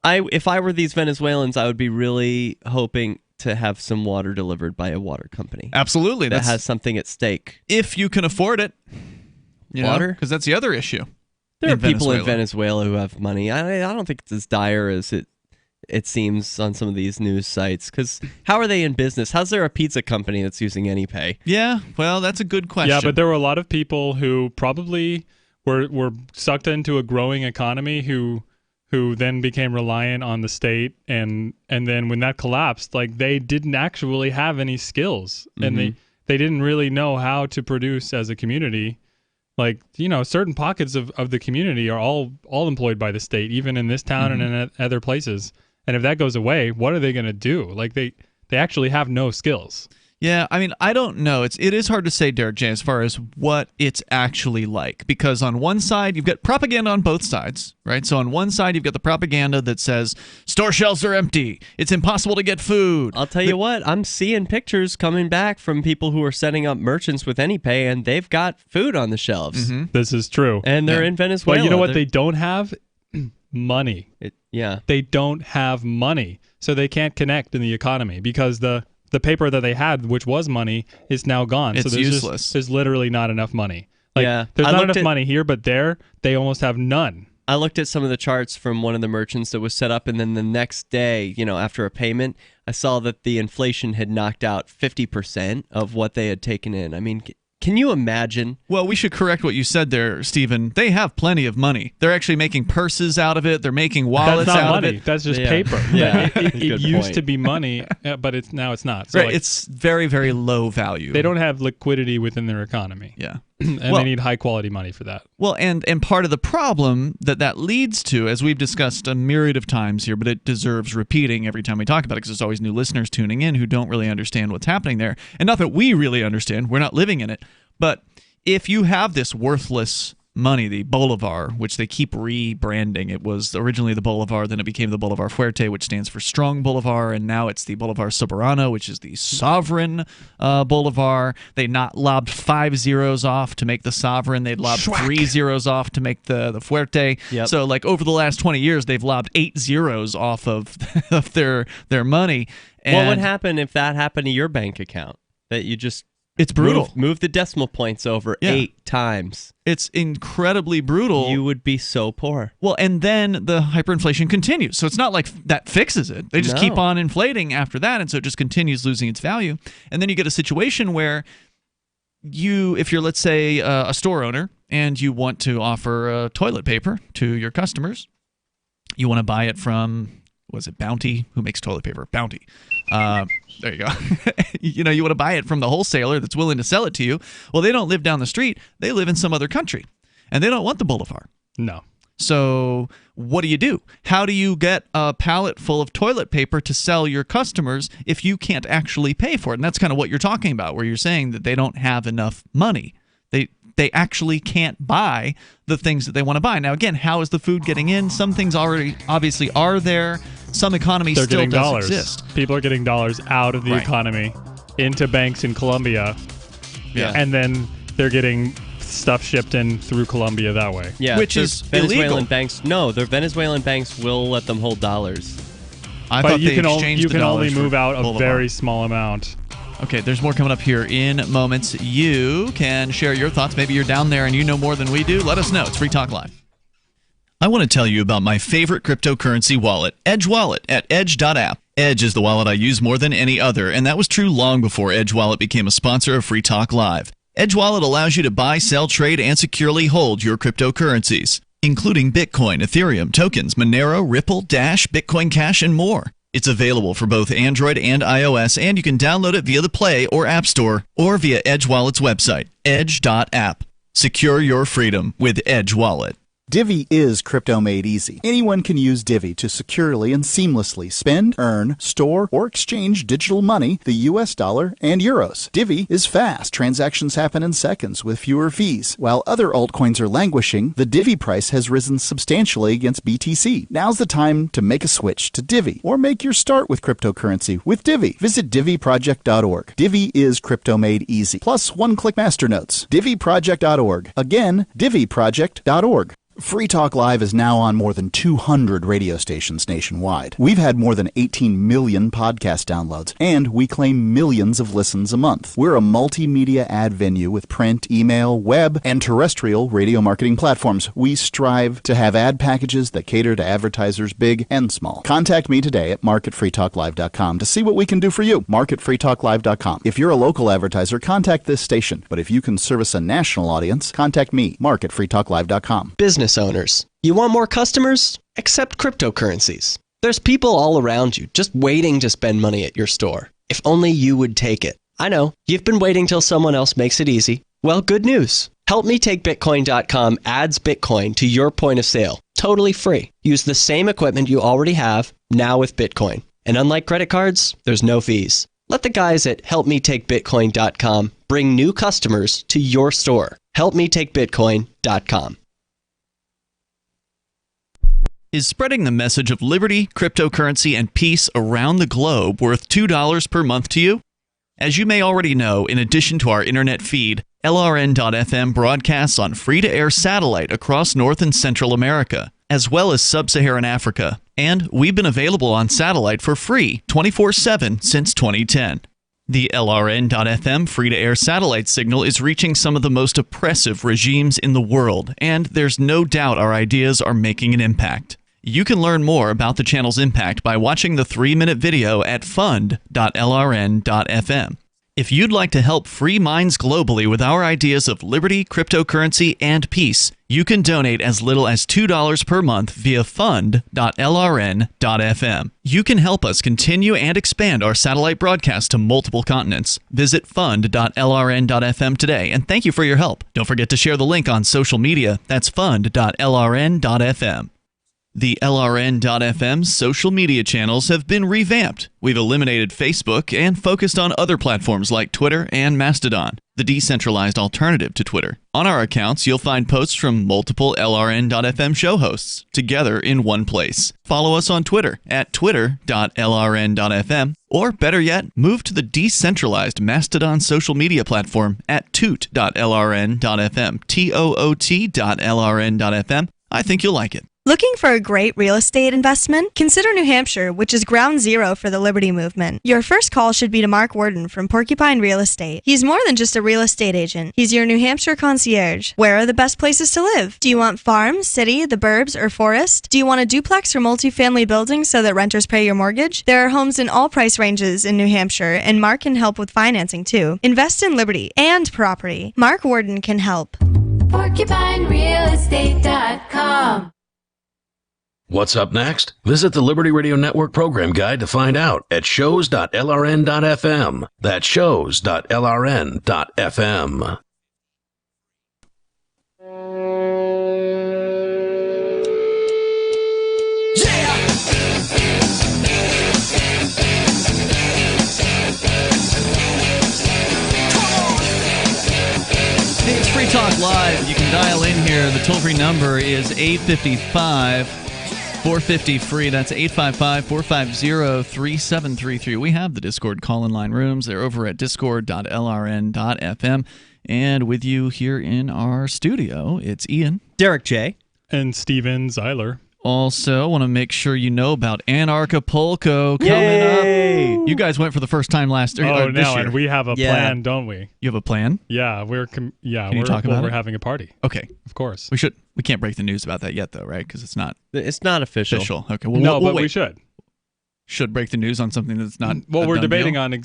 if I were these Venezuelans, I would be really hoping to have some water delivered by a water company. Absolutely. That has something at stake. If you can afford it. Water? Because that's the other issue. There are people in Venezuela who have money. I don't think it's as dire as it seems on some of these news sites. Because how are they in business? How's there a pizza company that's using Anypay? Yeah, well, that's a good question. Yeah, but there were a lot of people who probably were sucked into a growing economy who then became reliant on the state, and then when that collapsed, like they didn't actually have any skills, and they didn't really know how to produce as a community. Like, certain pockets of the community are all employed by the state, even in this town and in other places. And if that goes away, what are they going to do? Like, they actually have no skills. Yeah, I mean, I don't know. It is hard to say, Derrick J, as far as what it's actually like. Because on one side, you've got propaganda on both sides, right? So on one side, you've got the propaganda that says, store shelves are empty. It's impossible to get food. I'll tell you what, I'm seeing pictures coming back from people who are setting up merchants with Anypay, and they've got food on the shelves. This is true. And they're in Venezuela. Well, you know what they don't have? Money. Yeah. They don't have money. So they can't connect in the economy because the paper that they had, which was money, is now gone. It's so there's useless. There's literally not enough money. Like, Yeah. there's I not looked enough money here, but they almost have none. I looked at some of the charts from one of the merchants that was set up, and then the next day, after a payment, I saw that the inflation had knocked out 50% of what they had taken in. I mean, can you imagine? Well, we should correct what you said there, Stephen. They have plenty of money. They're actually making purses out of it. They're making wallets That's not out money. of it. That's just Yeah. paper. Yeah. It Good used point. to be money, but it's not. So Right, like, it's very, very low value. they don't have liquidity within their economy. Yeah. And they need high quality money for that. Well, and part of the problem that leads to, as we've discussed a myriad of times here, but it deserves repeating every time we talk about it because there's always new listeners tuning in who don't really understand what's happening there. And not that we really understand. We're not living in it. But if you have this worthless money, the Bolivar, which they keep rebranding. It was originally the Bolivar, then it became the Bolivar Fuerte, which stands for Strong Bolivar, and now it's the Bolivar Soberano, which is the Sovereign Bolivar. They not lobbed 5 zeros off to make the Sovereign. They'd lobbed 3 zeros off to make the Fuerte. Yep. So, like, over the last 20 years, they've lobbed 8 zeros off of their money. And what would happen if that happened to your bank account? That you just It's brutal. Move the decimal points over 8 times. It's incredibly brutal. You would be so poor. Well, and then the hyperinflation continues. So it's not like that fixes it. They just keep on inflating after that, and so it just continues losing its value. And then you get a situation where if you're, let's say, a store owner, and you want to offer toilet paper to your customers, you want to buy it from, was it Bounty? Who makes toilet paper? Bounty. There you go. You want to buy it from the wholesaler that's willing to sell it to you. Well, they don't live down the street. They live in some other country, and they don't want the boulevard. No. So what do? How do you get a pallet full of toilet paper to sell your customers if you can't actually pay for it? And that's kind of what you're talking about, where you're saying that they don't have enough money. They actually can't buy the things that they want to buy. Now, again, how is the food getting in? Some things already obviously are there. Some economy still does exist. People are getting dollars out of the economy into banks in Colombia. Yeah. And then they're getting stuff shipped in through Colombia that way. Yeah, which is Venezuelan illegal. banks. No, their Venezuelan banks will let them hold dollars. I thought they exchanged you the can only dollars move for out a Boulevard. very small amount. Okay, there's more coming up here in moments. You can share your thoughts. Maybe you're down there and you know more than we do. Let us know. It's Free Talk Live. I want to tell you about my favorite cryptocurrency wallet, Edge Wallet, at edge.app. Edge is the wallet I use more than any other, and that was true long before Edge Wallet became a sponsor of Free Talk Live. Edge Wallet allows you to buy, sell, trade, and securely hold your cryptocurrencies, including Bitcoin, Ethereum, tokens, Monero, Ripple, Dash, Bitcoin Cash, and more. It's available for both Android and iOS, and you can download it via the Play or App Store or via Edge Wallet's website, edge.app. Secure your freedom with Edge Wallet. Divvy is crypto made easy. Anyone can use Divvy to securely and seamlessly spend, earn, store, or exchange digital money, the US dollar, and euros. Divvy is fast. Transactions happen in seconds with fewer fees. While other altcoins are languishing, the Divvy price has risen substantially against BTC. Now's the time to make a switch to Divvy or make your start with cryptocurrency with Divvy. Visit DivvyProject.org. Divvy is crypto made easy. Plus one-click master notes. DivvyProject.org. Again, DivvyProject.org. Free Talk Live is now on more than 200 radio stations nationwide. We've had more than 18 million podcast downloads, and we claim millions of listens a month. We're a multimedia ad venue with print, email, web, and terrestrial radio marketing platforms. We strive to have ad packages that cater to advertisers big and small. Contact me today at mark@freetalklive.com to see what we can do for you. mark@freetalklive.com. If you're a local advertiser, contact this station. But if you can service a national audience, contact me, mark@freetalklive.com. Business owners. You want more customers? Accept cryptocurrencies. There's people all around you just waiting to spend money at your store. If only you would take it. I know, you've been waiting till someone else makes it easy. Well, good news. HelpMeTakeBitcoin.com adds Bitcoin to your point of sale. Totally free. Use the same equipment you already have, now with Bitcoin. And unlike credit cards, there's no fees. Let the guys at HelpMeTakeBitcoin.com bring new customers to your store. HelpMeTakeBitcoin.com. Is spreading the message of liberty, cryptocurrency, and peace around the globe worth $2 per month to you? As you may already know, in addition to our internet feed, LRN.FM broadcasts on free-to-air satellite across North and Central America, as well as Sub-Saharan Africa. And we've been available on satellite for free 24/7 since 2010. The LRN.FM free-to-air satellite signal is reaching some of the most oppressive regimes in the world, and there's no doubt our ideas are making an impact. You can learn more about the channel's impact by watching the 3-minute video at fund.lrn.fm. If you'd like to help free minds globally with our ideas of liberty, cryptocurrency, and peace, you can donate as little as $2 per month via fund.lrn.fm. You can help us continue and expand our satellite broadcast to multiple continents. Visit fund.lrn.fm today, and thank you for your help. Don't forget to share the link on social media. That's fund.lrn.fm. The LRN.FM social media channels have been revamped. We've eliminated Facebook and focused on other platforms like Twitter and Mastodon, the decentralized alternative to Twitter. On our accounts, you'll find posts from multiple LRN.FM show hosts together in one place. Follow us on Twitter at twitter.lrn.fm, or better yet, move to the decentralized Mastodon social media platform at toot.lrn.fm, toot.lrn.fm. I think you'll like it. Looking for a great real estate investment? Consider New Hampshire, which is ground zero for the Liberty Movement. Your first call should be to Mark Worden from Porcupine Real Estate. He's more than just a real estate agent. He's your New Hampshire concierge. Where are the best places to live? Do you want farm, city, the burbs, or forest? Do you want a duplex or multifamily building so that renters pay your mortgage? There are homes in all price ranges in New Hampshire, and Mark can help with financing too. Invest in Liberty and property. Mark Worden can help. PorcupineRealEstate.com. What's up next? Visit the Liberty Radio Network program guide to find out at shows.lrn.fm. That's shows.lrn.fm. Hey, it's Free Talk Live. You can dial in here. The toll-free number is 855-450-FREE. That's 855-450-3733. We have the Discord call-in line rooms. They're over at discord.lrn.fm. And with you here in our studio, it's Ian. Derrick J. And Steven Zeiler. Also, want to make sure you know about Anarchapulco coming up. You guys went for the first time last year. Oh, no, and we have a plan, don't we? You have a plan? Yeah, we're Can you talk about we're it? having a party. Okay, of course. We can't break the news about that yet, though, right? Because it's not official. Okay, well, we'll we wait. should break the news on something that's not. Well, we're debating deal? on.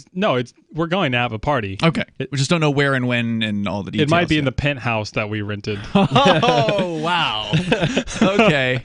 We're going to have a party. Okay, we just don't know where and when and all the details. It might be in the penthouse that we rented. Oh wow. Okay.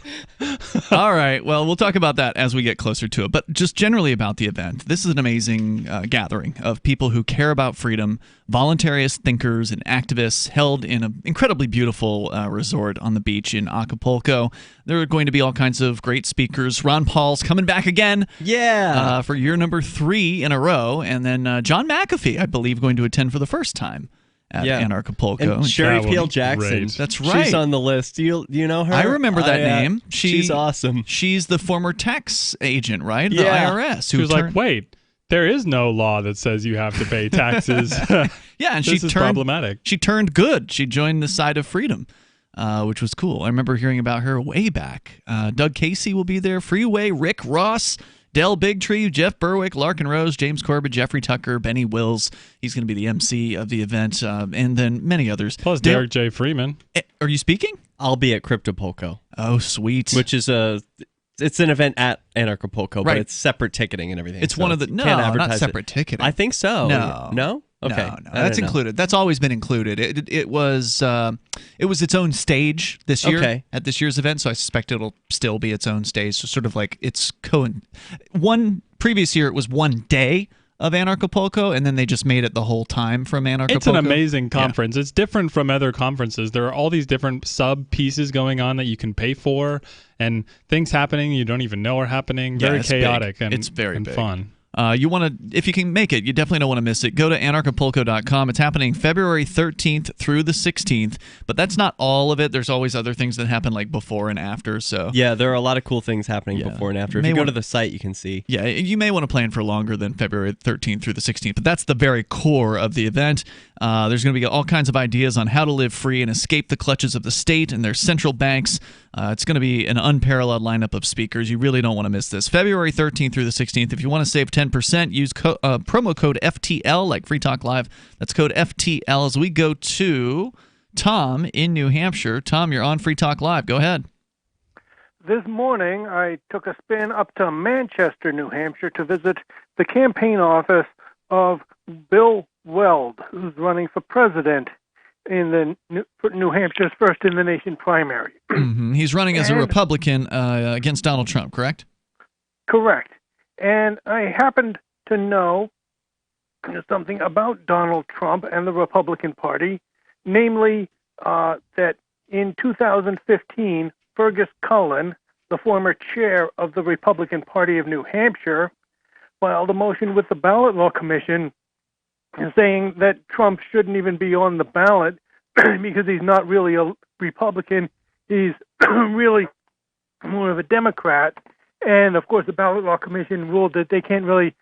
All right. Well, we'll talk about that as we get closer to it. But just generally about the event, this is an amazing gathering of people who care about freedom, voluntarist thinkers and activists, held in an incredibly beautiful resort on the beach in Acapulco. There are going to be all kinds of great speakers. Ron Paul's coming back again. Yeah. For year number 3 in a row. And then John McAfee, I believe, going to attend for the first time at Anarchapulco. And Sherry Peel Jackson. Great. That's right. She's on the list. Do you know her? I remember that name. She's awesome. She's the former tax agent, right? The Yeah. IRS. She was like, wait, there is no law that says you have to pay taxes. Yeah, and this is problematic. She turned good. She joined the side of freedom, which was cool. I remember hearing about her way back. Doug Casey will be there. Freeway, Rick Ross, Del Bigtree, Jeff Berwick, Larkin Rose, James Corbett, Jeffrey Tucker, Benny Wills. He's going to be the MC of the event, and then many others. Plus Derek J. Freeman. Are you speaking? I'll be at Cryptopolco. Oh, sweet. Which is it's an event at Anarchapulco, Right. but it's separate ticketing and everything. It's so one of the you can't not advertise separate it. ticketing. I think so. No. Okay. No, that's included. That's always been included. It was its own stage this year at this year's event, so I suspect it'll still be its own stage. So sort of like it's one previous year it was one day of Anarchapulco, and then they just made it the whole time from Anarchapulco. It's an amazing conference. It's different from other conferences. There are all these different sub pieces going on that you can pay for, and things happening you don't even know are happening. Very chaotic and it's very and big. fun. You want to, if you can make it, you definitely don't want to miss it. Go to anarchapulco.com. It's happening February 13th through the 16th, but that's not all of it. There's always other things that happen like before and after. So yeah, there are a lot of cool things happening before and after. If you go to the site, you can see. Yeah, you may want to plan for longer than February 13th through the 16th, but that's the very core of the event. There's going to be all kinds of ideas on how to live free and escape the clutches of the state and their central banks. It's going to be an unparalleled lineup of speakers. You really don't want to miss this. February 13th through the 16th. If you want to save 10%, use promo code FTL, like Free Talk Live. That's code FTL as we go to Tom in New Hampshire. Tom, you're on Free Talk Live. Go ahead. This morning, I took a spin up to Manchester, New Hampshire, to visit the campaign office of Bill Weld, who's running for president in the New Hampshire's first in the nation primary. Mm-hmm. He's running as a Republican against Donald Trump, correct? Correct. And I happened to know something about Donald Trump and the Republican Party, namely that in 2015, Fergus Cullen, the former chair of the Republican Party of New Hampshire, filed a motion with the Ballot Law Commission saying that Trump shouldn't even be on the ballot because he's not really a Republican. He's really more of a Democrat. And, of course, the Ballot Law Commission ruled that they can't really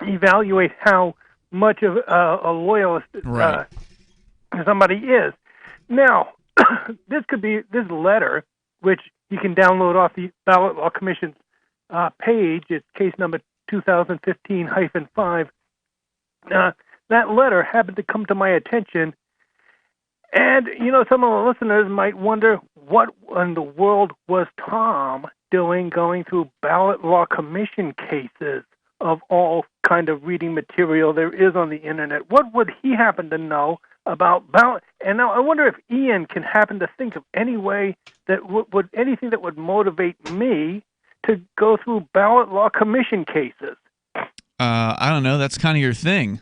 evaluate how much of a loyalist somebody is. Now, this letter, which you can download off the Ballot Law Commission's page. It's case number 2015-5. That letter happened to come to my attention. And, some of the listeners might wonder, what in the world was Tom doing going through Ballot Law Commission cases of all kind of reading material there is on the Internet? What would he happen to know about ballot? And now I wonder if Ian can happen to think of any way that would anything that would motivate me to go through Ballot Law Commission cases. I don't know. That's kind of your thing.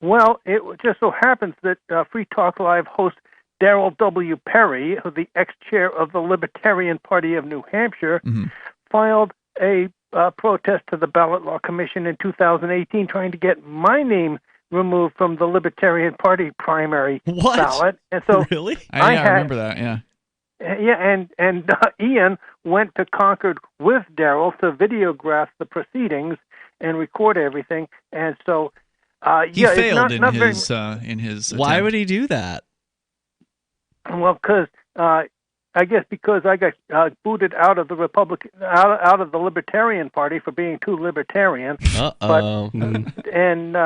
Well, it just so happens that Free Talk Live host Darrell W. Perry, the ex-chair of the Libertarian Party of New Hampshire, filed a protest to the Ballot Law Commission in 2018 trying to get my name removed from the Libertarian Party primary ballot. And so really? I remember that, yeah. Yeah, and Ian went to Concord with Darrell to videograph the proceedings and record everything. And so he failed in his attempt. Why would he do that? Well, because I guess because I got booted out of the out of the Libertarian Party for being too libertarian. Uh-oh. And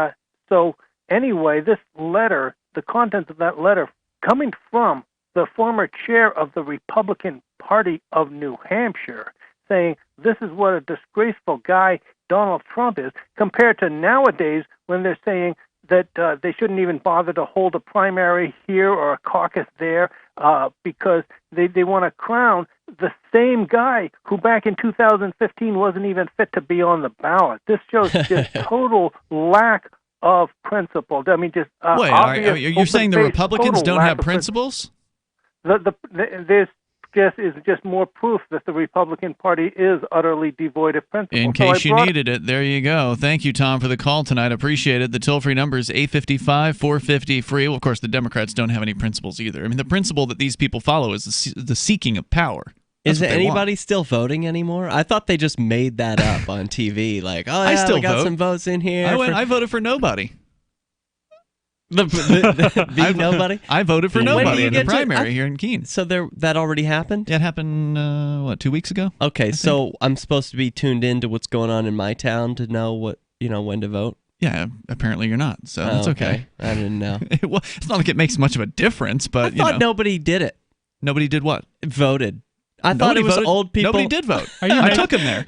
so anyway, this letter, the contents of that letter, coming from the former chair of the Republican Party of New Hampshire, saying this is what a disgraceful guy Donald Trump is, compared to nowadays when they're saying that they shouldn't even bother to hold a primary here or a caucus there because they want to crown the same guy who back in 2015 wasn't even fit to be on the ballot. This shows just total lack of principle. I mean, just wait, are you saying the Republicans don't have principles? This is just more proof that the Republican Party is utterly devoid of principle. In case you needed it, there you go. Thank you, Tom, for the call tonight. Appreciate it. The toll-free number is 855-450-FREE. Well, of course, the Democrats don't have any principles either. I mean, the principle that these people follow is the seeking of power. Is anybody still voting anymore? I thought they just made that up on TV. Like, oh, yeah, I still got vote. some votes in here. I voted for nobody. Nobody? I voted for nobody in the primary here in Keene. So that already happened? It happened, 2 weeks ago? Okay, so I'm supposed to be tuned in to what's going on in my town to know when to vote? Yeah, apparently you're not, so that's okay. I didn't know. Well, it's not like it makes much of a difference, but I thought nobody did it. Nobody did what? Voted. I thought it was old people. Nobody did vote. I took him there.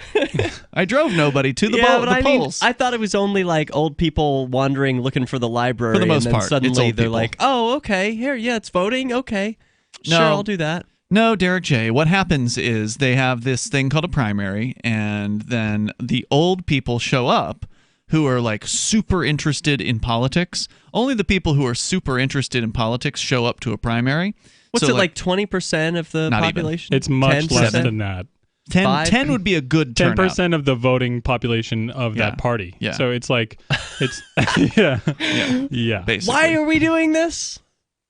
I drove nobody to the polls. I thought it was only like old people wandering looking for the library. For the most and then part, suddenly it's they're old like, "Oh, okay, here, yeah, it's voting. Okay, sure, I'll do that." No, Derrick J. What happens is they have this thing called a primary, and then the old people show up who are like super interested in politics. Only the people who are super interested in politics show up to a primary. What's it like 20% of the population? It's much 10%? less than that. 10 would be a good turnout. 10% of the voting population of that party. Yeah. So it's like, yeah. Basically. Why are we doing this?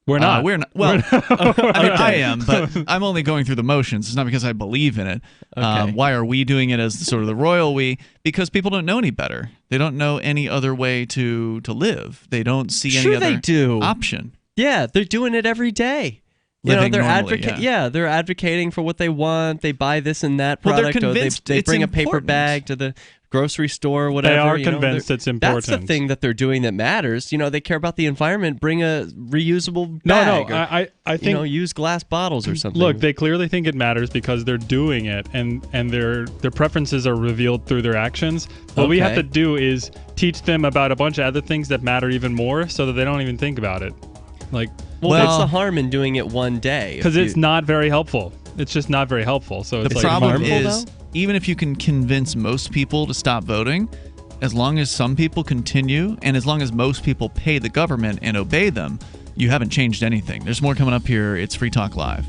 We're not. We're not. Well, I mean, I am, but I'm only going through the motions. It's not because I believe in it. Okay. Why are we doing it as sort of the royal we? Because people don't know any better. They don't know any other way to live. They don't see any other option. Yeah, they're doing it every day. They're they're advocating for what they want. They buy this and that product, or they bring a paper bag to the grocery store or whatever. They are convinced it's important. That's the thing that they're doing that matters. They care about the environment. Bring a reusable bag. I think use glass bottles or something. Look, they clearly think it matters because they're doing it, and their preferences are revealed through their actions. What we have to do is teach them about a bunch of other things that matter even more, so that they don't even think about it. Like, what's the harm in doing it one day? Because it's not very helpful. It's just not very helpful. So the problem is, even if you can convince most people to stop voting, as long as some people continue, and as long as most people pay the government and obey them, you haven't changed anything. There's more coming up here. It's Free Talk Live.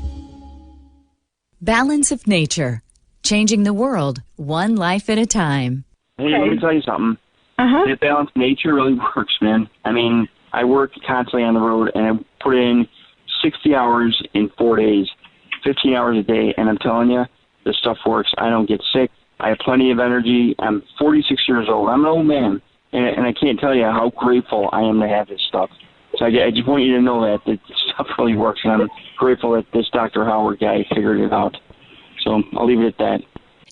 Balance of nature. Changing the world, one life at a time. Hey, let me tell you something. The balance of nature really works, man. I mean, I work constantly on the road, and I put in 60 hours in 4 days, 15 hours a day, and I'm telling you, this stuff works. I don't get sick. I have plenty of energy. I'm 46 years old. I'm an old man, and I can't tell you how grateful I am to have this stuff. So I just want you to know that this stuff really works, and I'm grateful that this Dr. Howard guy figured it out. So I'll leave it at that.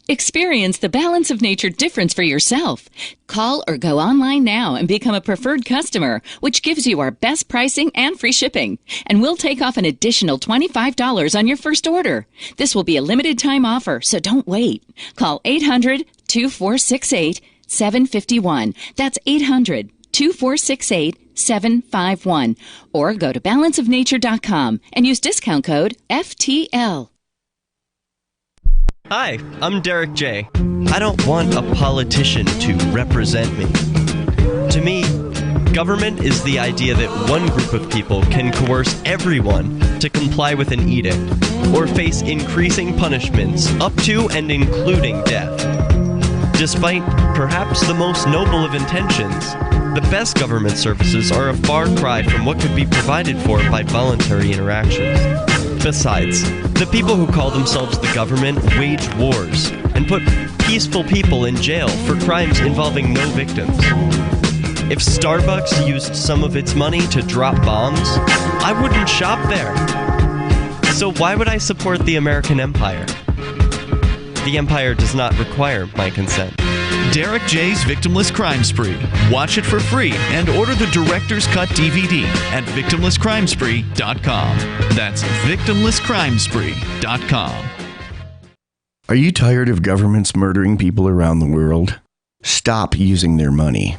Experience the balance of nature difference for yourself. Call or go online now and become a preferred customer, which gives you our best pricing and free shipping. And we'll take off an additional $25 on your first order. This will be a limited time offer, so don't wait. Call 800-2468-751. That's 800-2468-751. Or go to balanceofnature.com and use discount code FTL. Hi, I'm Derrick J. I don't want a politician to represent me. To me, government is the idea that one group of people can coerce everyone to comply with an edict or face increasing punishments up to and including death. Despite perhaps the most noble of intentions, the best government services are a far cry from what could be provided for by voluntary interactions. Besides, the people who call themselves the government wage wars and put peaceful people in jail for crimes involving no victims. If Starbucks used some of its money to drop bombs, I wouldn't shop there. So why would I support the American empire? The empire does not require my consent. Derrick J's Victimless Crime Spree. Watch it for free and order the Director's Cut DVD at victimlesscrimespree.com. That's victimlesscrimespree.com. Are you tired of governments murdering people around the world? Stop using their money.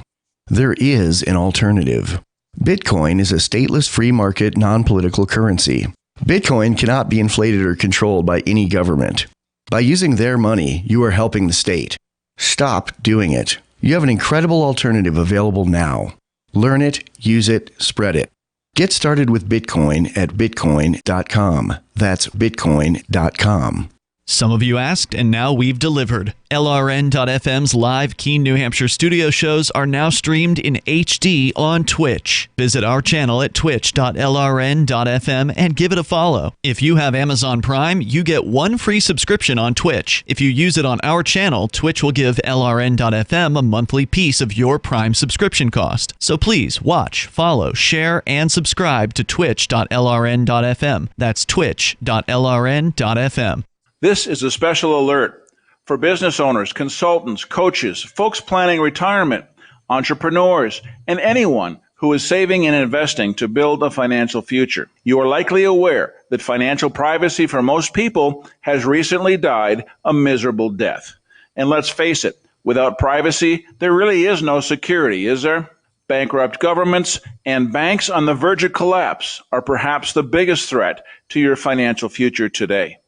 There is an alternative. Bitcoin is a stateless free market non-political currency. Bitcoin cannot be inflated or controlled by any government. By using their money, you are helping the state. Stop doing it. You have an incredible alternative available now. Learn it, use it, spread it. Get started with Bitcoin at bitcoin.com. That's bitcoin.com. Some of you asked, and now we've delivered. LRN.FM's live Keene, New Hampshire studio shows are now streamed in HD on Twitch. Visit our channel at twitch.lrn.fm and give it a follow. If you have Amazon Prime, you get one free subscription on Twitch. If you use it on our channel, Twitch will give LRN.FM a monthly piece of your Prime subscription cost. So please watch, follow, share, and subscribe to twitch.lrn.fm. That's twitch.lrn.fm. This is a special alert for business owners, consultants, coaches, folks planning retirement, entrepreneurs, and anyone who is saving and investing to build a financial future. You are likely aware that financial privacy for most people has recently died a miserable death. And let's face it, without privacy, there really is no security, is there? Bankrupt governments and banks on the verge of collapse are perhaps the biggest threat to your financial future today.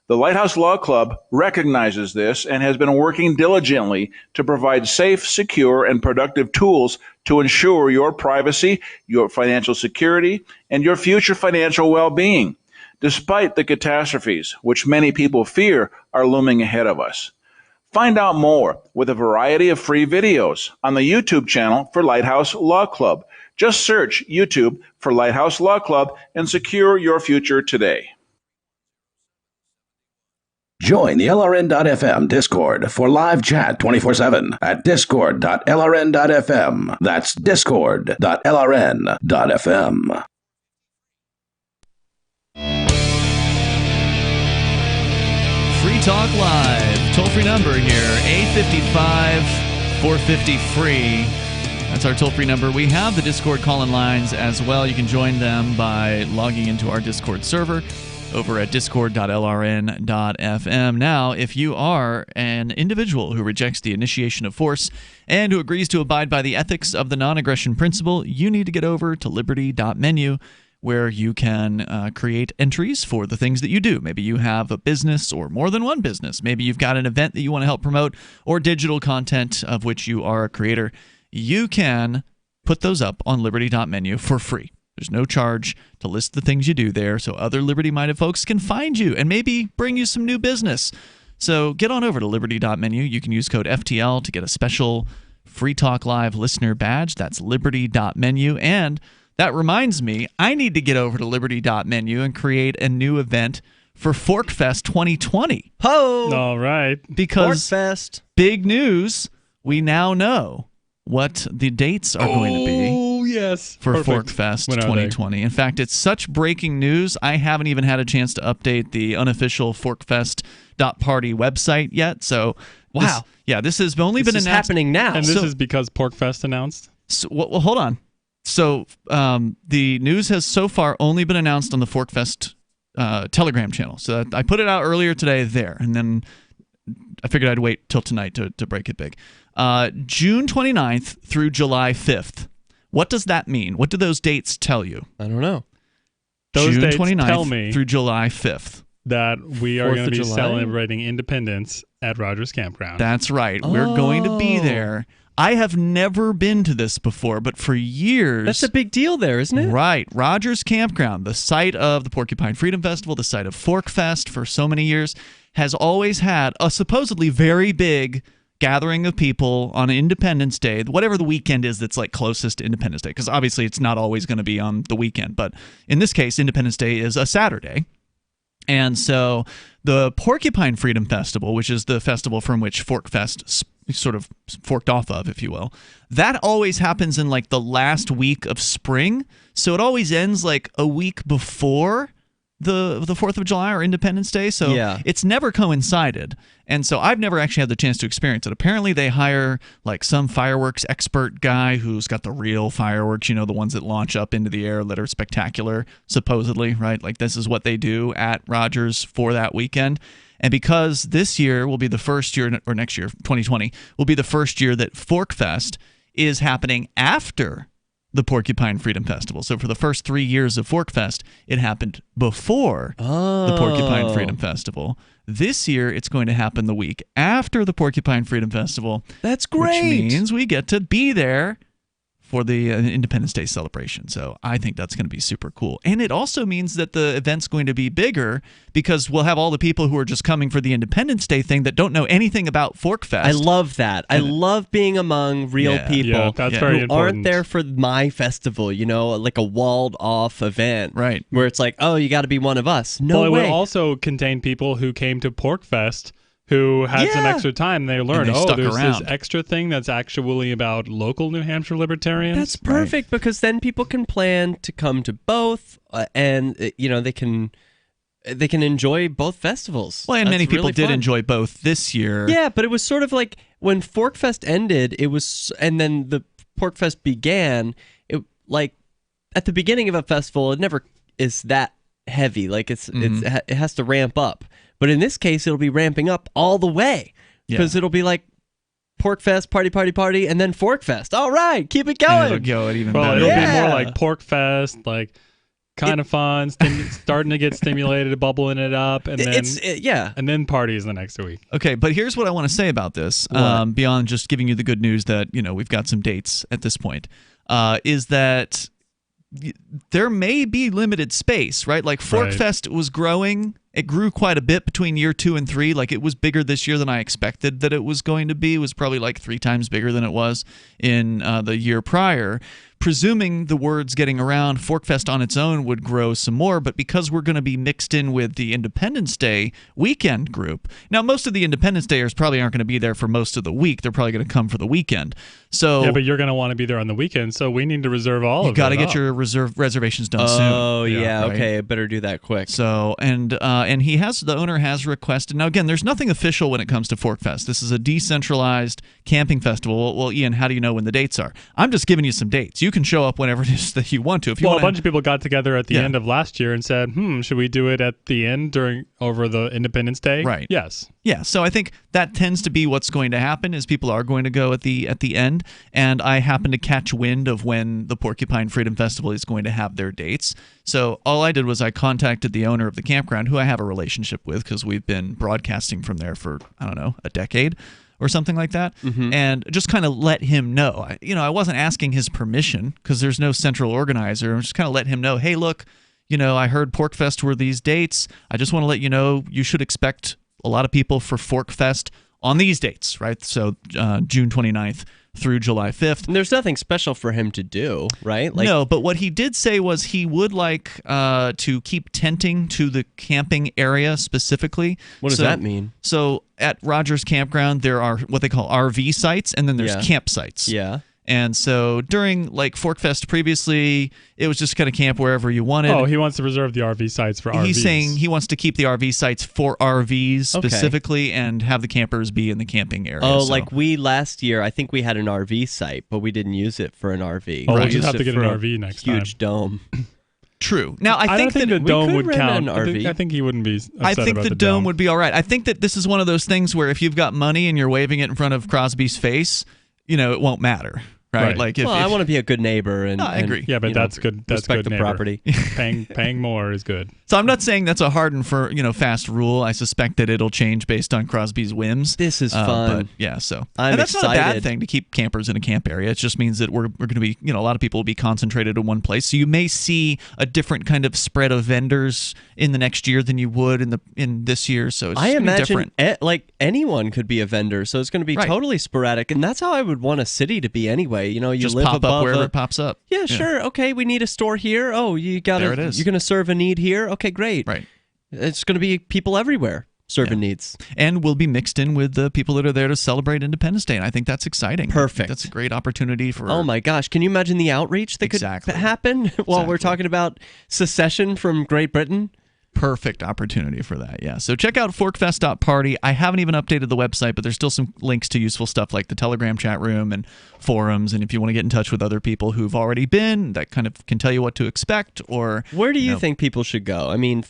The Lighthouse Law Club recognizes this and has been working diligently to provide safe, secure, and productive tools to ensure your privacy, your financial security, and your future financial well-being, despite the catastrophes which many people fear are looming ahead of us. Find out more with a variety of free videos on the YouTube channel for Lighthouse Law Club. Just search YouTube for Lighthouse Law Club and secure your future today. Join the LRN.FM Discord for live chat 24/7 at discord.lrn.fm. That's discord.lrn.fm. Free Talk Live. Toll-free number here, 855-450-FREE. That's our toll-free number. We have the Discord call-in lines as well. You can join them by logging into our Discord server over at discord.lrn.fm. Now, if you are an individual who rejects the initiation of force and who agrees to abide by the ethics of the non-aggression principle, you need to get over to liberty.menu, where you can create entries for the things that you do. Maybe you have a business or more than one business. Maybe you've got an event that you want to help promote or digital content of which you are a creator. You can put those up on liberty.menu for free. There's no charge to list the things you do there, so other liberty-minded folks can find you and maybe bring you some new business. So get on over to liberty.menu. You can use code FTL to get a special Free Talk Live listener badge. That's liberty.menu. And that reminds me, I need to get over to liberty.menu and create a new event for ForkFest 2020. Ho! All right. Because ForkFest. Big news, we now know what the dates are going to be. Oh, Yes. For Perfect. ForkFest When are they? 2020. In fact, it's such breaking news, I haven't even had a chance to update the unofficial ForkFest.party website yet. So, Wow. This has only been This is announced. happening now. And this is because PorkFest announced? So, well, hold on. So, the news has so far only been announced on the ForkFest Telegram channel. So I put it out earlier today there, and then I figured I'd wait till tonight to break it big. June 29th through July 5th. What does that mean? What do those dates tell you? I don't know. Those June dates 29th tell me through July 5th. that we are 4th going to of be July? celebrating independence at Rogers Campground. That's right. We're going to be there. I have never been to this before, but for years... That's a big deal there, isn't it? Right. Rogers Campground, the site of the Porcupine Freedom Festival, the site of ForkFest for so many years, has always had a supposedly very big gathering of people on Independence Day, whatever the weekend is that's like closest to Independence Day, because obviously it's not always going to be on the weekend, but in this case, Independence Day is a Saturday. And so the Porcupine Freedom Festival, which is the festival from which ForkFest sort of forked off of, if you will, that always happens in like the last week of spring. So it always ends like a week before the 4th of July or Independence Day. So it's never coincided. And so I've never actually had the chance to experience it. Apparently they hire like some fireworks expert guy who's got the real fireworks, the ones that launch up into the air that are spectacular, supposedly, right? Like this is what they do at Rogers for that weekend. And because this year will be the first year, or next year, 2020, will be the first year that ForkFest is happening after the Porcupine Freedom Festival. So for the first 3 years of ForkFest, it happened before the Porcupine Freedom Festival. This year, it's going to happen the week after the Porcupine Freedom Festival. That's great. Which means we get to be there for the Independence Day celebration. So I think that's going to be super cool. And it also means that the event's going to be bigger because we'll have all the people who are just coming for the Independence Day thing that don't know anything about ForkFest. I love that. I love being among real people that's very who important. aren't there for my festival, like a walled-off event. Right. Where it's like, oh, you got to be one of us. No well, it way. would also contain people who came to PorkFest who had some extra time. They learned, there's around. this extra thing that's actually about local New Hampshire libertarians. That's perfect because then people can plan to come to both, and they can enjoy both festivals. Well, and many people really did fun. enjoy both this year. Yeah, but it was sort of like when ForkFest ended, and then the PorkFest began. It like at the beginning of a festival, it never is that heavy. Like it has to ramp up. But in this case, it'll be ramping up all the way because it'll be like PorkFest, party, and then ForkFest. All right, keep it going. And it'll go even well, better. It'll be more like PorkFest, like kind of fun, starting to get stimulated, bubbling it up, and then and then parties the next week. Okay, but here's what I want to say about this. Beyond just giving you the good news that we've got some dates at this point, is that there may be limited space, right? Like ForkFest was growing. It grew quite a bit between year 2 and 3. Like it was bigger this year than I expected that it was going to be. It was probably like 3 times bigger than it was in the year prior. Presuming the word's getting around, ForkFest on its own would grow some more, but because we're going to be mixed in with the Independence Day weekend group. Now, most of the Independence Dayers probably aren't going to be there for most of the week. They're probably going to come for the weekend. So yeah, but you're going to want to be there on the weekend, so we need to reserve all of it. You got to get your reservations done soon. Oh, yeah, right? Okay, I better do that quick. So, and the owner has requested. Now, again, there's nothing official when it comes to ForkFest. This is a decentralized camping festival. Well, Ian, how do you know when the dates are? I'm just giving you some dates. You can show up whenever it is that you want to. If you a bunch of people got together at the end of last year and said, should we do it at the end over the Independence Day? Right. Yes. Yeah, so I think that tends to be what's going to happen is people are going to go at the end, and I happen to catch wind of when the Porcupine Freedom Festival is going to have their dates. So all I did was I contacted the owner of the campground, who I have a relationship with because we've been broadcasting from there for, I don't know, a decade or something like that, and just kind of let him know. I wasn't asking his permission because there's no central organizer. I just kind of let him know, hey, look, I heard PorkFest were these dates. I just want to let you know you should expect a lot of people for ForkFest on these dates, right? So June 29th through July 5th. And there's nothing special for him to do, right? No, but what he did say was he would like to keep tenting to the camping area specifically. What does that mean? So at Rogers Campground, there are what they call RV sites, and then there's campsites. Yeah. And so during like Forkfest previously, it was just kind of camp wherever you wanted. Oh, he wants to reserve the RV sites for RVs. He's saying he wants to keep the RV sites for RVs specifically and have the campers be in the camping area. Oh, like we last year, I think we had an RV site, but we didn't use it for an RV. Oh, we'll just have to get an RV next time. Huge dome. True. Now, I don't think the dome would count. An RV. I think he wouldn't be upset I think about the dome would be all right. I think that this is one of those things where if you've got money and you're waving it in front of Crosby's face, it won't matter. Right. Like if I want to be a good neighbor, and I agree. Yeah, but that's good. That's respect good the property. paying more is good. So I'm not saying that's a hard and fast rule. I suspect that it'll change based on Crosby's whims. This is fun. But yeah, so I'm that's excited. not a bad thing to keep campers in a camp area. It just means that we're going to be, a lot of people will be concentrated in one place. So you may see a different kind of spread of vendors in the next year than you would in this year. So it's I imagine different. Like anyone could be a vendor, so it's going to be totally sporadic, and that's how I would want a city to be anyway. You just live pop above up wherever it pops up. Yeah, sure. Okay, we need a store here. Oh, you got There it is. You're going to serve a need here. Okay, great. Right. It's going to be people everywhere serving needs, and we'll be mixed in with the people that are there to celebrate Independence Day, and I think that's exciting. Perfect. That's a great opportunity for. Oh my gosh! Can you imagine the outreach that could happen while we're talking about secession from Great Britain? Perfect opportunity for that, yeah. So check out forkfest.party. I haven't even updated the website, but there's still some links to useful stuff like the Telegram chat room and forums. And if you want to get in touch with other people who've already been, that kind of can tell you what to expect. Or where do you think people should go? I mean,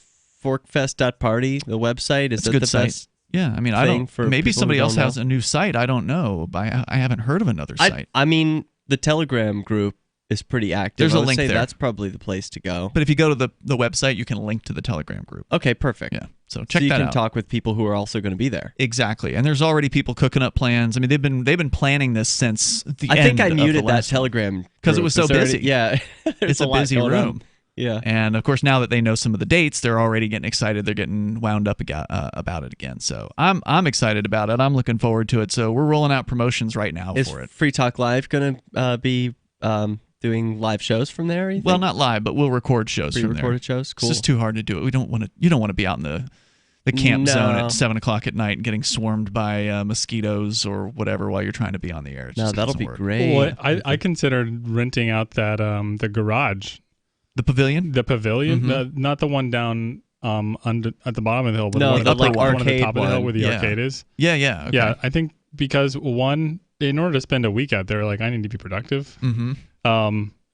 forkfest.party, the website, is that the best? Yeah, I mean, I don't. Maybe somebody else has a new site. I don't know. I haven't heard of another site. I mean, the Telegram group is pretty active. There's a link there. That's probably the place to go. But if you go to the website, you can link to the Telegram group. Okay, perfect. Yeah, so check that out. So you can talk with people who are also going to be there. Exactly, and there's already people cooking up plans. I mean, they've been planning this since the end. I think I muted that Telegram because it was so busy. Yeah, it's a busy room. Yeah, and of course now that they know some of the dates, they're already getting excited. They're getting wound up about it again. So I'm excited about it. I'm looking forward to it. So we're rolling out promotions right now for it. Is Free Talk Live going to be doing live shows from there? Well, not live, but we'll record shows from there. Pre-recorded shows, cool. It's just too hard to do it. You don't want to be out in the camp zone at 7:00 at night and getting swarmed by mosquitoes or whatever while you're trying to be on the air. No, that'll be great. Well, I considered renting out that the garage. The pavilion? The pavilion? Not the one down at the bottom of the hill, but no, the one arcade at the top of the hill where the arcade is. Yeah, yeah. Okay. Yeah, I think because in order to spend a week out there, I need to be productive. Mm-hmm.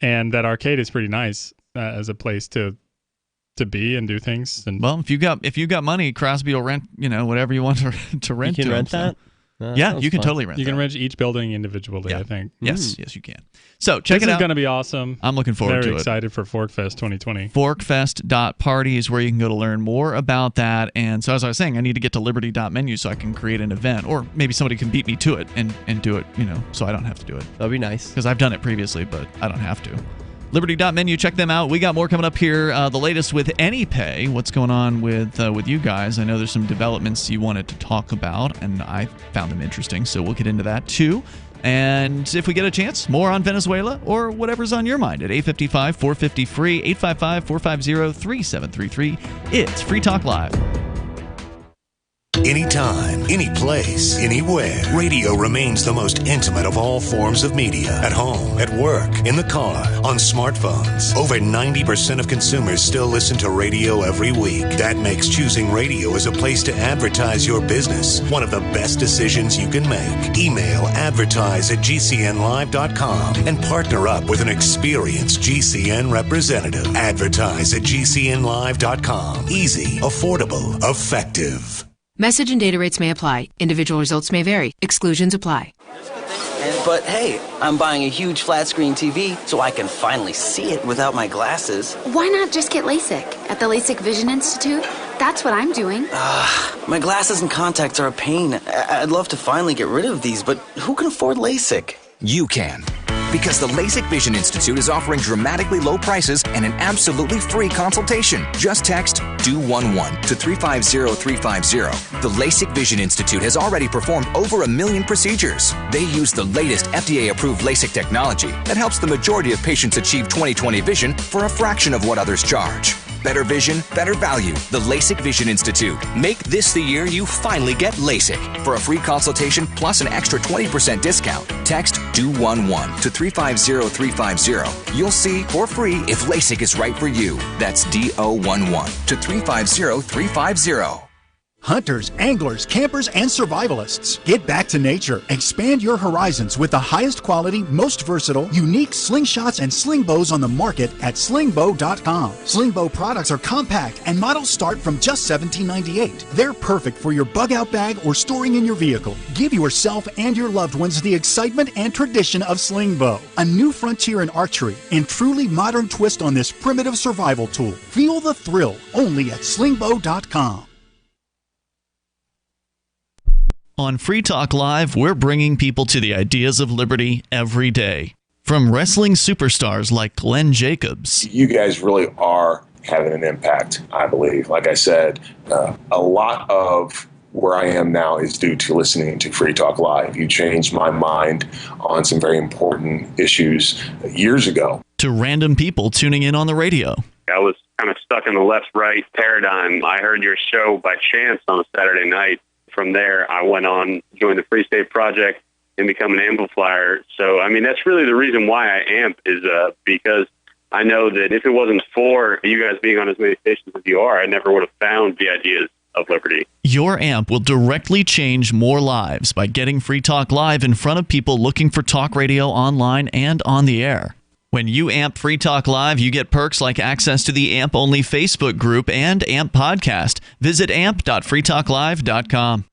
And that arcade is pretty nice as a place to be and do things. And well, if you got money, Crosby will rent whatever you want to rent. You can rent that. Yeah, you can totally rent. You can rent each building individually. I think. Yes, you can. So check it out. This is going to be awesome. I'm looking forward to it. Very excited for Forkfest 2020. Forkfest.party is where you can go to learn more about that. And so as I was saying, I need to get to liberty.menu so I can create an event, or maybe somebody can beat me to it and do it. So I don't have to do it. That'd be nice because I've done it previously, but I don't have to. Liberty.menu, check them out. We got more coming up here. The latest with Anypay. What's going on with you guys? I know there's some developments you wanted to talk about, and I found them interesting, so we'll get into that too. And if we get a chance, more on Venezuela or whatever's on your mind at 855-450-FREE, 855-450-3733. It's Free Talk Live. Anytime, any place, anywhere. Radio remains the most intimate of all forms of media. At home, at work, in the car, on smartphones. Over 90% of consumers still listen to radio every week. That makes choosing radio as a place to advertise your business one of the best decisions you can make. Email advertise@gcnlive.com and partner up with an experienced GCN representative. Advertise@gcnlive.com. Easy, affordable, effective. Message and data rates may apply. Individual results may vary. Exclusions apply. But hey, I'm buying a huge flat screen TV so I can finally see it without my glasses. Why not just get LASIK at the LASIK Vision Institute? That's what I'm doing. My glasses and contacts are a pain. I'd love to finally get rid of these, but who can afford LASIK? You can. Because the LASIK Vision Institute is offering dramatically low prices and an absolutely free consultation. Just text DO11 to 350350. The LASIK Vision Institute has already performed over 1 million procedures. They use the latest FDA-approved LASIK technology that helps the majority of patients achieve 20/20 vision for a fraction of what others charge. Better vision, better value. The LASIK Vision Institute. Make this the year you finally get LASIK. For a free consultation plus an extra 20% discount, text DO11 to 350350. You'll see for free if LASIK is right for you. That's DO11 to 350350. Hunters, anglers, campers, and survivalists. Get back to nature. Expand your horizons with the highest quality, most versatile, unique slingshots and sling bows on the market at slingbow.com. Sling bow products are compact and models start from just $17.98. They're perfect for your bug out bag or storing in your vehicle. Give yourself and your loved ones the excitement and tradition of sling bow. A new frontier in archery and truly modern twist on this primitive survival tool. Feel the thrill only at slingbow.com. On Free Talk Live, we're bringing people to the ideas of liberty every day. From wrestling superstars like Glenn Jacobs. You guys really are having an impact, I believe. Like I said, a lot of where I am now is due to listening to Free Talk Live. You changed my mind on some very important issues years ago. To random people tuning in on the radio. I was kind of stuck in the left-right paradigm. I heard your show by chance on a Saturday night. From there, I went on, joined the Free State Project, and become an amplifier. So, I mean, that's really the reason why I amp is because I know that if it wasn't for you guys being on as many stations as you are, I never would have found the ideas of liberty. Your amp will directly change more lives by getting Free Talk Live in front of people looking for talk radio online and on the air. When you amp Free Talk Live, you get perks like access to the AMP-only Facebook group and AMP podcast. Visit amp.freetalklive.com.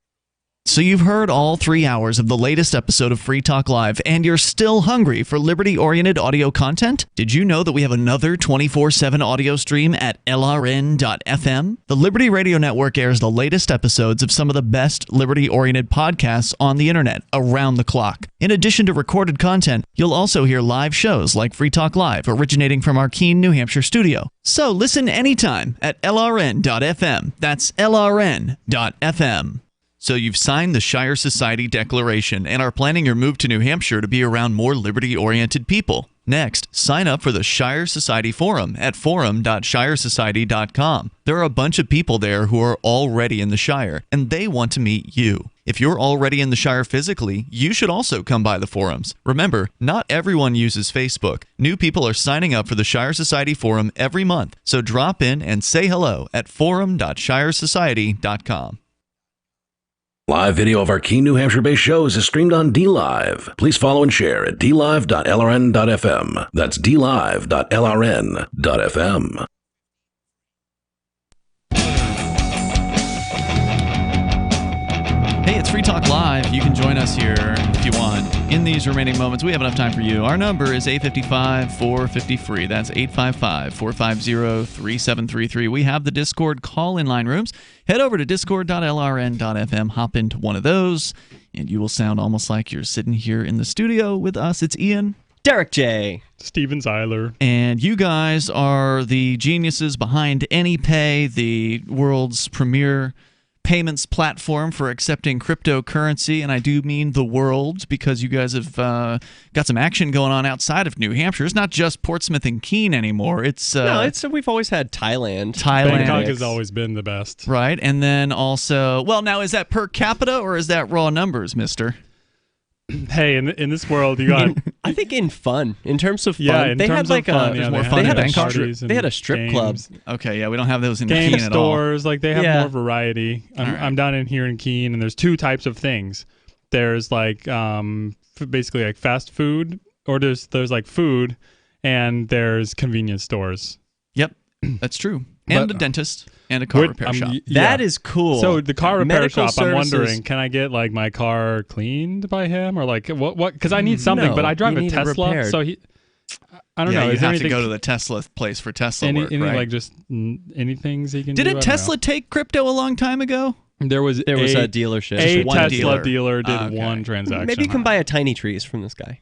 So you've heard all 3 hours of the latest episode of Free Talk Live, and you're still hungry for liberty-oriented audio content? Did you know that we have another 24/7 audio stream at LRN.FM? The Liberty Radio Network airs the latest episodes of some of the best liberty-oriented podcasts on the internet around the clock. In addition to recorded content, you'll also hear live shows like Free Talk Live, originating from our Keene, New Hampshire studio. So listen anytime at LRN.FM. That's LRN.FM. So you've signed the Shire Society Declaration and are planning your move to New Hampshire to be around more liberty-oriented people. Next, sign up for the Shire Society Forum at forum.shiresociety.com. There are a bunch of people there who are already in the Shire, and they want to meet you. If you're already in the Shire physically, you should also come by the forums. Remember, not everyone uses Facebook. New people are signing up for the Shire Society Forum every month, so drop in and say hello at forum.shiresociety.com. Live video of our Keene, New Hampshire-based shows is streamed on DLive. Please follow and share at dlive.lrn.fm. That's dlive.lrn.fm. Hey, it's Free Talk Live. You can join us here if you want. In these remaining moments, we have enough time for you. Our number is 855-450-FREE. That's 855-450-3733. We have the Discord call-in line rooms. Head over to discord.lrn.fm, hop into one of those, and you will sound almost like you're sitting here in the studio with us. It's Ian. Derrick J. Steven Zeiler. And you guys are the geniuses behind Anypay, the world's premier payments platform for accepting cryptocurrency, and I do mean the world, because you guys have got some action going on outside of New Hampshire. It's not just Portsmouth and Keene anymore. We've always had Thailand. Bangkok has always been the best, right? And then also, well, now is that per capita or is that raw numbers, Mister? Hey, in this world, you got. I think in terms of fun, yeah, they had like fun, a more fun. They had a strip club. Okay, yeah, we don't have those in Game Keene at all. stores, like they have more variety. I'm down in here in Keene, and there's two types of things. There's like basically like fast food, or there's like food, and there's convenience stores. Yep, that's true. And a dentist and a car repair shop. That is cool. So the car repair Medical shop, services. I'm wondering, can I get like my car cleaned by him, or like what? Because I need something, but I drive a Tesla, so I don't know. You Is there have to anything, go to the Tesla place for Tesla work, any right? like just any things he can do? Didn't Tesla take crypto a long time ago? There was a dealership. A one Tesla dealer did one transaction. Maybe you can buy a tiny trees from this guy.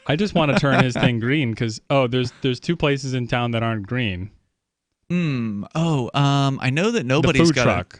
I just want to turn his thing green because there's two places in town that aren't green. I know that nobody's got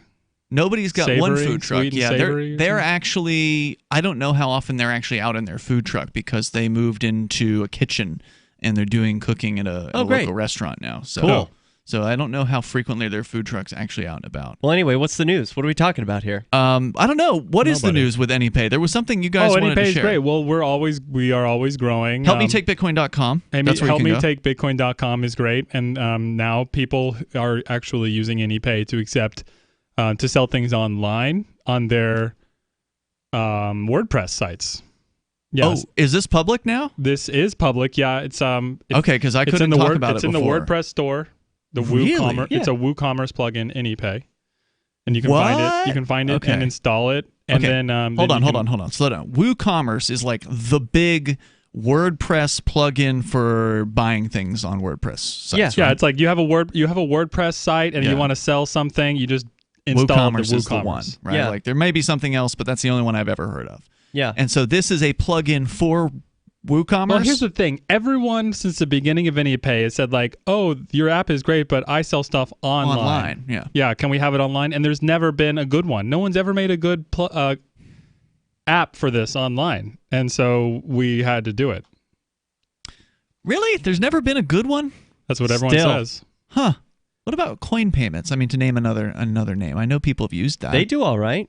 nobody's got Savory, one food truck. Yeah, Savory they're actually, I don't know how often they're actually out in their food truck because they moved into a kitchen and they're doing cooking at a local restaurant now. So cool. So I don't know how frequently their food trucks actually out and about. Well, anyway, what's the news? What are we talking about here? I don't know. What is the news with Anypay? There was something you guys wanted to share. Anypay is great. Well, we are always growing. HelpMeTakeBitcoin.com. That's where you can go. HelpMeTakeBitcoin.com is great, and now people are actually using Anypay to accept to sell things online on their WordPress sites. Yes. Oh, is this public now? This is public. Yeah, it's okay, because I couldn't talk about it before. It's in the WordPress store. The WooCommerce. Yeah. It's a WooCommerce plugin, Anypay, and you can find it. You can find it and install it, and then hold on, slow down. WooCommerce is like the big WordPress plugin for buying things on WordPress sites. Yeah, right? it's like you have a WordPress site, and you want to sell something, you just install WooCommerce the WooCommerce. is the one, right? Yeah. Like there may be something else, but that's the only one I've ever heard of. Yeah. And so this is a plugin for WooCommerce? Well, here's the thing. Everyone since the beginning of Anypay has said like, oh, your app is great, but I sell stuff online. Yeah. Yeah, can we have it online? And there's never been a good one. No one's ever made a good app for this online. And so we had to do it. Really? There's never been a good one? That's what everyone says. Huh. What about coin payments? I mean, to name another name. I know people have used that. They do all right.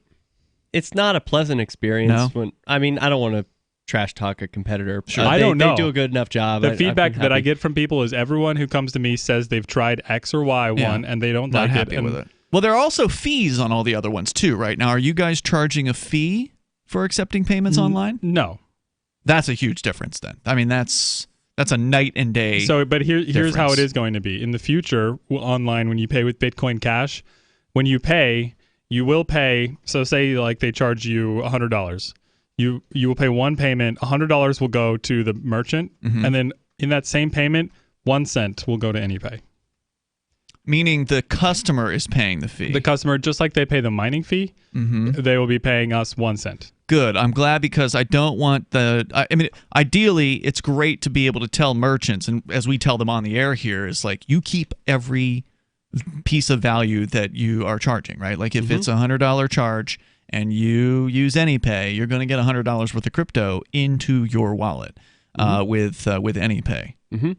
It's not a pleasant experience. No? I don't want to trash talk a competitor. Sure. I don't know. They do a good enough job. The feedback that I get from people is everyone who comes to me says they've tried X or Y one and they don't Not like happy it. with it. Well, there are also fees on all the other ones too, right? Now, are you guys charging a fee for accepting payments online? No. That's a huge difference then. I mean, that's a night and day. So, but here's how difference. it is going to be. In the future, online, when you pay with Bitcoin Cash, when you pay, you will pay. So say like they charge you $100. You will pay one payment. $100 will go to the merchant, and then in that same payment, 1 cent will go to Anypay. Meaning the customer is paying the fee. The customer, just like they pay the mining fee, they will be paying us 1 cent. Good. I'm glad because I don't want I mean, ideally, it's great to be able to tell merchants, and as we tell them on the air here, is like you keep every piece of value that you are charging, right? Like if it's $100 charge and you use Anypay, you're going to get $100 worth of crypto into your wallet with Anypay.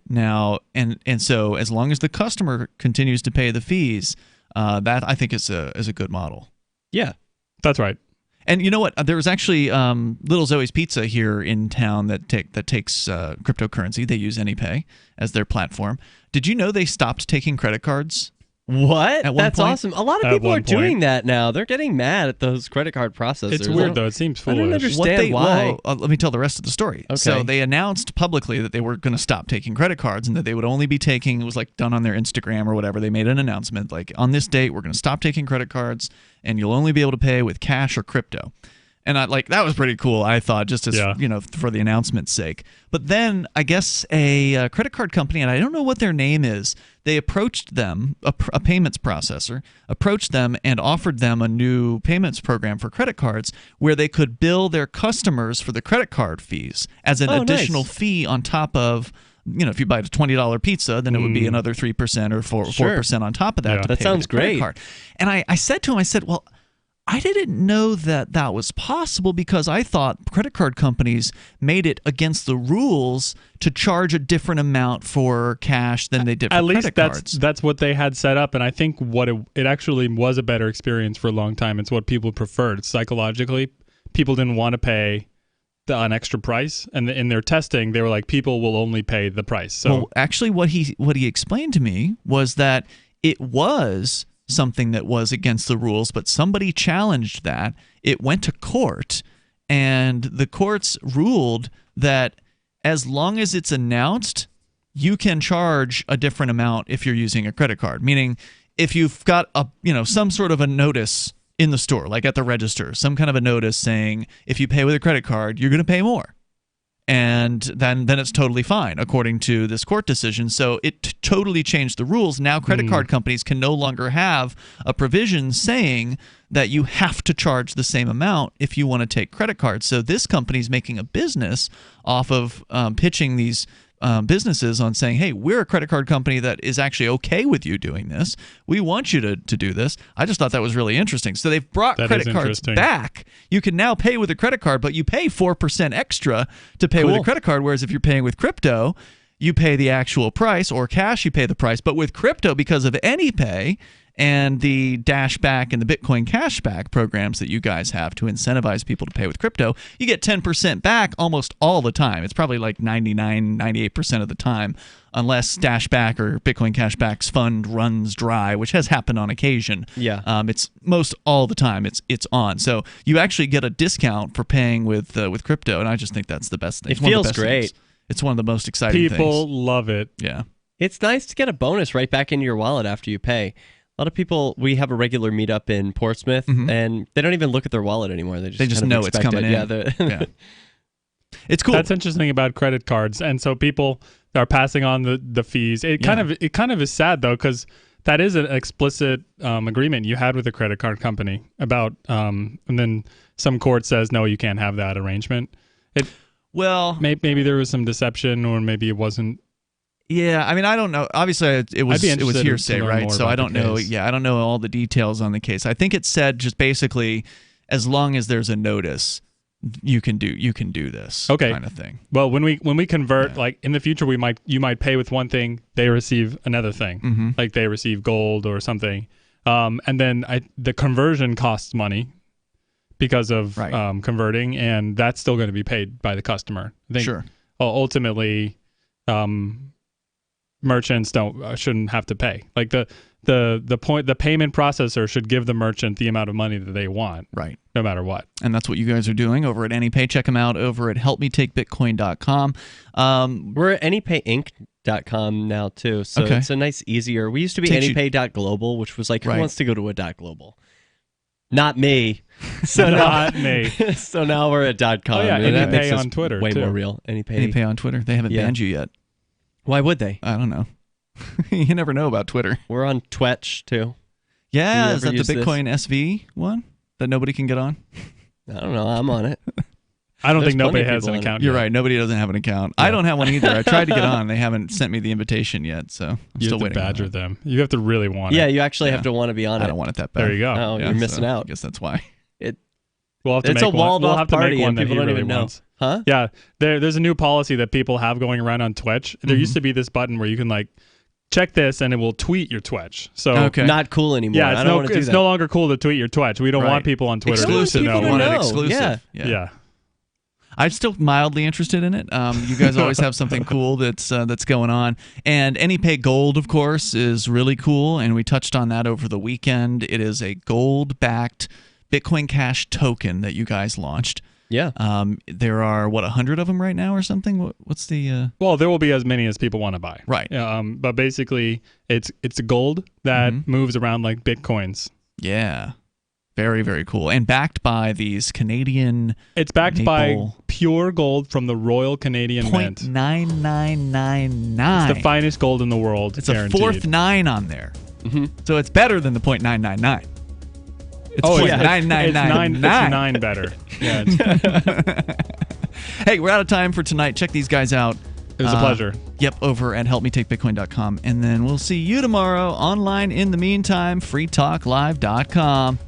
Now, and so as long as the customer continues to pay the fees, that I think is a good model. Yeah, that's right. And you know what? There was actually Little Zoe's Pizza here in town that takes cryptocurrency. They use Anypay as their platform. Did you know they stopped taking credit cards? What? At one That's point? awesome. A lot of people are doing that now. They're getting mad at those credit card processors. It's weird though. It seems foolish. I don't understand why. Let me tell the rest of the story. Okay. So they announced publicly that they were going to stop taking credit cards and that they would only be taking, it was like done on their Instagram or whatever. They made an announcement like, on this date, we're going to stop taking credit cards and you'll only be able to pay with cash or crypto. And that was pretty cool, I thought, just as for the announcement's sake. But then I guess a credit card company, and I don't know what their name is, they approached them, a payments processor, approached them and offered them a new payments program for credit cards where they could bill their customers for the credit card fees as an additional fee on top of, if you buy a $20 pizza, then it would be another 3% or 4% on top of that. Yeah. To That pay sounds with the credit great. card. And I said to him, well, I didn't know that was possible because I thought credit card companies made it against the rules to charge a different amount for cash than they did for credit cards. At least that's what they had set up, and I think what it actually was a better experience for a long time. It's what people preferred. Psychologically, people didn't want to pay an extra price, and in their testing, they were like, people will only pay the price. So, well, actually, what he explained to me was that it was something that was against the rules, but somebody challenged that. It went to court, and the courts ruled that as long as it's announced, you can charge a different amount if you're using a credit card. Meaning, if you've got some sort of a notice in the store, like at the register, some kind of a notice saying if you pay with a credit card, you're going to pay more. And then it's totally fine, according to this court decision. So it totally changed the rules. Now credit card companies can no longer have a provision saying that you have to charge the same amount if you want to take credit cards. So this company is making a business off of pitching these businesses on saying, hey, we're a credit card company that is actually okay with you doing this. We want you to do this. I just thought that was really interesting. So they've brought credit cards back. You can now pay with a credit card, but you pay 4% extra to pay with a credit card, whereas if you're paying with crypto, you pay the actual price, or cash, you pay the price. But with crypto, because of Anypay and the Dashback and the Bitcoin Cashback programs that you guys have to incentivize people to pay with crypto, you get 10% back almost all the time. It's probably like 98% of the time, unless Dashback or Bitcoin Cashback's fund runs dry, which has happened on occasion. Yeah. It's most all the time it's on. So you actually get a discount for paying with crypto, and I just think that's the best thing. It feels great. It's one of the most exciting things. People love it. Yeah. It's nice to get a bonus right back into your wallet after you pay. A lot of people, we have a regular meetup in Portsmouth, and they don't even look at their wallet anymore. They just know it's coming in. Yeah, it's cool. That's interesting about credit cards, and so people are passing on the fees. It kind of is sad though, because that is an explicit agreement you had with the credit card company about, and then some court says no, you can't have that arrangement. Well, maybe there was some deception, or maybe it wasn't. Yeah, I mean, I don't know. Obviously, it was hearsay, right? So I don't know. Case. Yeah, I don't know all the details on the case. I think it said just basically, as long as there's a notice, you can do this kind of thing. Well, when we convert, like in the future, you might pay with one thing, they receive another thing, like they receive gold or something, and then the conversion costs money because of converting, and that's still going to be paid by the customer. I think, sure. Ultimately, merchants shouldn't have to pay. Like the payment processor should give the merchant the amount of money that they want, right? No matter what. And that's what you guys are doing over at Anypay. Check them out over at helpmetakebitcoin.com. We're at anypayinc.com now too, so it's a nice, easier. We used to be anypay.global, which was like, who wants to go to a .global? Not me. So not me. So now we're at .com. Oh yeah, Anypay on Twitter. Way too. more real. Anypay on Twitter. They haven't banned you yet. Why would they? I don't know. You never know about Twitter. We're on Twitch too. Yeah, is that the Bitcoin SV one that nobody can get on? I don't know. I'm on it. I don't think nobody has an account. You're right. Nobody doesn't have an account. Yeah. I don't have one either. I tried to get on. They haven't sent me the invitation yet, so I'm still waiting. You have to badger them. You have to really want it. Yeah, you actually have to want to be on it. I don't want it that bad. There you go. Oh, you're missing out. I guess that's why. It's a walled-off party, and people don't even know. Huh? Yeah, there's a new policy that people have going around on Twitch. There used to be this button where you can like check this and it will tweet your Twitch. So not cool anymore. Yeah, it's no longer cool to tweet your Twitch. We don't want people on Twitter to know. We want it exclusive. Yeah. I'm still mildly interested in it. You guys always have something cool that's going on. And Anypay Gold, of course, is really cool, and we touched on that over the weekend. It is a gold-backed Bitcoin Cash token that you guys launched. Yeah. There are 100 of them right now or something. What's the? Well, there will be as many as people want to buy. Right. But basically, it's a gold that moves around like Bitcoins. Yeah. Very, very cool. And backed by these Canadian. It's backed by pure gold from the Royal Canadian Mint. 0.9999. It's the finest gold in the world. It's guaranteed. a fourth 9 on there. So it's better than the 0.999. It's It's 9 better. Yeah. Hey, we're out of time for tonight. Check these guys out. It was a pleasure. Yep, over at helpmetakebitcoin.com. And then we'll see you tomorrow online. In the meantime, freetalklive.com.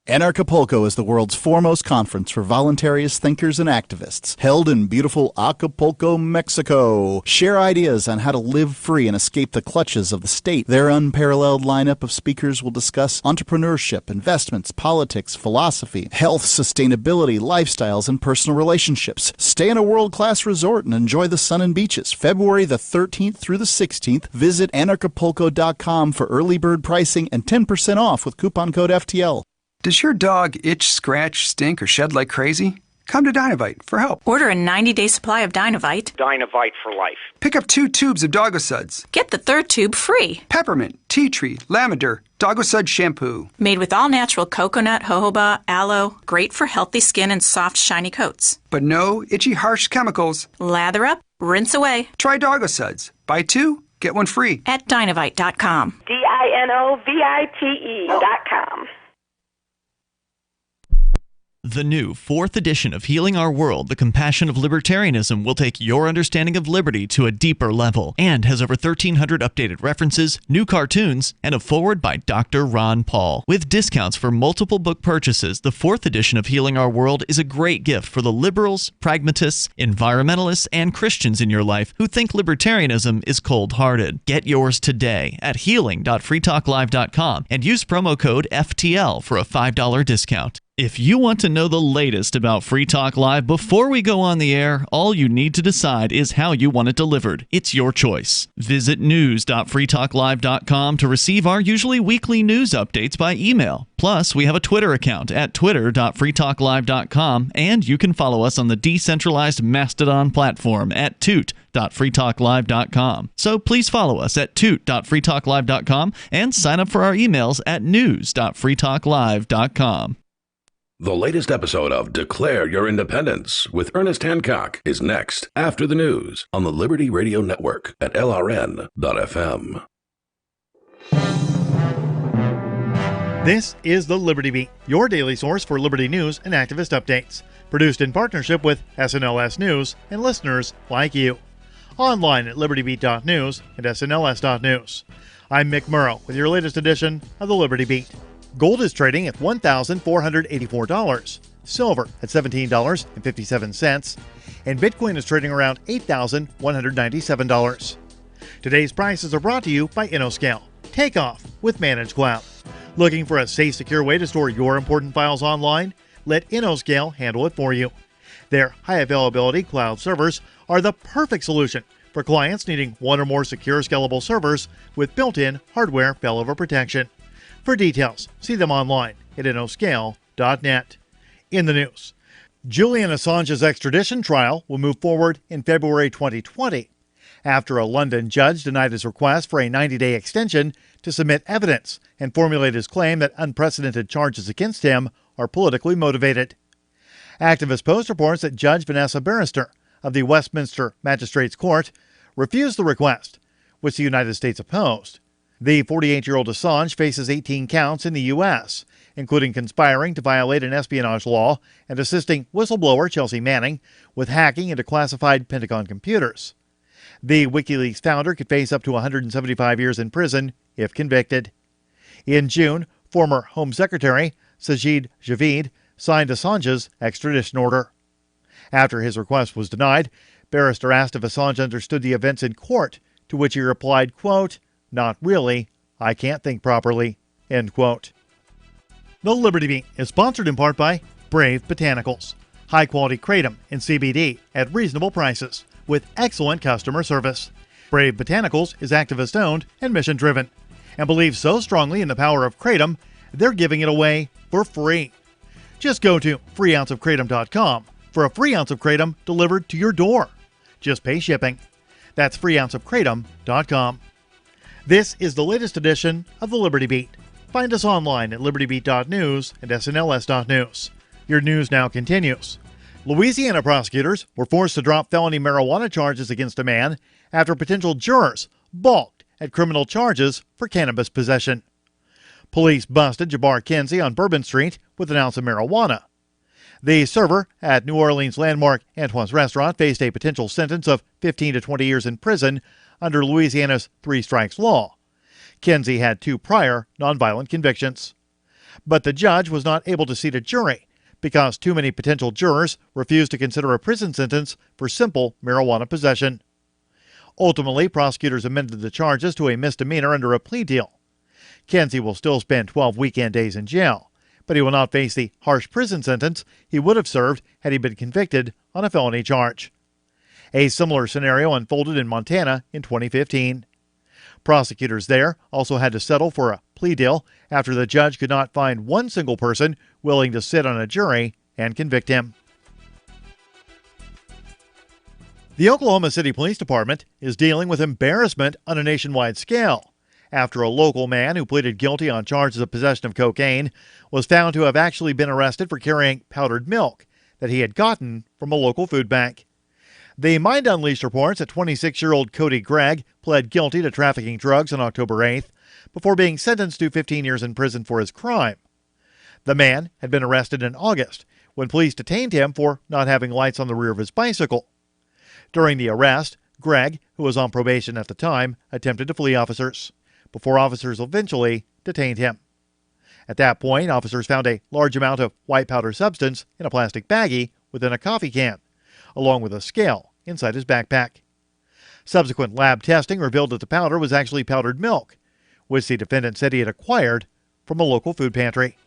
Anarchapulco is the world's foremost conference for voluntarists, thinkers, and activists, held in beautiful Acapulco, Mexico. Share ideas on how to live free and escape the clutches of the state. Their unparalleled lineup of speakers will discuss entrepreneurship, investments, politics, philosophy, health, sustainability, lifestyles, and personal relationships. Stay in a world-class resort and enjoy the sun and beaches. February the 13th through the 16th, visit anarchapulco.com for early bird pricing and 10% off with coupon code FTL. Does your dog itch, scratch, stink, or shed like crazy? Come to Dynavite for help. Order a 90-day supply of Dynavite. Dynavite for life. Pick up 2 tubes of Doggosuds. Get the 3rd tube free. Peppermint, tea tree, lavender, Doggosud shampoo. Made with all-natural coconut, jojoba, aloe. Great for healthy skin and soft, shiny coats. But no itchy, harsh chemicals. Lather up, rinse away. Try Doggosuds. Buy 2, get 1 free. At Dynavite.com. DINOVITE.com. The new 4th edition of Healing Our World, The Compassion of Libertarianism will take your understanding of liberty to a deeper level and has over 1,300 updated references, new cartoons, and a foreword by Dr. Ron Paul. With discounts for multiple book purchases, the 4th edition of Healing Our World is a great gift for the liberals, pragmatists, environmentalists, and Christians in your life who think libertarianism is cold-hearted. Get yours today at healing.freetalklive.com and use promo code FTL for a $5 discount. If you want to know the latest about Free Talk Live before we go on the air, all you need to decide is how you want it delivered. It's your choice. Visit news.freetalklive.com to receive our usually weekly news updates by email. Plus, we have a Twitter account at twitter.freetalklive.com, and you can follow us on the decentralized Mastodon platform at toot.freetalklive.com. So please follow us at toot.freetalklive.com and sign up for our emails at news.freetalklive.com. The latest episode of Declare Your Independence with Ernest Hancock is next after the news on the Liberty Radio Network at LRN.FM. This is the Liberty Beat, your daily source for liberty news and activist updates. Produced in partnership with SNLS News and listeners like you. Online at libertybeat.news and snls.news. I'm Mick Murrow with your latest edition of the Liberty Beat. Gold is trading at $1,484, silver at $17.57, and Bitcoin is trading around $8,197. Today's prices are brought to you by InnoScale. Take off with Managed Cloud. Looking for a safe, secure way to store your important files online? Let InnoScale handle it for you. Their high availability cloud servers are the perfect solution for clients needing one or more secure, scalable servers with built-in hardware failover protection. For details, see them online at innoscale.net. In the news, Julian Assange's extradition trial will move forward in February 2020 after a London judge denied his request for a 90-day extension to submit evidence and formulate his claim that unprecedented charges against him are politically motivated. Activist Post reports that Judge Vanessa Barrister of the Westminster Magistrates Court refused the request, which the United States opposed. The 48-year-old Assange faces 18 counts in the U.S., including conspiring to violate an espionage law and assisting whistleblower Chelsea Manning with hacking into classified Pentagon computers. The WikiLeaks founder could face up to 175 years in prison if convicted. In June, former Home Secretary Sajid Javid signed Assange's extradition order. After his request was denied, Barrister asked if Assange understood the events in court, to which he replied, quote, "Not really. I can't think properly." End quote. The Liberty Beat is sponsored in part by Brave Botanicals. High-quality kratom and CBD at reasonable prices with excellent customer service. Brave Botanicals is activist-owned and mission-driven and believes so strongly in the power of kratom, they're giving it away for free. Just go to freeounceofkratom.com for a free ounce of kratom delivered to your door. Just pay shipping. That's freeounceofkratom.com. This is the latest edition of the Liberty Beat. Find us online at libertybeat.news and snls.news. Your news now continues. Louisiana prosecutors were forced to drop felony marijuana charges against a man after potential jurors balked at criminal charges for cannabis possession. Police busted Jabbar Kinsey on Bourbon Street with an ounce of marijuana. The server at New Orleans landmark Antoine's Restaurant faced a potential sentence of 15 to 20 years in prison under Louisiana's three strikes law. Kinsey had 2 prior nonviolent convictions. But the judge was not able to seat a jury because too many potential jurors refused to consider a prison sentence for simple marijuana possession. Ultimately, prosecutors amended the charges to a misdemeanor under a plea deal. Kinsey will still spend 12 weekend days in jail, but he will not face the harsh prison sentence he would have served had he been convicted on a felony charge. A similar scenario unfolded in Montana in 2015. Prosecutors there also had to settle for a plea deal after the judge could not find one single person willing to sit on a jury and convict him. The Oklahoma City Police Department is dealing with embarrassment on a nationwide scale after a local man who pleaded guilty on charges of possession of cocaine was found to have actually been arrested for carrying powdered milk that he had gotten from a local food bank. The Mind Unleashed reports that 26-year-old Cody Gregg pled guilty to trafficking drugs on October 8th before being sentenced to 15 years in prison for his crime. The man had been arrested in August when police detained him for not having lights on the rear of his bicycle. During the arrest, Greg, who was on probation at the time, attempted to flee officers, before officers eventually detained him. At that point, officers found a large amount of white powder substance in a plastic baggie within a coffee can, along with a scale inside his backpack. Subsequent lab testing revealed that the powder was actually powdered milk, which the defendant said he had acquired from a local food pantry.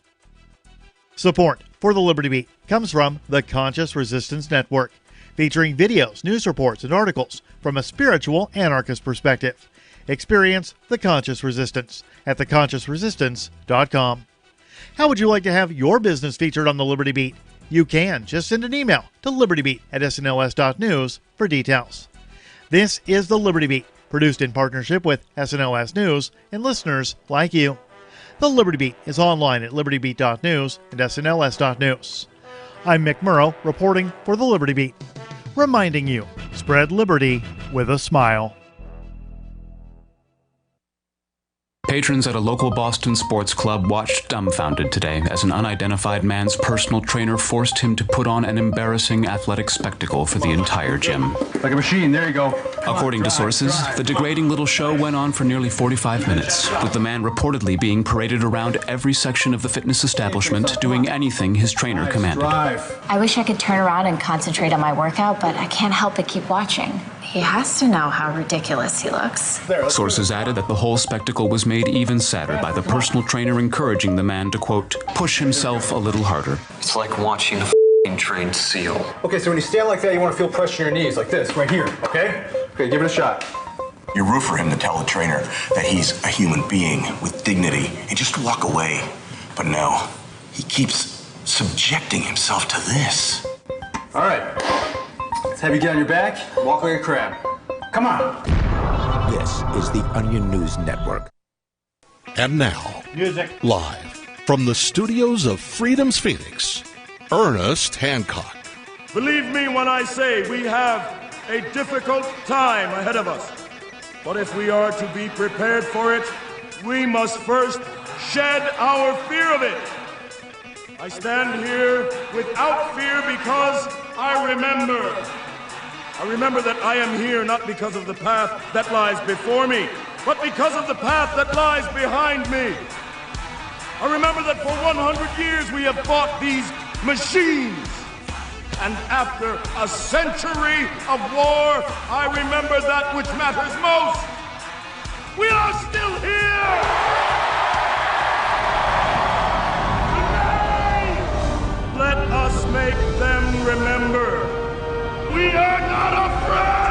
Support for the Liberty Beat comes from the Conscious Resistance Network, featuring videos, news reports, and articles from a spiritual anarchist perspective. Experience the Conscious Resistance at theconsciousresistance.com. How would you like to have your business featured on the Liberty Beat? You can. Just send an email to libertybeat@snls.news for details. This is the Liberty Beat, produced in partnership with SNLS News and listeners like you. The Liberty Beat is online at libertybeat.news and snls.news. I'm Mick Murrow, reporting for the Liberty Beat, reminding you, spread liberty with a smile. Patrons at a local Boston sports club watched dumbfounded today as an unidentified man's personal trainer forced him to put on an embarrassing athletic spectacle for the entire gym. Like a machine, there you go. According to sources, the degrading little show went on for nearly 45 minutes, with the man reportedly being paraded around every section of the fitness establishment, doing anything his trainer commanded. I wish I could turn around and concentrate on my workout, but I can't help but keep watching. He has to know how ridiculous he looks. Sources added that the whole spectacle was made even sadder by the personal trainer encouraging the man to, quote, push himself a little harder. It's like watching a f***ing trained seal. Okay, so when you stand like that, you want to feel pressure in your knees, like this, right here, okay? Okay, give it a shot. You're rude for him to tell the trainer that he's a human being with dignity and just walk away. But no, he keeps subjecting himself to this. All right. Let's have you get on your back, walk like a crab. Come on. This is the Onion News Network. And now, music live from the studios of Freedom's Phoenix, Ernest Hancock. Believe me when I say we have a difficult time ahead of us. But if we are to be prepared for it, we must first shed our fear of it. I stand here without fear because I remember that I am here not because of the path that lies before me, but because of the path that lies behind me. I remember that for 100 years we have fought these machines. And after a century of war, I remember that which matters most. We are still here! Today, let us make them remember. We are not afraid!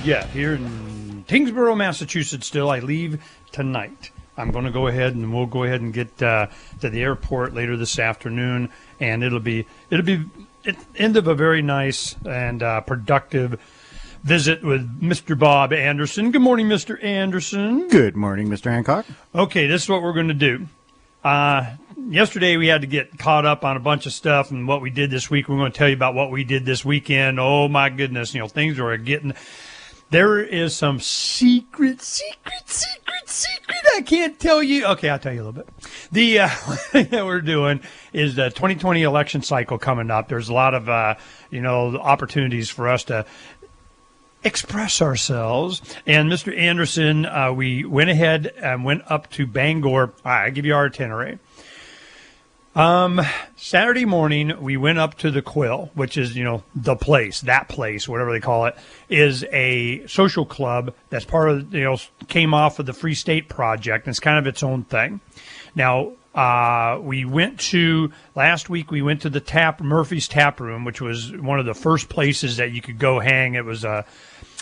Yeah. Here in Tingsboro, Massachusetts still. I leave tonight. I'm going to go ahead and we'll go ahead and get to the airport later this afternoon, and it'll be the end of a very nice and productive visit with Mr. Bob Anderson. Good morning, Mr. Anderson. Good morning, Mr. Hancock. Okay, this is what we're going to do. Yesterday we had to get caught up on a bunch of stuff and what we did this week. We're going to tell you about what we did this weekend. Oh my goodness, things are getting. There is some secret. I can't tell you. Okay, I'll tell you a little bit. The thing that we're doing is the 2020 election cycle coming up. There's a lot of opportunities for us to express ourselves. And Mr. Anderson, we went ahead and went up to Bangor. All right, I'll give you our itinerary. Saturday morning, we went up to the Quill, which is, that place, whatever they call it, is a social club that's part of, came off of the Free State Project, and it's kind of its own thing. Now, last week we went to the Murphy's Tap Room, which was one of the first places that you could go hang. It was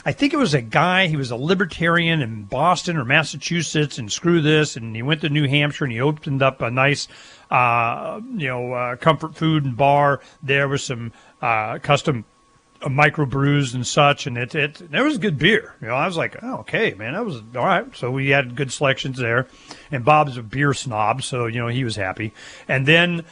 I think it was a guy, he was a libertarian in Boston or Massachusetts, and screw this, and he went to New Hampshire and he opened up a nice, comfort food and bar. There was some custom microbrews and such, and there was good beer. I was like, oh, okay, man, that was all right. So we had good selections there, and Bob's a beer snob, so he was happy. And then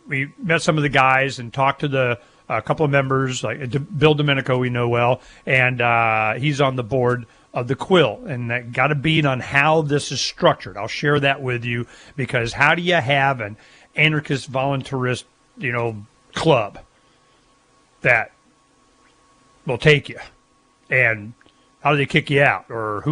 we met some of the guys and talked to a couple of members, like Bill Domenico we know well, and he's on the board of the Quill, and I got a beat on how this is structured. I'll share that with you, because how do you have an anarchist voluntarist, club that will take you, and how do they kick you out, or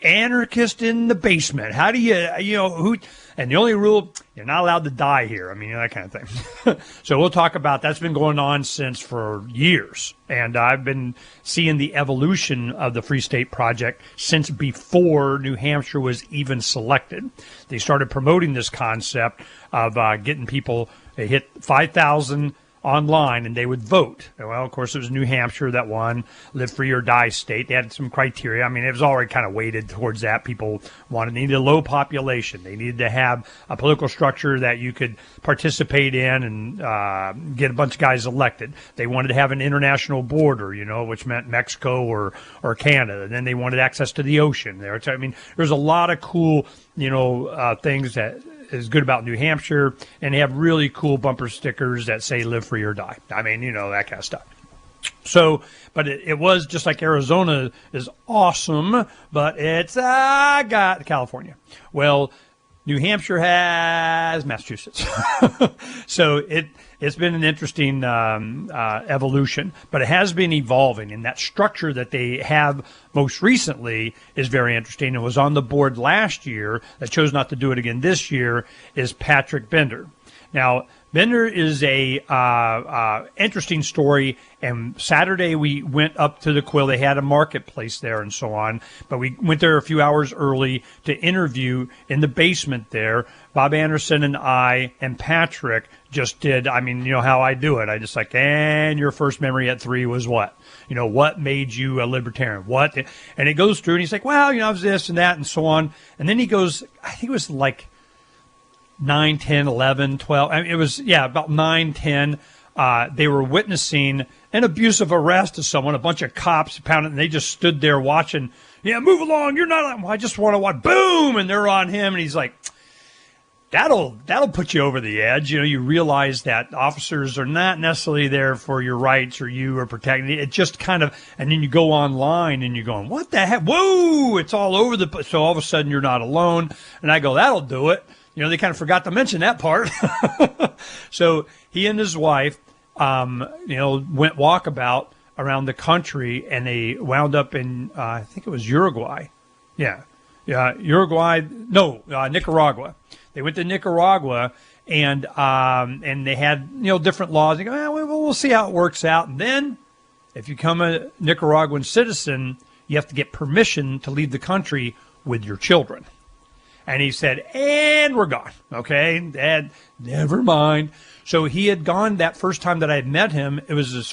anarchist in the basement? How do who? And the only rule, you're not allowed to die here. I mean, that kind of thing. So we'll talk about that's been going on for years, and I've been seeing the evolution of the Free State Project since before New Hampshire was even selected. They started promoting this concept of getting people. They hit 5,000 online, and they would vote. Well, of course, it was New Hampshire that won, live free or die state. They had some criteria. I mean, it was already kind of weighted towards that. People needed a low population. They needed to have a political structure that you could participate in and get a bunch of guys elected. They wanted to have an international border, which meant Mexico or Canada. And then they wanted access to the ocean there. I mean, there's a lot of cool, things that is good about New Hampshire, and they have really cool bumper stickers that say live free or die. I mean, that kind of stuff. So, but it was just like Arizona is awesome, but it's got California. Well, New Hampshire has Massachusetts. So it's been an interesting evolution, but it has been evolving, and that structure that they have most recently is very interesting. It was on the board last year that chose not to do it again this year is Patrick Bender. Now, Bender is a interesting story, and Saturday we went up to the Quill. They had a marketplace there and so on, but we went there a few hours early to interview in the basement there. Bob Anderson and I and Patrick just did, how I do it. I just and your first memory at 3 was what? What made you a libertarian? What? And it goes through, and he's like, well, I was this and that and so on. And then he goes, I think it was like 9, 10, 11, 12. It was, about 9, 10. They were witnessing an abusive arrest of someone, a bunch of cops pounding, and they just stood there watching. Yeah, move along. You're not, I just want to watch. Boom! And they're on him, and he's like, that'll put you over the edge. You realize that officers are not necessarily there for your rights or you are protecting it. It just kind of, and then you go online and you're going, what the heck? Whoa! It's all over the place. So all of a sudden you're not alone. And I go, that'll do it. They kind of forgot to mention that part. So he and his wife, went walkabout around the country, and they wound up in, I think it was Uruguay. Yeah, Uruguay. No, Nicaragua. They went to Nicaragua, and they had different laws. They go, we'll see how it works out. And then, if you become a Nicaraguan citizen, you have to get permission to leave the country with your children. And he said, and we're gone. Okay, Dad, never mind. So he had gone that first time that I had met him. It was his